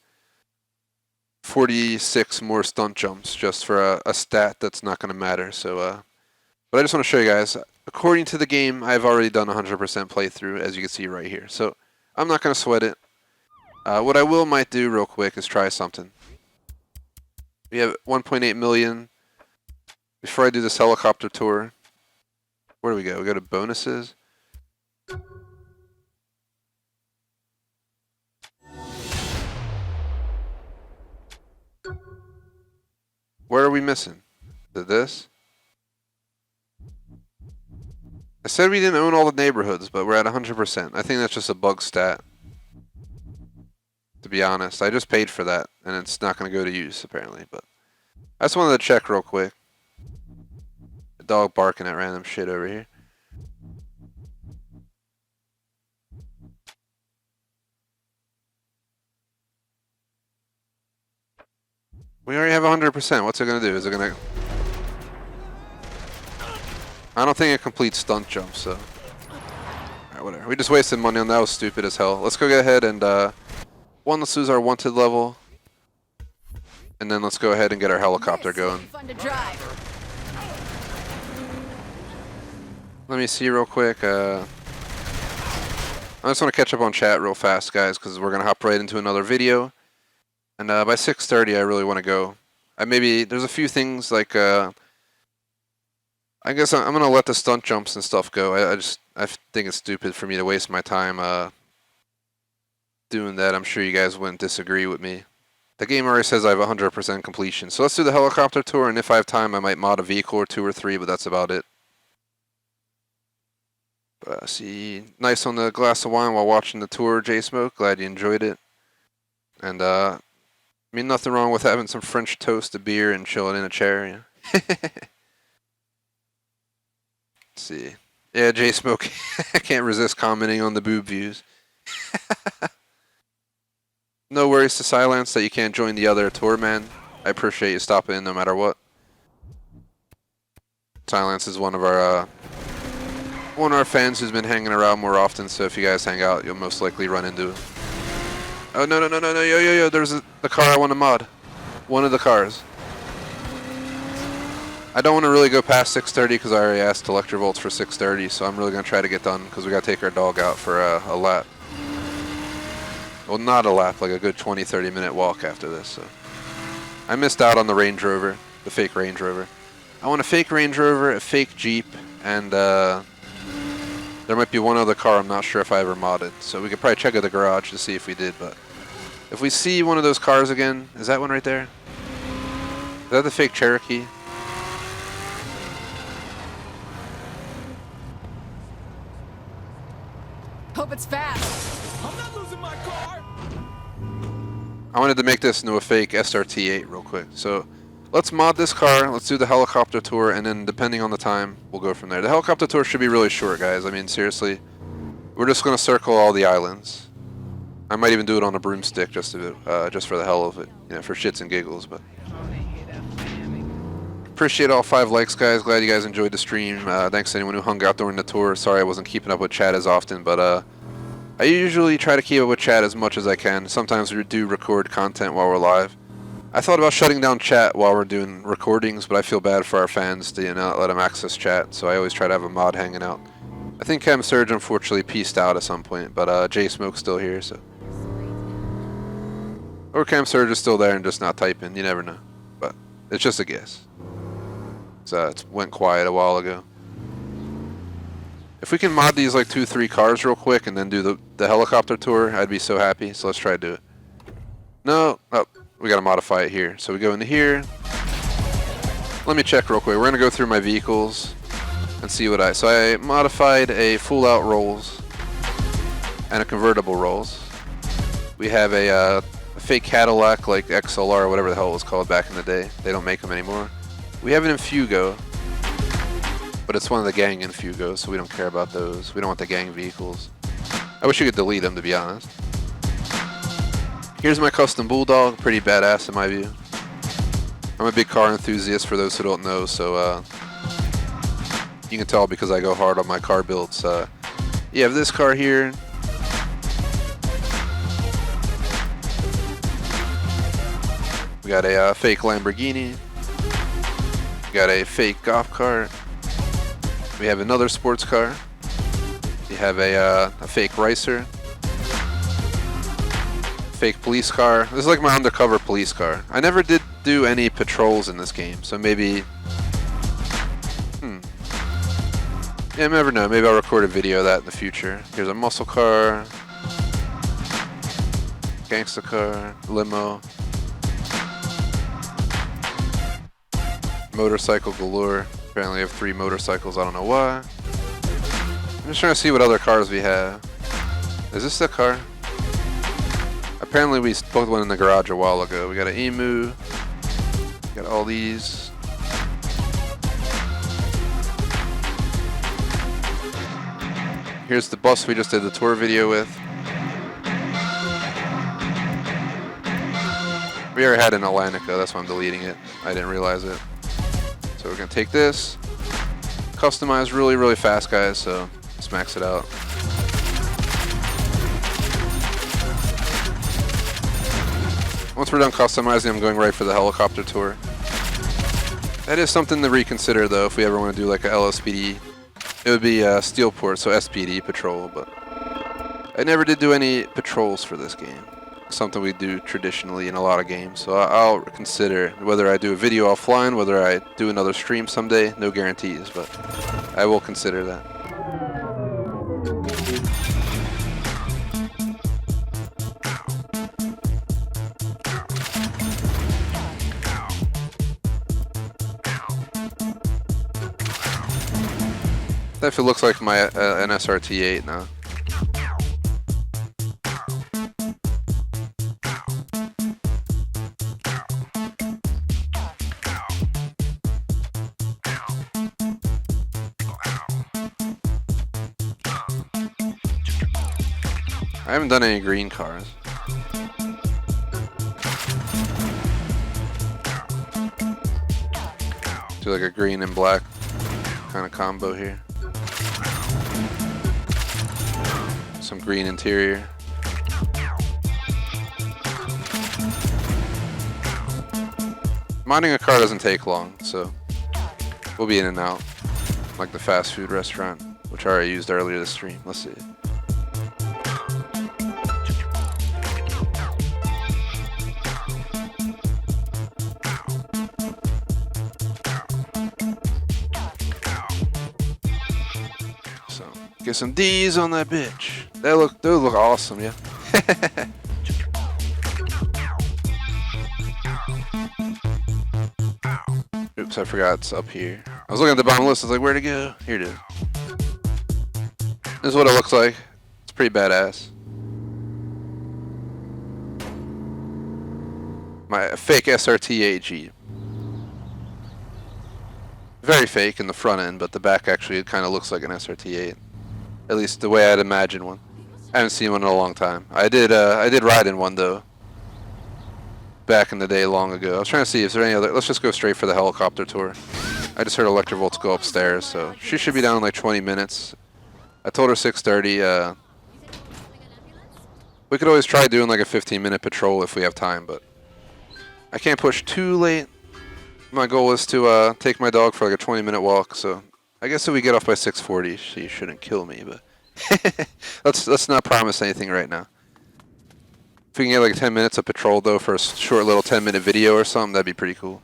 46 more stunt jumps just for a stat that's not going to matter. So, but I just want to show you guys. According to the game, I've already done 100% playthrough, as you can see right here. So I'm not going to sweat it. What I might do real quick is try something. We have 1.8 million. Before I do this helicopter tour, where do we go? We go to bonuses. Where are we missing? This? I said we didn't own all the neighborhoods, but we're at 100%. I think that's just a bug stat. To be honest, I just paid for that, and it's not going to go to use, apparently. But I just wanted to check real quick. A dog barking at random shit over here. We already have 100%. What's it going to do? Is it going to... I don't think it completes stunt jumps, so... Alright, whatever. We just wasted money on that. Was stupid as hell. Let's go get ahead and, let's lose our wanted level. And then let's go ahead and get our helicopter going. Fun to drive. Let me see real quick. I just want to catch up on chat real fast, guys, because we're going to hop right into another video. And by 6:30, I really want to go. There's a few things like... I guess I'm going to let the stunt jumps and stuff go. I think it's stupid for me to waste my time doing that. I'm sure you guys wouldn't disagree with me. The game already says I have 100% completion. So let's do the helicopter tour, and if I have time, I might mod a vehicle or 2 or 3, but that's about it. See, nice on the glass of wine while watching the tour, J-Smoke. Glad you enjoyed it. And, nothing wrong with having some French toast, a beer, and chilling in a chair. Yeah. Let's see. Yeah, J-Smoke. I can't resist commenting on the boob views. No worries to Silence that you can't join the other tour, man. I appreciate you stopping in no matter what. Silence is one of our fans who's been hanging around more often, so if you guys hang out, you'll most likely run into it. Oh, no, yo, there's the car I want to mod. One of the cars. I don't want to really go past 6:30 because I already asked Electrovolts for 6:30, so I'm really going to try to get done because we got to take our dog out for a lap. Well, not a lap, like a good 20-30 minute walk after this. So I missed out on the Range Rover, the fake Range Rover. I want a fake Range Rover, a fake Jeep, and there might be one other car I'm not sure if I ever modded. So we could probably check out the garage to see if we did, but if we see one of those cars again, is that one right there? Is that the fake Cherokee? Hope it's fast. I'm not losing my car. I wanted to make this into a fake SRT8 real quick. So let's mod this car, let's do the helicopter tour, and then depending on the time, we'll go from there. The helicopter tour should be really short, guys. I mean, seriously. We're just going to circle all the islands. I might even do it on a broomstick just for the hell of it, for shits and giggles. But appreciate all 5 likes, guys. Glad you guys enjoyed the stream. Thanks to anyone who hung out during the tour. Sorry I wasn't keeping up with chat as often, but I usually try to keep up with chat as much as I can. Sometimes we do record content while we're live. I thought about shutting down chat while we're doing recordings, but I feel bad for our fans to not let them access chat, so I always try to have a mod hanging out. I think Chem Surge unfortunately pieced out at some point, but J-Smoke's still here, so... Or Chem Surge is still there and just not typing, you never know. But it's just a guess. So it went quiet a while ago. If we can mod these like 2-3 cars real quick and then do the helicopter tour, I'd be so happy. So let's try to do it. No, oh, we gotta modify it here. So we go into here. Let me check real quick. We're gonna go through my vehicles and see what so I modified a full out Rolls and a convertible Rolls. We have a fake Cadillac like XLR or whatever the hell it was called back in the day. They don't make them anymore. We have an Infugo, but it's one of the gang Infugos, so we don't care about those. We don't want the gang vehicles. I wish you could delete them, to be honest. Here's my custom Bulldog, pretty badass in my view. I'm a big car enthusiast for those who don't know, so you can tell because I go hard on my car builds. You have this car here. We got a fake Lamborghini. We got a fake golf cart. We have another sports car. You have a fake Racer. Fake police car. This is like my undercover police car. I never did do any patrols in this game, so maybe... Yeah, you never know. Maybe I'll record a video of that in the future. Here's a muscle car. Gangsta car. Limo. Motorcycle galore. Apparently I have 3 motorcycles, I don't know why. I'm just trying to see what other cars we have. Is this the car? Apparently we both went in the garage a while ago. We got an Emu. Got all these. Here's the bus we just did the tour video with. We already had an Atlantica, that's why I'm deleting it. I didn't realize it. So we're gonna take this, customize really, really fast, guys, so let's max it out. Once we're done customizing, I'm going right for the helicopter tour. That is something to reconsider, though, if we ever want to do like a LSPD. It would be Steelport, so SPD patrol, but I never did do any patrols for this game. Something we do traditionally in a lot of games, so I'll consider whether I do a video offline, whether I do another stream someday. No guarantees, but I will consider that. Definitely looks like my an SRT8 now. I haven't done any green cars. Do like a green and black kind of combo here. Some green interior. Modding a car doesn't take long, so we'll be in and out. Like the fast food restaurant, which I already used earlier this stream. Let's see. Get some D's on that bitch. Those look awesome, yeah. Oops, I forgot it's up here. I was looking at the bottom list, I was like, where'd it go? Here it is. This is what it looks like. It's pretty badass. My fake SRT8 Jeep. Very fake in the front end, but the back actually kind of looks like an SRT8. At least the way I'd imagine one. I haven't seen one in a long time. I did ride in one though. Back in the day, long ago. I was trying to see if there's any other. Let's just go straight for the helicopter tour. I just heard Electrovolts go upstairs, so she should be down in like 20 minutes. I told her 6:30. We could always try doing like a 15-minute patrol if we have time, but I can't push too late. My goal is to take my dog for like a 20-minute walk, so I guess if we get off by 6:40, she shouldn't kill me, but let's not promise anything right now. If we can get like 10 minutes of patrol though for a short little 10-minute video or something, that'd be pretty cool.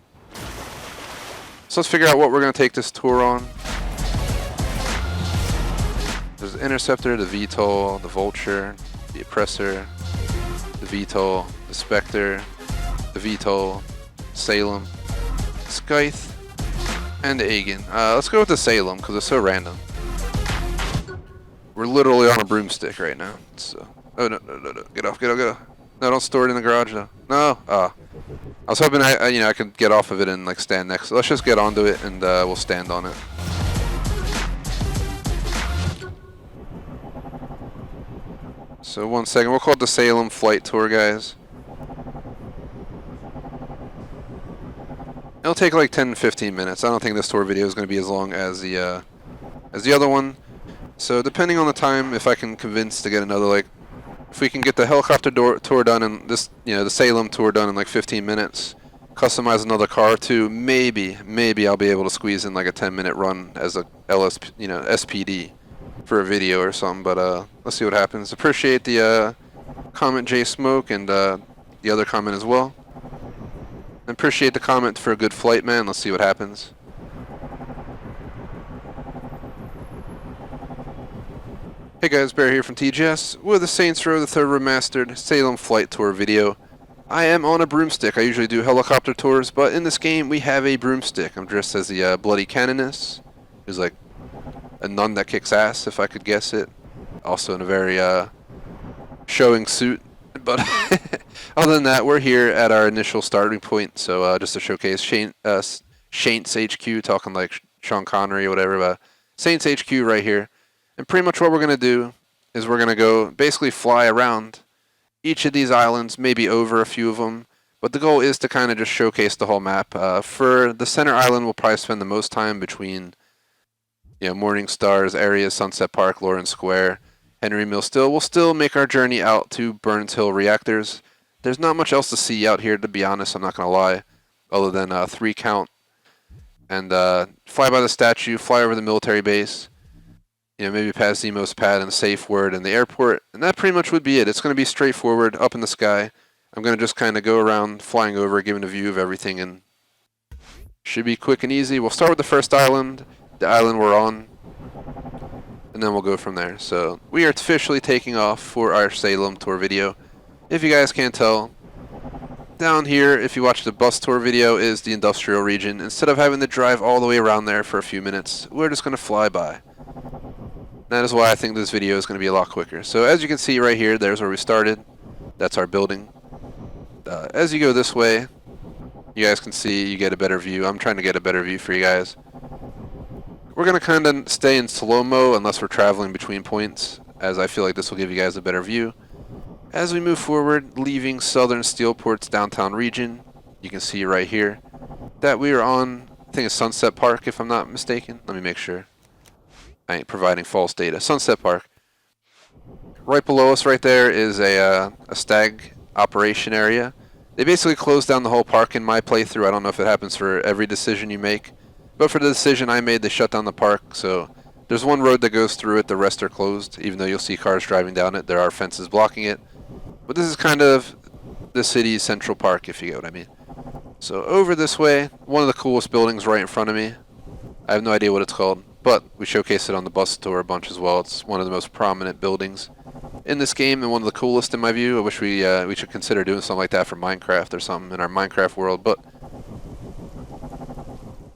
So let's figure out what we're gonna take this tour on. There's the Interceptor, the VTOL, the Vulture, the Oppressor, the VTOL, the Spectre, the VTOL, Salem, Scythe, and the Aegon. Let's go with the Salem because it's so random. We're literally on a broomstick right now. So, oh no, no, no, no! Get off, get off, get off! No, don't store it in the garage though. No. I was hoping I could get off of it and like stand next. So let's just get onto it and we'll stand on it. So 1 second, we'll call it the Salem Flight Tour, guys. It'll take like 10-15 minutes. I don't think this tour video is going to be as long as the other one. So depending on the time, if I can convince to get another, like, if we can get the helicopter tour done and this, the Salem tour done in like 15 minutes, customize another car too, maybe I'll be able to squeeze in like a 10-minute run as a SPD for a video or something. But let's see what happens. Appreciate the comment, J Smoke, and the other comment as well. Appreciate the comment for a good flight, man. Let's see what happens. Hey guys, Bear here from TGS with the Saints Row the Third Remastered Salem Flight Tour video. I am on a broomstick. I usually do helicopter tours, but in this game we have a broomstick. I'm dressed as the Bloody Canoness, who's like a nun that kicks ass, if I could guess it. Also in a very showing suit. But other than that, we're here at our initial starting point. So just to showcase Saints HQ, talking like Sean Connery or whatever, but Saints HQ right here. And pretty much what we're going to do is we're going to go basically fly around each of these islands, maybe over a few of them. But the goal is to kind of just showcase the whole map. For the center island, we'll probably spend the most time between Morning Stars, areas, Sunset Park, Lawrence Square, Henry Mill. We'll still make our journey out to Burns Hill Reactors. There's not much else to see out here, to be honest. I'm not going to lie, other than 3 count. And fly by the statue, fly over the military base. Maybe pass Zemo's pad and safe word in the airport, and that pretty much would be it. It's going to be straightforward, up in the sky. I'm going to just kind of go around, flying over, giving a view of everything, and should be quick and easy. We'll start with the first island, the island we're on, and then we'll go from there. So we are officially taking off for our Salem tour video. If you guys can't tell, down here, if you watch the bus tour video, is the industrial region. Instead of having to drive all the way around there for a few minutes, we're just going to fly by. That is why I think this video is going to be a lot quicker. So as you can see right here, there's where we started. That's our building. As you go this way, you guys can see you get a better view. I'm trying to get a better view for you guys. We're going to kind of stay in slow-mo unless we're traveling between points, as I feel like this will give you guys a better view. As we move forward, leaving Southern Steelport's downtown region, you can see right here that we are on, I think it's Sunset Park if I'm not mistaken. Let me make sure. I ain't providing false data. Sunset Park. Right below us right there is a stag operation area. They basically closed down the whole park in my playthrough. I don't know if it happens for every decision you make. But for the decision I made, they shut down the park. So there's one road that goes through it. The rest are closed. Even though you'll see cars driving down it, there are fences blocking it. But this is kind of the city's central park, if you get what I mean. So over this way, one of the coolest buildings right in front of me. I have no idea what it's called. But we showcased it on the bus tour a bunch as well. It's one of the most prominent buildings in this game and one of the coolest in my view. I wish we should consider doing something like that for Minecraft or something in our Minecraft world. But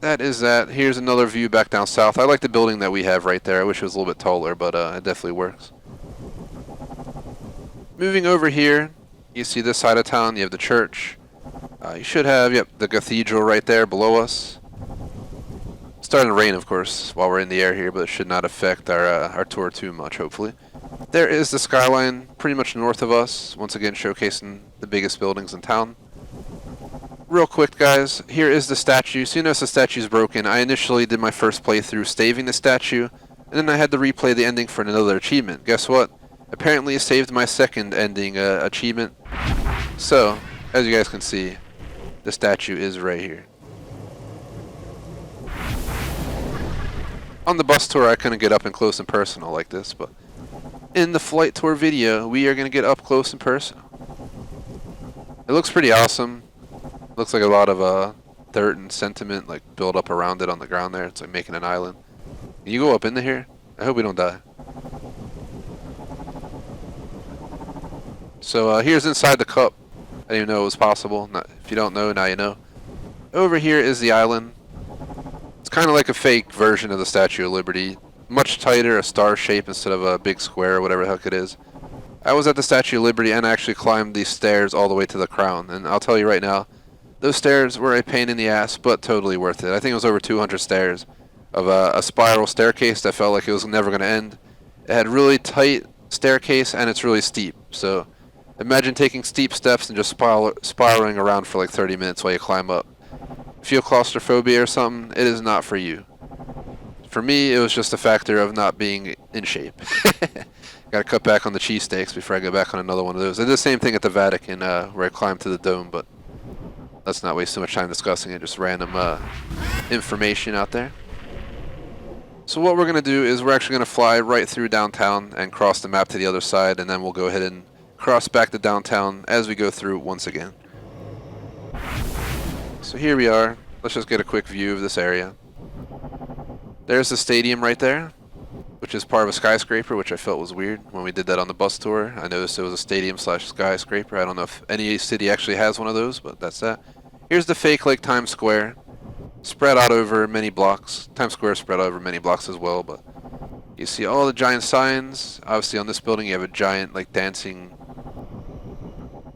that is that. Here's another view back down south. I like the building that we have right there. I wish it was a little bit taller, but it definitely works. Moving over here, you see this side of town. You have the church. You should have, the cathedral right there below us. Starting to rain, of course, while we're in the air here, but it should not affect our tour too much, hopefully. There is the skyline pretty much north of us, once again showcasing the biggest buildings in town. Real quick, guys, here is the statue. So you notice the statue's broken. I initially did my first playthrough staving the statue, and then I had to replay the ending for another achievement. Guess what? Apparently it saved my second ending achievement. So, as you guys can see, the statue is right here. On the bus tour, I couldn't get up and close and personal like this, but in the flight tour video, we are going to get up close and personal. It looks pretty awesome. Looks like a lot of dirt and sentiment like build up around it on the ground there. It's like making an island. Can you go up into here? I hope we don't die. So here's inside the cup. I didn't even know it was possible. If you don't know, now you know. Over here is the island. It's kind of like a fake version of the Statue of Liberty. Much tighter, a star shape instead of a big square or whatever the heck it is. I was at the Statue of Liberty and actually climbed these stairs all the way to the crown. And I'll tell you right now, those stairs were a pain in the ass, but totally worth it. I think it was over 200 stairs of a spiral staircase that felt like it was never going to end. It had really tight staircase and it's really steep. So imagine taking steep steps and just spiraling around for like 30 minutes while you climb up. If you have claustrophobia or something, it is not for you. For me, it was just a factor of not being in shape. Gotta cut back on the cheesesteaks before I go back on another one of those. I did the same thing at the Vatican where I climbed to the dome, but let's not waste too much time discussing it. Just random information out there. So what we're going to do is we're actually going to fly right through downtown and cross the map to the other side, and then we'll go ahead and cross back to downtown as we go through once again. So here we are. Let's just get a quick view of this area. There's the stadium right there, which is part of a skyscraper, which I felt was weird when we did that on the bus tour. I noticed it was a stadium slash skyscraper. I don't know if any city actually has one of those, but that's that. Here's the fake like Times Square, spread out over many blocks. Times Square is spread out over many blocks as well, but you see all the giant signs. Obviously on this building you have a giant like dancing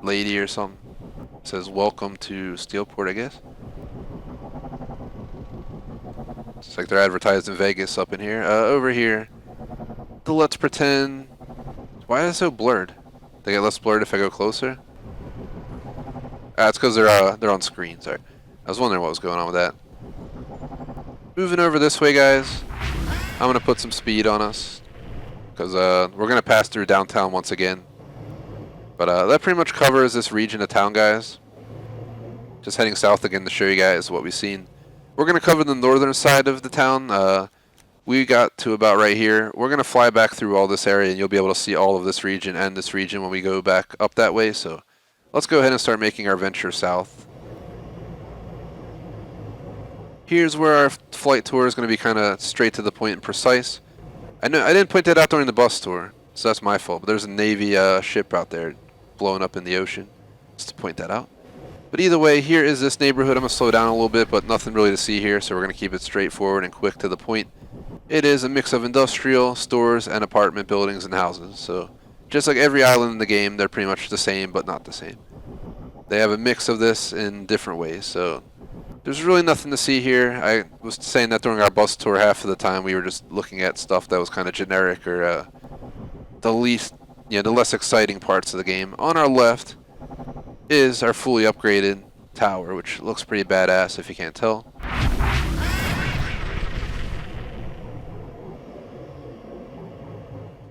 lady or something. It says welcome to Steelport, I guess. It's like they're advertised in Vegas up in here. Over here, the let's pretend. Why is it so blurred? They get less blurred if I go closer? It's because they're on screen. Sorry, I was wondering what was going on with that. Moving over this way, guys. I'm gonna put some speed on us because we're gonna pass through downtown once again. But that pretty much covers this region of town, guys. Just heading south again to show you guys what we've seen. We're going to cover the northern side of the town. We got to about right here. We're going to fly back through all this area, and you'll be able to see all of this region and this region when we go back up that way. So let's go ahead and start making our venture south. Here's where our flight tour is going to be kind of straight to the point and precise. I know I didn't point that out during the bus tour, so that's my fault. But there's a Navy ship out there blowing up in the ocean, just to point that out. But either way, here is this neighborhood. I'm going to slow down a little bit, but nothing really to see here, so we're going to keep it straightforward and quick to the point. It is a mix of industrial, stores, and apartment buildings and houses. So just like every island in the game, they're pretty much the same, but not the same. They have a mix of this in different ways, so there's really nothing to see here. I was saying that during our bus tour half of the time. We were just looking at stuff that was kind of generic or the less exciting parts of the game. On our left is our fully upgraded tower, which looks pretty badass if you can't tell.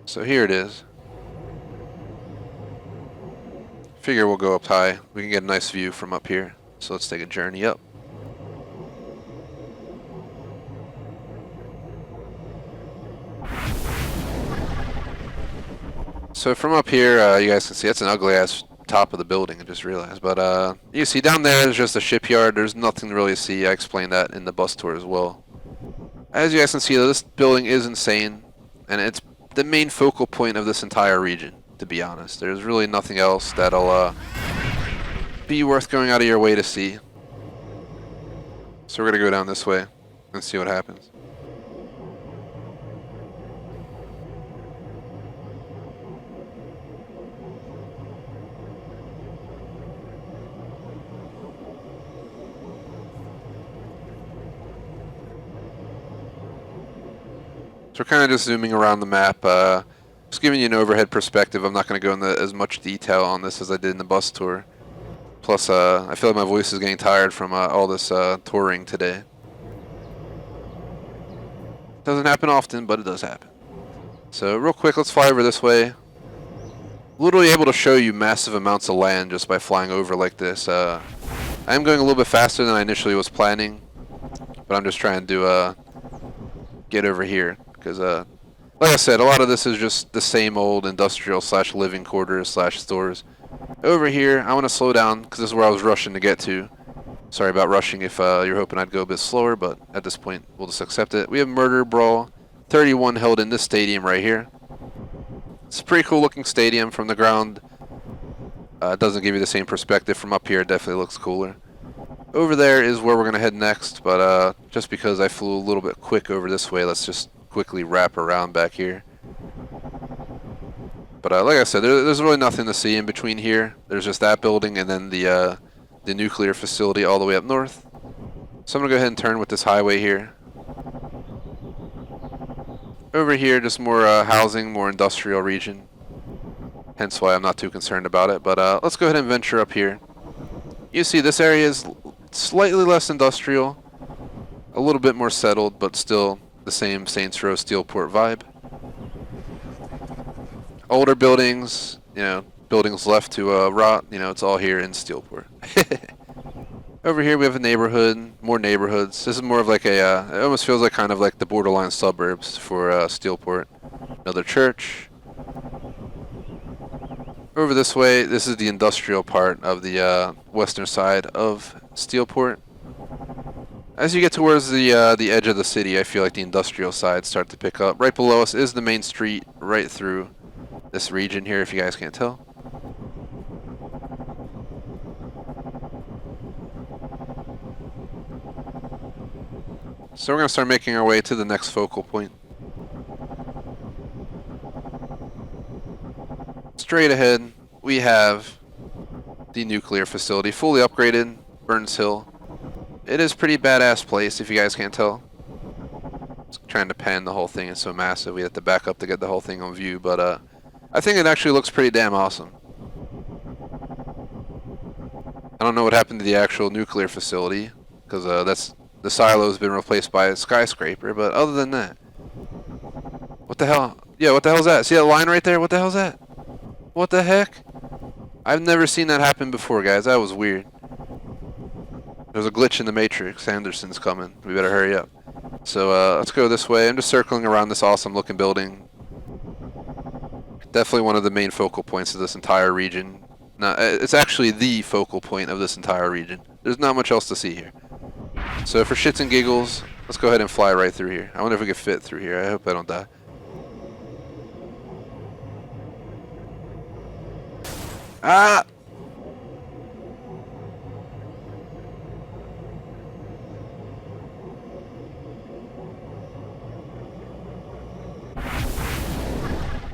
So here it is. Figure we'll go up high. We can get a nice view from up here. So let's take a journey up. So from up here, you guys can see that's an ugly ass top of the building, I just realized. But you see down there is just a shipyard. There's nothing really to see. I explained that in the bus tour as well. As you guys can see, this building is insane, and it's the main focal point of this entire region, to be honest. There's really nothing else that'll be worth going out of your way to see. So we're gonna go down this way and see what happens. So we're kind of just zooming around the map, just giving you an overhead perspective. I'm not going to go into as much detail on this as I did in the bus tour. Plus, I feel like my voice is getting tired from all this touring today. Doesn't happen often, but it does happen. So real quick, let's fly over this way. Literally able to show you massive amounts of land just by flying over like this. I am going a little bit faster than I initially was planning, but I'm just trying to get over here. Because, like I said, a lot of this is just the same old industrial slash living quarters slash stores. Over here, I want to slow down because this is where I was rushing to get to. Sorry about rushing if you're hoping I'd go a bit slower, but at this point, we'll just accept it. We have Murder Brawl 31 held in this stadium right here. It's a pretty cool looking stadium from the ground. It doesn't give you the same perspective from up here. It definitely looks cooler. Over there is where we're going to head next, but just because I flew a little bit quick over this way, let's just quickly wrap around back here. But like I said, there's really nothing to see in between here. There's just that building and then the nuclear facility all the way up north. So I'm going to go ahead and turn with this highway here. Over here, just more housing, more industrial region. Hence why I'm not too concerned about it. But let's go ahead and venture up here. You see this area is slightly less industrial. A little bit more settled, but still the same Saints Row Steelport vibe. Older buildings, you know, buildings left to rot, you know, it's all here in Steelport. Over here we have a neighborhood, more neighborhoods. This is more of like a, it almost feels like kind of like the borderline suburbs for Steelport. Another church. Over this way, this is the industrial part of the western side of Steelport. As you get towards the edge of the city, I feel like the industrial side starts to pick up. Right below us is the main street, right through this region here, if you guys can't tell. So we're going to start making our way to the next focal point. Straight ahead, we have the nuclear facility, fully upgraded, Burns Hill. It is a pretty badass place, if you guys can't tell. Just trying to pan the whole thing, it's so massive, we have to back up to get the whole thing on view, but I think it actually looks pretty damn awesome. I don't know what happened to the actual nuclear facility, because the silo's been replaced by a skyscraper, but other than that... What the hell? Yeah, what the hell's that? See that line right there? What the hell's that? What the heck? I've never seen that happen before, guys. That was weird. There's a glitch in the Matrix. Anderson's coming. We better hurry up. So let's go this way. I'm just circling around this awesome looking building. Definitely one of the main focal points of this entire region. Now, it's actually the focal point of this entire region. There's not much else to see here. So for shits and giggles, let's go ahead and fly right through here. I wonder if we can fit through here. I hope I don't die. Ah!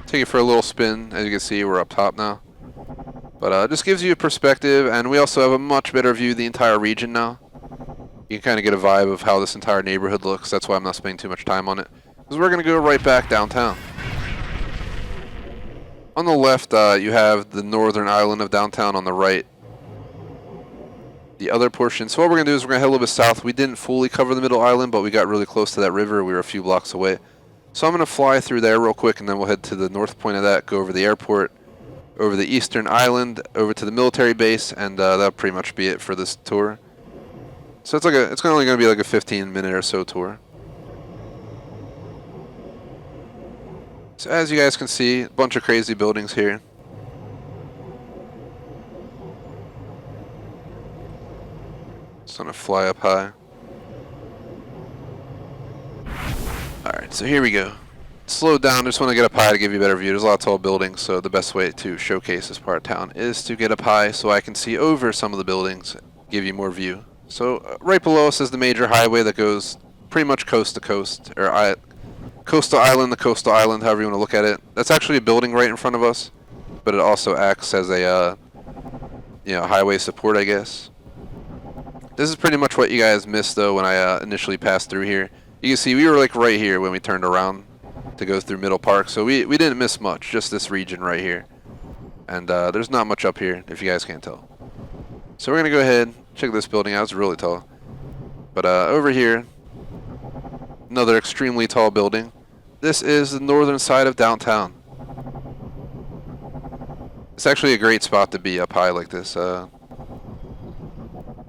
Take it for a little spin. As you can see, we're up top now. But it just gives you a perspective, and we also have a much better view of the entire region now. You can kind of get a vibe of how this entire neighborhood looks. That's why I'm not spending too much time on it. Because we're going to go right back downtown. On the left, you have the northern island of downtown. On the right, the other portion. So what we're going to do is we're going to head a little bit south. We didn't fully cover the middle island, but we got really close to that river. We were a few blocks away. So I'm going to fly through there real quick, and then we'll head to the north point of that, go over the airport, over the eastern island, over to the military base, and that'll pretty much be it for this tour. So it's only going to be like a 15-minute or so tour. So as you guys can see, a bunch of crazy buildings here. Just gonna fly up high. Alright, so here we go. Slow down, just want to get up high to give you a better view. There's a lot of tall buildings, so the best way to showcase this part of town is to get up high so I can see over some of the buildings, give you more view. So right below us is the major highway that goes pretty much coast to coast, or coastal island to coastal island, however you want to look at it. That's actually a building right in front of us, but it also acts as a highway support, I guess. This is pretty much what you guys missed though when I initially passed through here. You can see we were like right here when we turned around to go through Middle Park, so we didn't miss much, just this region right here. And there's not much up here, if you guys can't tell. So we're gonna go ahead, check this building out. It's really tall. But over here, another extremely tall building. This is the northern side of downtown. It's actually a great spot to be up high like this.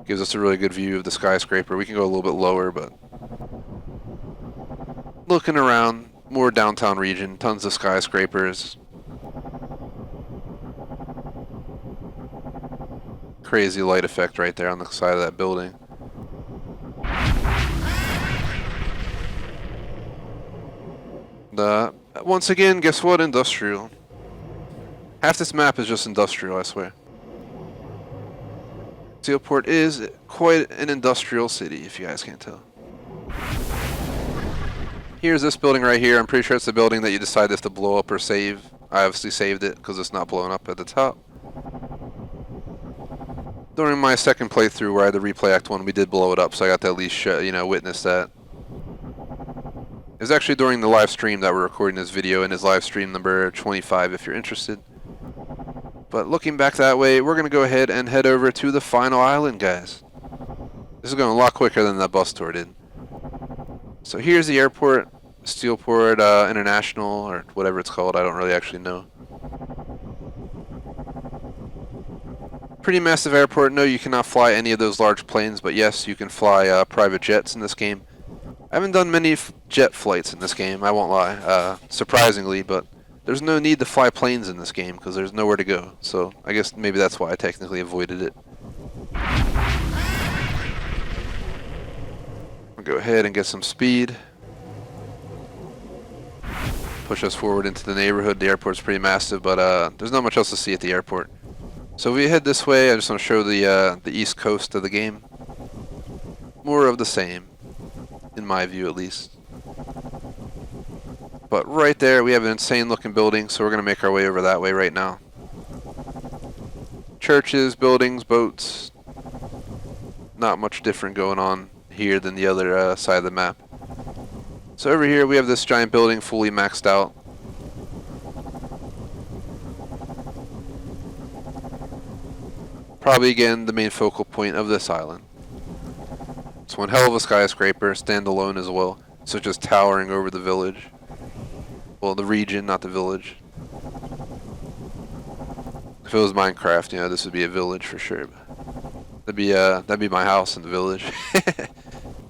Gives us a really good view of the skyscraper. We can go a little bit lower, but looking around, more downtown region, tons of skyscrapers. Crazy light effect right there on the side of that building. Once again, guess what? Industrial. Half this map is just industrial, I swear. Steelport is quite an industrial city, if you guys can't tell. Here's this building right here. I'm pretty sure it's the building that you decide if to blow up or save. I obviously saved it because it's not blowing up at the top. During my second playthrough where I had to replay Act 1, we did blow it up, so I got to at least witness that. It was actually during the live stream that we're recording this video, and it's live stream number 25 if you're interested. But looking back that way, we're going to go ahead and head over to the final island, guys. This is going a lot quicker than that bus tour did. So here's the airport, Steelport International, or whatever it's called, I don't really actually know. Pretty massive airport. No, you cannot fly any of those large planes, but yes, you can fly private jets in this game. I haven't done many jet flights in this game, I won't lie, surprisingly, but there's no need to fly planes in this game because there's nowhere to go. So I guess maybe that's why I technically avoided it. I'll go ahead and get some speed. Push us forward into the neighborhood. The airport's pretty massive, but there's not much else to see at the airport. So if we head this way, I just want to show the east coast of the game. More of the same, in my view at least. But right there, we have an insane looking building, so we're going to make our way over that way right now. Churches, buildings, boats. Not much different going on here than the other side of the map. So over here, we have this giant building fully maxed out. Probably again the main focal point of this island. It's one hell of a skyscraper, standalone as well, so just towering over the village. Well, the region, not the village. If it was Minecraft, this would be a village for sure. That'd be my house in the village.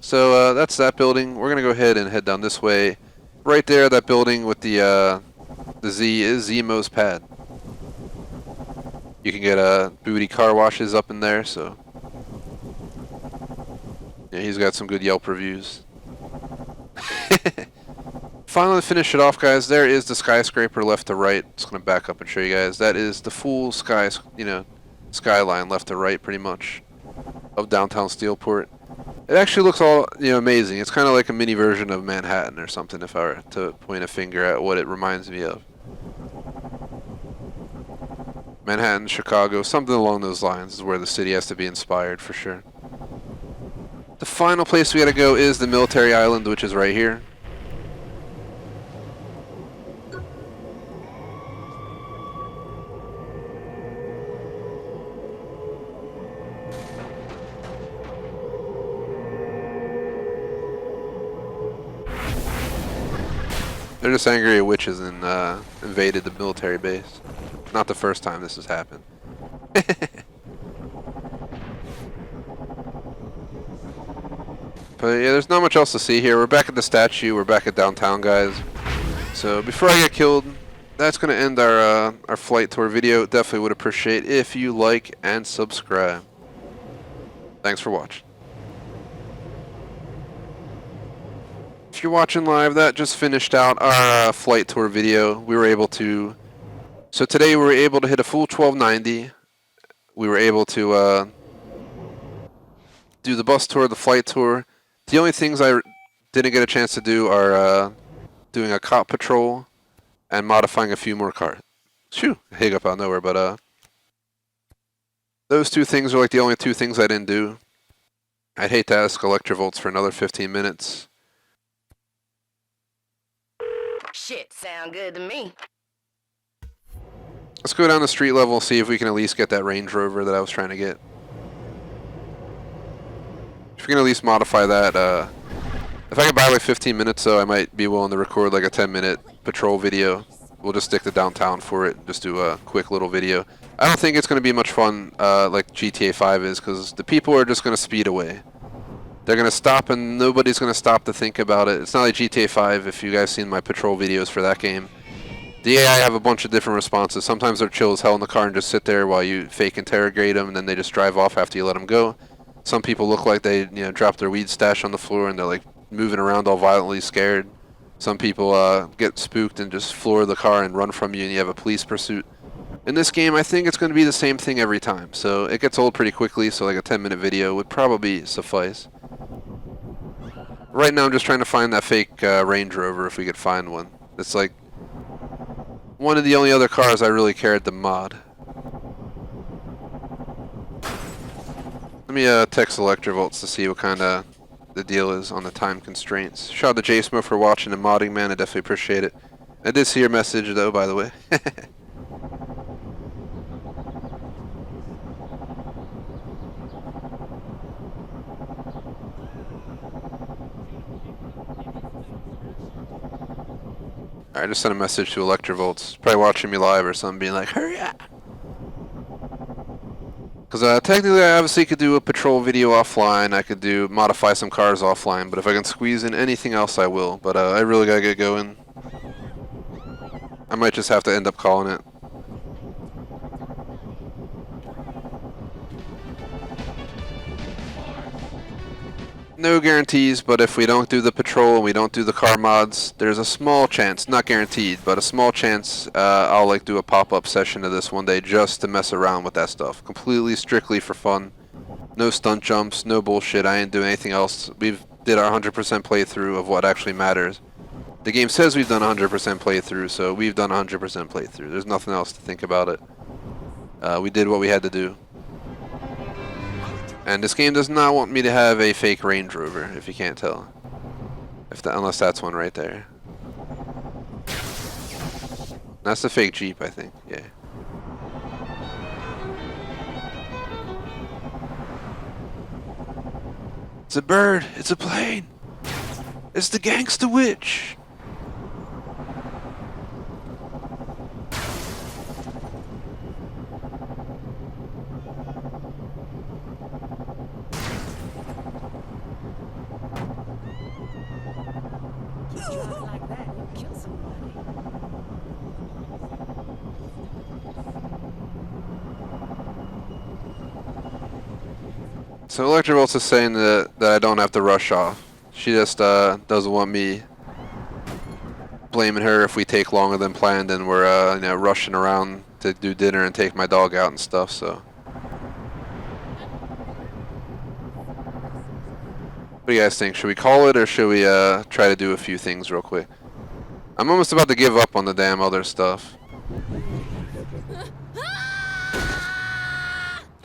So that's that building. We're gonna go ahead and head down this way. Right there, that building with the Z is Zemo's pad. You can get booty car washes up in there, so yeah, he's got some good Yelp reviews. Finally, to finish it off, guys, there is the skyscraper left to right. Just gonna back up and show you guys. That is the full skyline left to right, pretty much, of downtown Steelport. It actually looks all amazing. It's kind of like a mini version of Manhattan or something, if I were to point a finger at what it reminds me of. Manhattan, Chicago, something along those lines is where the city has to be inspired for sure. The final place we gotta go is the military island, which is right here. They're just angry at witches and invaded the military base. Not the first time this has happened. But yeah, there's not much else to see here. We're back at the statue. We're back at downtown, guys. So before I get killed, that's going to end our flight tour video. Definitely would appreciate if you like and subscribe. Thanks for watching. If you're watching live, that just finished out our flight tour video. We were able to... So today we were able to hit a full 1290. We were able to do the bus tour, the flight tour. The only things I didn't get a chance to do are doing a cop patrol and modifying a few more cars. Phew, hiccup out of nowhere, but those two things are like the only two things I didn't do. I'd hate to ask Electrovolts for another 15 minutes. Shit, sound good to me. Let's go down the street level and see if we can at least get that Range Rover that I was trying to get. If we can at least modify that, if I can buy like 15 minutes though, I might be willing to record like a 10-minute patrol video. We'll just stick to downtown for it, just do a quick little video. I don't think it's going to be much fun like GTA 5 is, because the people are just going to speed away. They're going to stop and nobody's going to stop to think about it. It's not like GTA 5, if you guys seen my patrol videos for that game. The AI have a bunch of different responses. Sometimes they're chill as hell in the car and just sit there while you fake interrogate them, and then they just drive off after you let them go. Some people look like they drop their weed stash on the floor and they're like moving around all violently scared. Some people get spooked and just floor the car and run from you and you have a police pursuit. In this game, I think it's going to be the same thing every time, so it gets old pretty quickly, so like a 10-minute video would probably suffice. Right now I'm just trying to find that fake Range Rover if we could find one. It's like one of the only other cars I really cared to mod. Let me text Electrovolts to see what kind of the deal is on the time constraints. Shout out to JSmo for watching and modding, man. I definitely appreciate it. I did see your message though, by the way. I just sent a message to Electrovolts, probably watching me live or something, being like, hurry up! Because technically I obviously could do a patrol video offline, I could modify some cars offline, but if I can squeeze in anything else I will, but I really gotta get going. I might just have to end up calling it. No guarantees, but if we don't do the patrol and we don't do the car mods, there's a small chance, not guaranteed, but a small chance I'll like do a pop-up session of this one day just to mess around with that stuff. Completely, strictly for fun. No stunt jumps, no bullshit, I ain't doing anything else. We've did our 100% playthrough of what actually matters. The game says we've done 100% playthrough, so we've done 100% playthrough. There's nothing else to think about it. We did what we had to do. And this game does not want me to have a fake Range Rover, if you can't tell. Unless that's one right there. That's the fake Jeep, I think. Yeah. It's a bird. It's a plane. It's the Gangsta Witch. So Electrovolts is saying that I don't have to rush off. She just doesn't want me blaming her if we take longer than planned and we're rushing around to do dinner and take my dog out and stuff. So, what do you guys think? Should we call it or should we try to do a few things real quick? I'm almost about to give up on the damn other stuff.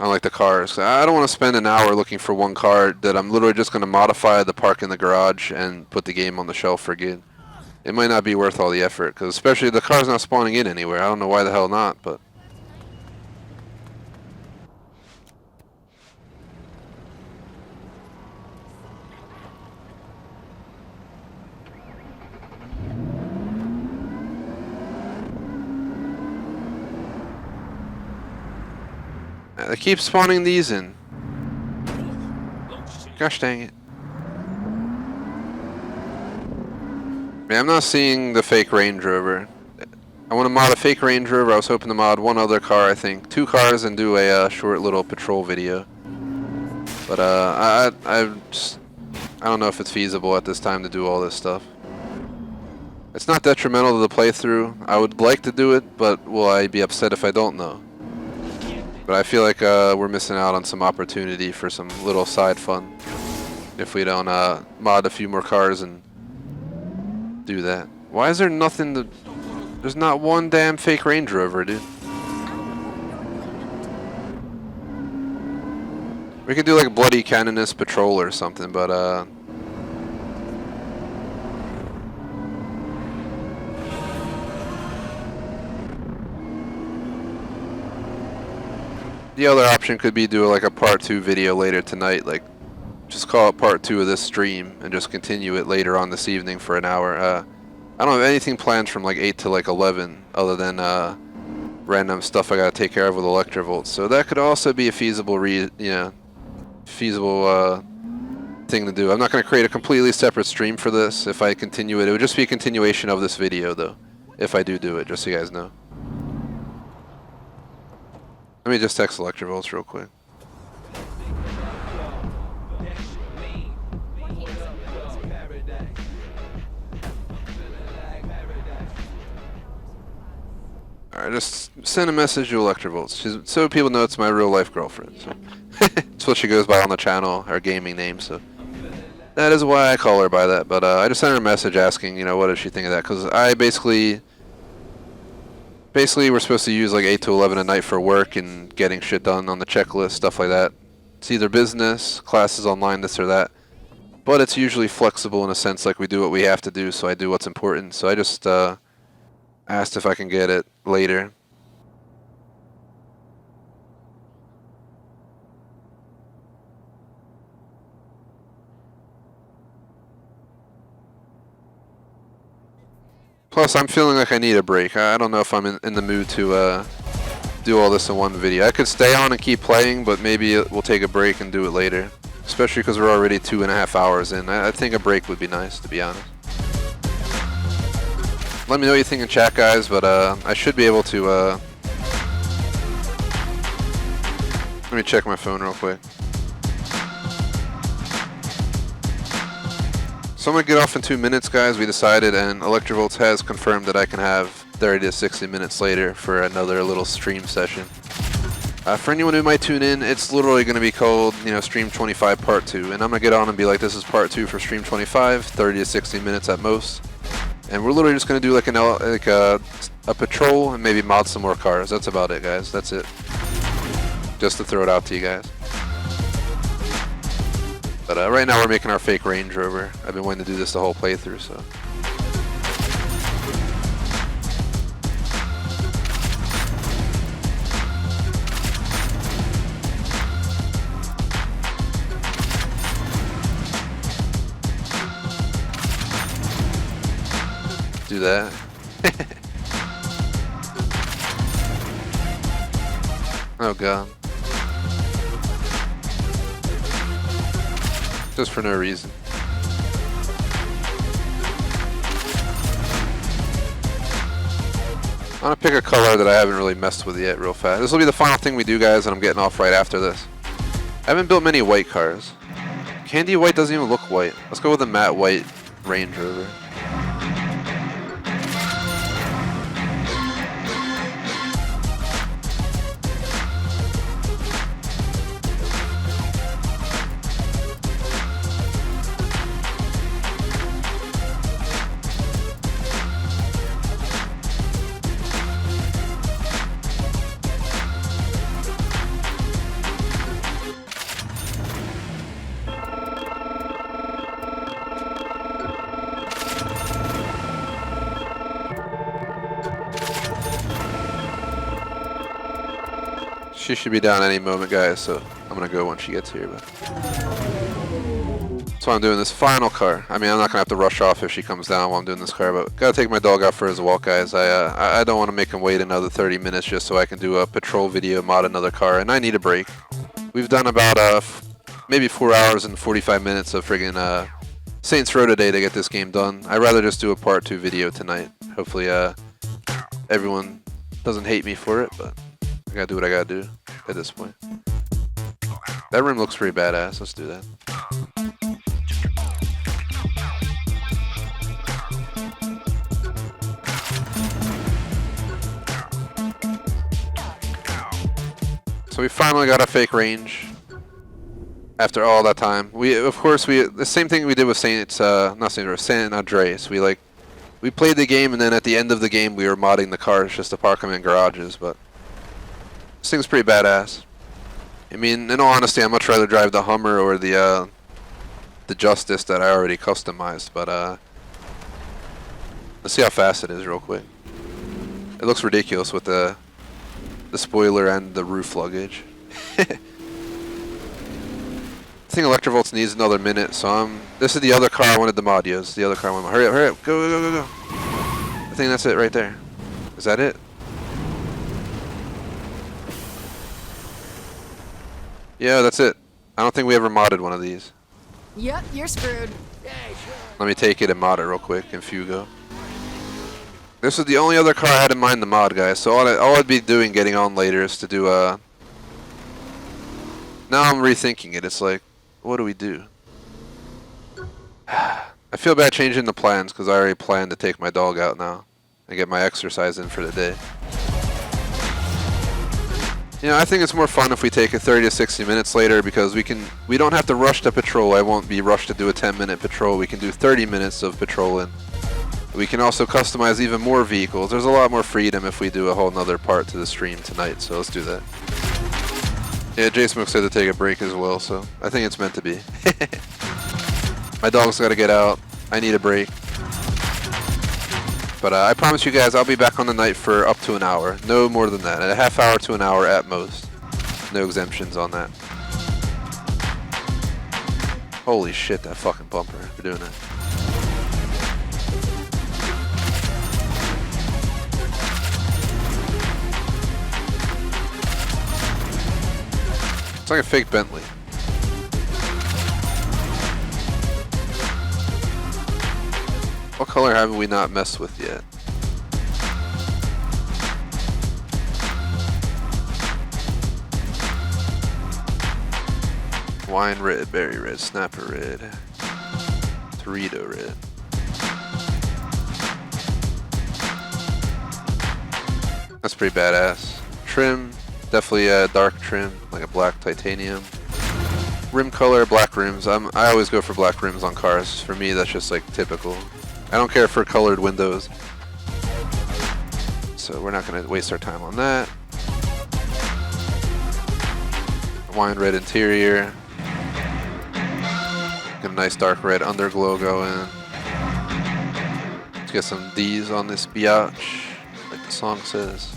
Unlike the cars. I don't want to spend an hour looking for one car that I'm literally just going to modify the park in the garage and put the game on the shelf for good. It might not be worth all the effort, because especially the car's not spawning in anywhere. I don't know why the hell not, but... They keep spawning these in. Gosh dang it. Man, I'm not seeing the fake Range Rover. I want to mod a fake Range Rover. I was hoping to mod one other car, I think. 2 cars and do a short little patrol video. But I don't know if it's feasible at this time to do all this stuff. It's not detrimental to the playthrough. I would like to do it, but will I be upset if I don't know? But I feel like we're missing out on some opportunity for some little side fun if we don't mod a few more cars and do that. Why is there nothing to... There's not one damn fake Range Rover, dude. We could do like a Bloody Cannonist Patrol or something, but the other option could be do like a part 2 video later tonight, like just call it part 2 of this stream and just continue it later on this evening for an hour. I don't have anything planned from like 8 to like 11 other than random stuff I gotta take care of with Electrovolts. So that could also be a feasible thing to do. I'm not gonna create a completely separate stream for this. If I continue it, it would just be a continuation of this video though, if I do it, just so you guys know. Let me just text Electrovolts real quick. Alright, just send a message to Electrovolts, so people know it's my real life girlfriend. So. It's what she goes by on the channel, her gaming name, so that is why I call her by that. But I just sent her a message asking, you know, what does she think of that? Because I basically we're supposed to use like 8 to 11 at night for work and getting shit done on the checklist, stuff like that. It's either business, classes online, this or that. But it's usually flexible in a sense, like we do what we have to do, so I do what's important. So I just asked if I can get it later. Plus, I'm feeling like I need a break. I don't know if I'm in the mood to do all this in one video. I could stay on and keep playing, but maybe we'll take a break and do it later. Especially because we're already 2.5 hours in. I think a break would be nice, to be honest. Let me know what you think in chat, guys, but I should be able to... Let me check my phone real quick. So I'm going to get off in 2 minutes, guys. We decided, and Electrovolts has confirmed that I can have 30 to 60 minutes later for another little stream session. For anyone who might tune in, it's literally going to be called, you know, Stream 25 Part 2. And I'm going to get on and be like, this is Part 2 for Stream 25, 30 to 60 minutes at most. And we're literally just going to do like a patrol and maybe mod some more cars. That's about it, guys. That's it. Just to throw it out to you guys. But right now we're making our fake Range Rover. I've been wanting to do this the whole playthrough, so. Do that. Oh god. Just for no reason. I'm gonna pick a color that I haven't really messed with yet real fast. This will be the final thing we do, guys, and I'm getting off right after this. I haven't built many white cars. Candy white doesn't even look white. Let's go with a matte white Range Rover. She should be down any moment, guys, so I'm gonna go when she gets here. But that's why I'm doing this final car. I mean, I'm not gonna have to rush off if she comes down while I'm doing this car, but gotta take my dog out for his walk, guys. I don't want to make him wait another 30 minutes just so I can do a patrol video, mod another car, and I need a break. We've done about maybe 4 hours and 45 minutes of friggin' Saints Row today to get this game done. I'd rather just do a part 2 video tonight. Hopefully everyone doesn't hate me for it, but I gotta do what I gotta do at this point. That rim looks pretty badass. Let's do that. So we finally got a fake range after all that time. The same thing we did with San Andreas. We played the game, and then at the end of the game we were modding the cars just to park them in garages, but this thing's pretty badass. I mean, in all honesty, I'd much rather drive the Hummer or the Justice that I already customized, but let's see how fast it is real quick. It looks ridiculous with the spoiler and the roof luggage. I think Electrovolts needs another minute, so this is the other car I wanted to mod. Yes, the other car I wanted. Hurry up, go. I think that's it right there. Is that it? Yeah, that's it. I don't think we ever modded one of these. Yep, you're screwed. Let me take it and mod it real quick in Fugo. This is the only other car I had in mind to mod, guys. So all I'd be doing getting on later is to do now I'm rethinking it. It's like, what do we do? I feel bad changing the plans because I already planned to take my dog out now and get my exercise in for the day. You know, I think it's more fun if we take it 30 to 60 minutes later because we don't have to rush to patrol. I won't be rushed to do a 10-minute patrol. We can do 30 minutes of patrolling. We can also customize even more vehicles. There's a lot more freedom if we do a whole nother part to the stream tonight, so let's do that. Yeah, J-Smoke said to take a break as well, so I think it's meant to be. My dog's got to get out. I need a break. But I promise you guys I'll be back on the night for up to an hour. No more than that. A half hour to an hour at most. No exemptions on that. Holy shit, that fucking bumper for doing that. It's like a fake Bentley. What color have we not messed with yet? Wine red, berry red, snapper red, Dorito red. That's pretty badass. Trim, definitely a dark trim, like a black titanium. Rim color, black rims. I always go for black rims on cars. For me, that's just like typical. I don't care for colored windows. So we're not going to waste our time on that. Wine red interior. Get a nice dark red underglow going. Let's get some D's on this biatch, like the song says.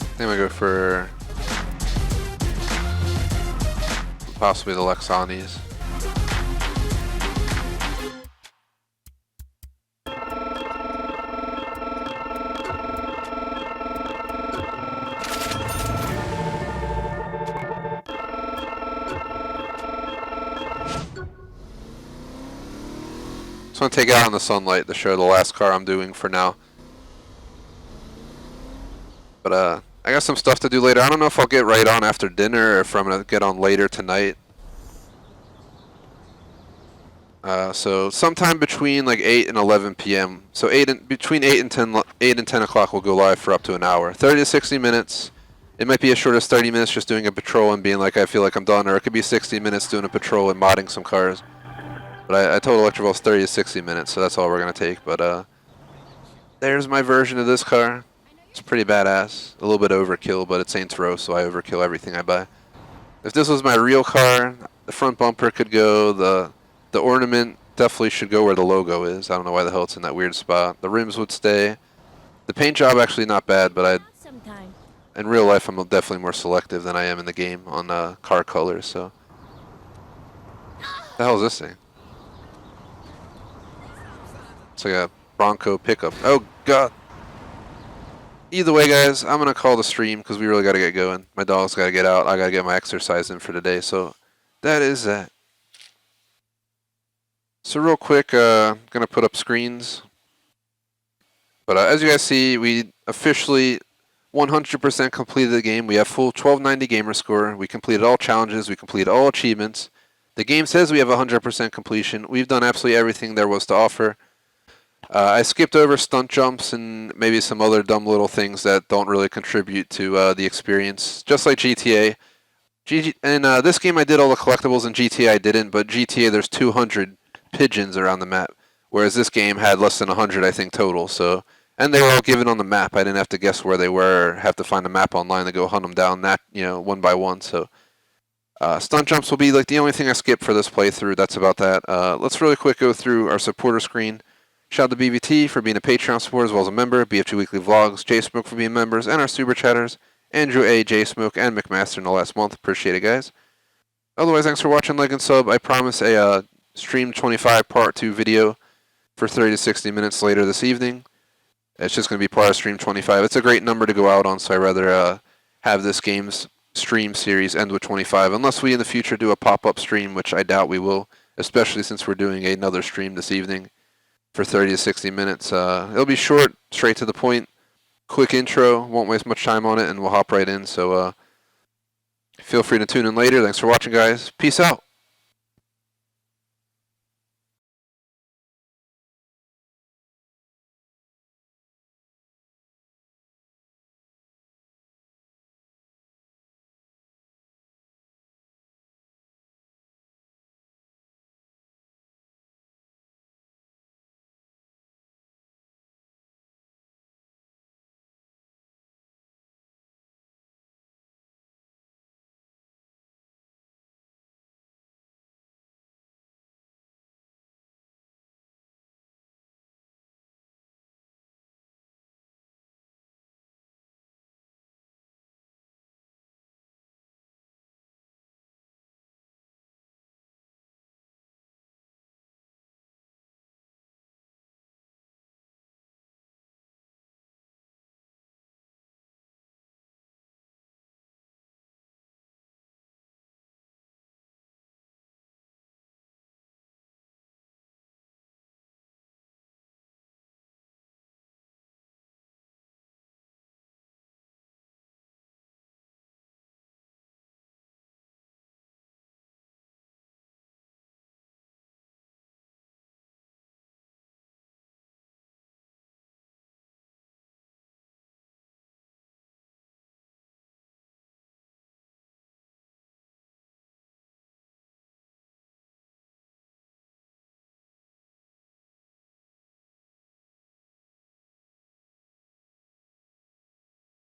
I think I go for possibly the Lexanis. Just want to take it out in the sunlight to show the last car I'm doing for now. But I got some stuff to do later. I don't know if I'll get right on after dinner or if I'm going to get on later tonight. So sometime between like 8 and 11 p.m. So between 8 and 10 o'clock we'll go live for up to an hour. 30 to 60 minutes. It might be as short as 30 minutes just doing a patrol and being like I feel like I'm done. Or it could be 60 minutes doing a patrol and modding some cars. But I told Electrovol's 30 to 60 minutes, so that's all we're going to take. But there's my version of this car. It's pretty badass. A little bit overkill, but it's Saints Row, so I overkill everything I buy. If this was my real car, the front bumper could go. The ornament definitely should go where the logo is. I don't know why the hell it's in that weird spot. The rims would stay. The paint job actually not bad, but in real life I'm definitely more selective than I am in the game on car colors. So, what the hell is this thing? It's like a Bronco pickup. Oh god. Either way, guys, I'm going to call the stream because we really got to get going. My dog's got to get out. I got to get my exercise in for today. So that is that. So real quick, going to put up screens. But as you guys see, we officially 100% completed the game. We have full 1290 gamer score. We completed all challenges. We completed all achievements. The game says we have 100% completion. We've done absolutely everything there was to offer. I skipped over stunt jumps and maybe some other dumb little things that don't really contribute to the experience, just like GTA. In this game I did all the collectibles, and GTA I didn't, but GTA there's 200 pigeons around the map, whereas this game had less than 100 I think total. So, and they were all given on the map. I didn't have to guess where they were or have to find a map online to go hunt them down, one by one. So stunt jumps will be like the only thing I skipped for this playthrough. That's about that. Let's really quick go through our supporter screen. Shout out to BBT for being a Patreon supporter as well as a member, BFG Weekly Vlogs, J-Smoke for being members, and our Super Chatters, Andrew A, J-Smoke, and McMaster in the last month. Appreciate it, guys. Otherwise, thanks for watching, like, and sub. I promise a Stream 25 Part 2 video for 30 to 60 minutes later this evening. It's just going to be part of Stream 25. It's a great number to go out on, so I'd rather have this game's stream series end with 25, unless we in the future do a pop-up stream, which I doubt we will, especially since we're doing another stream this evening for 30 to 60 minutes. It'll be short, straight to the point, quick intro, won't waste much time on it, and we'll hop right in. So feel free to tune in later. Thanks for watching, guys. Peace out.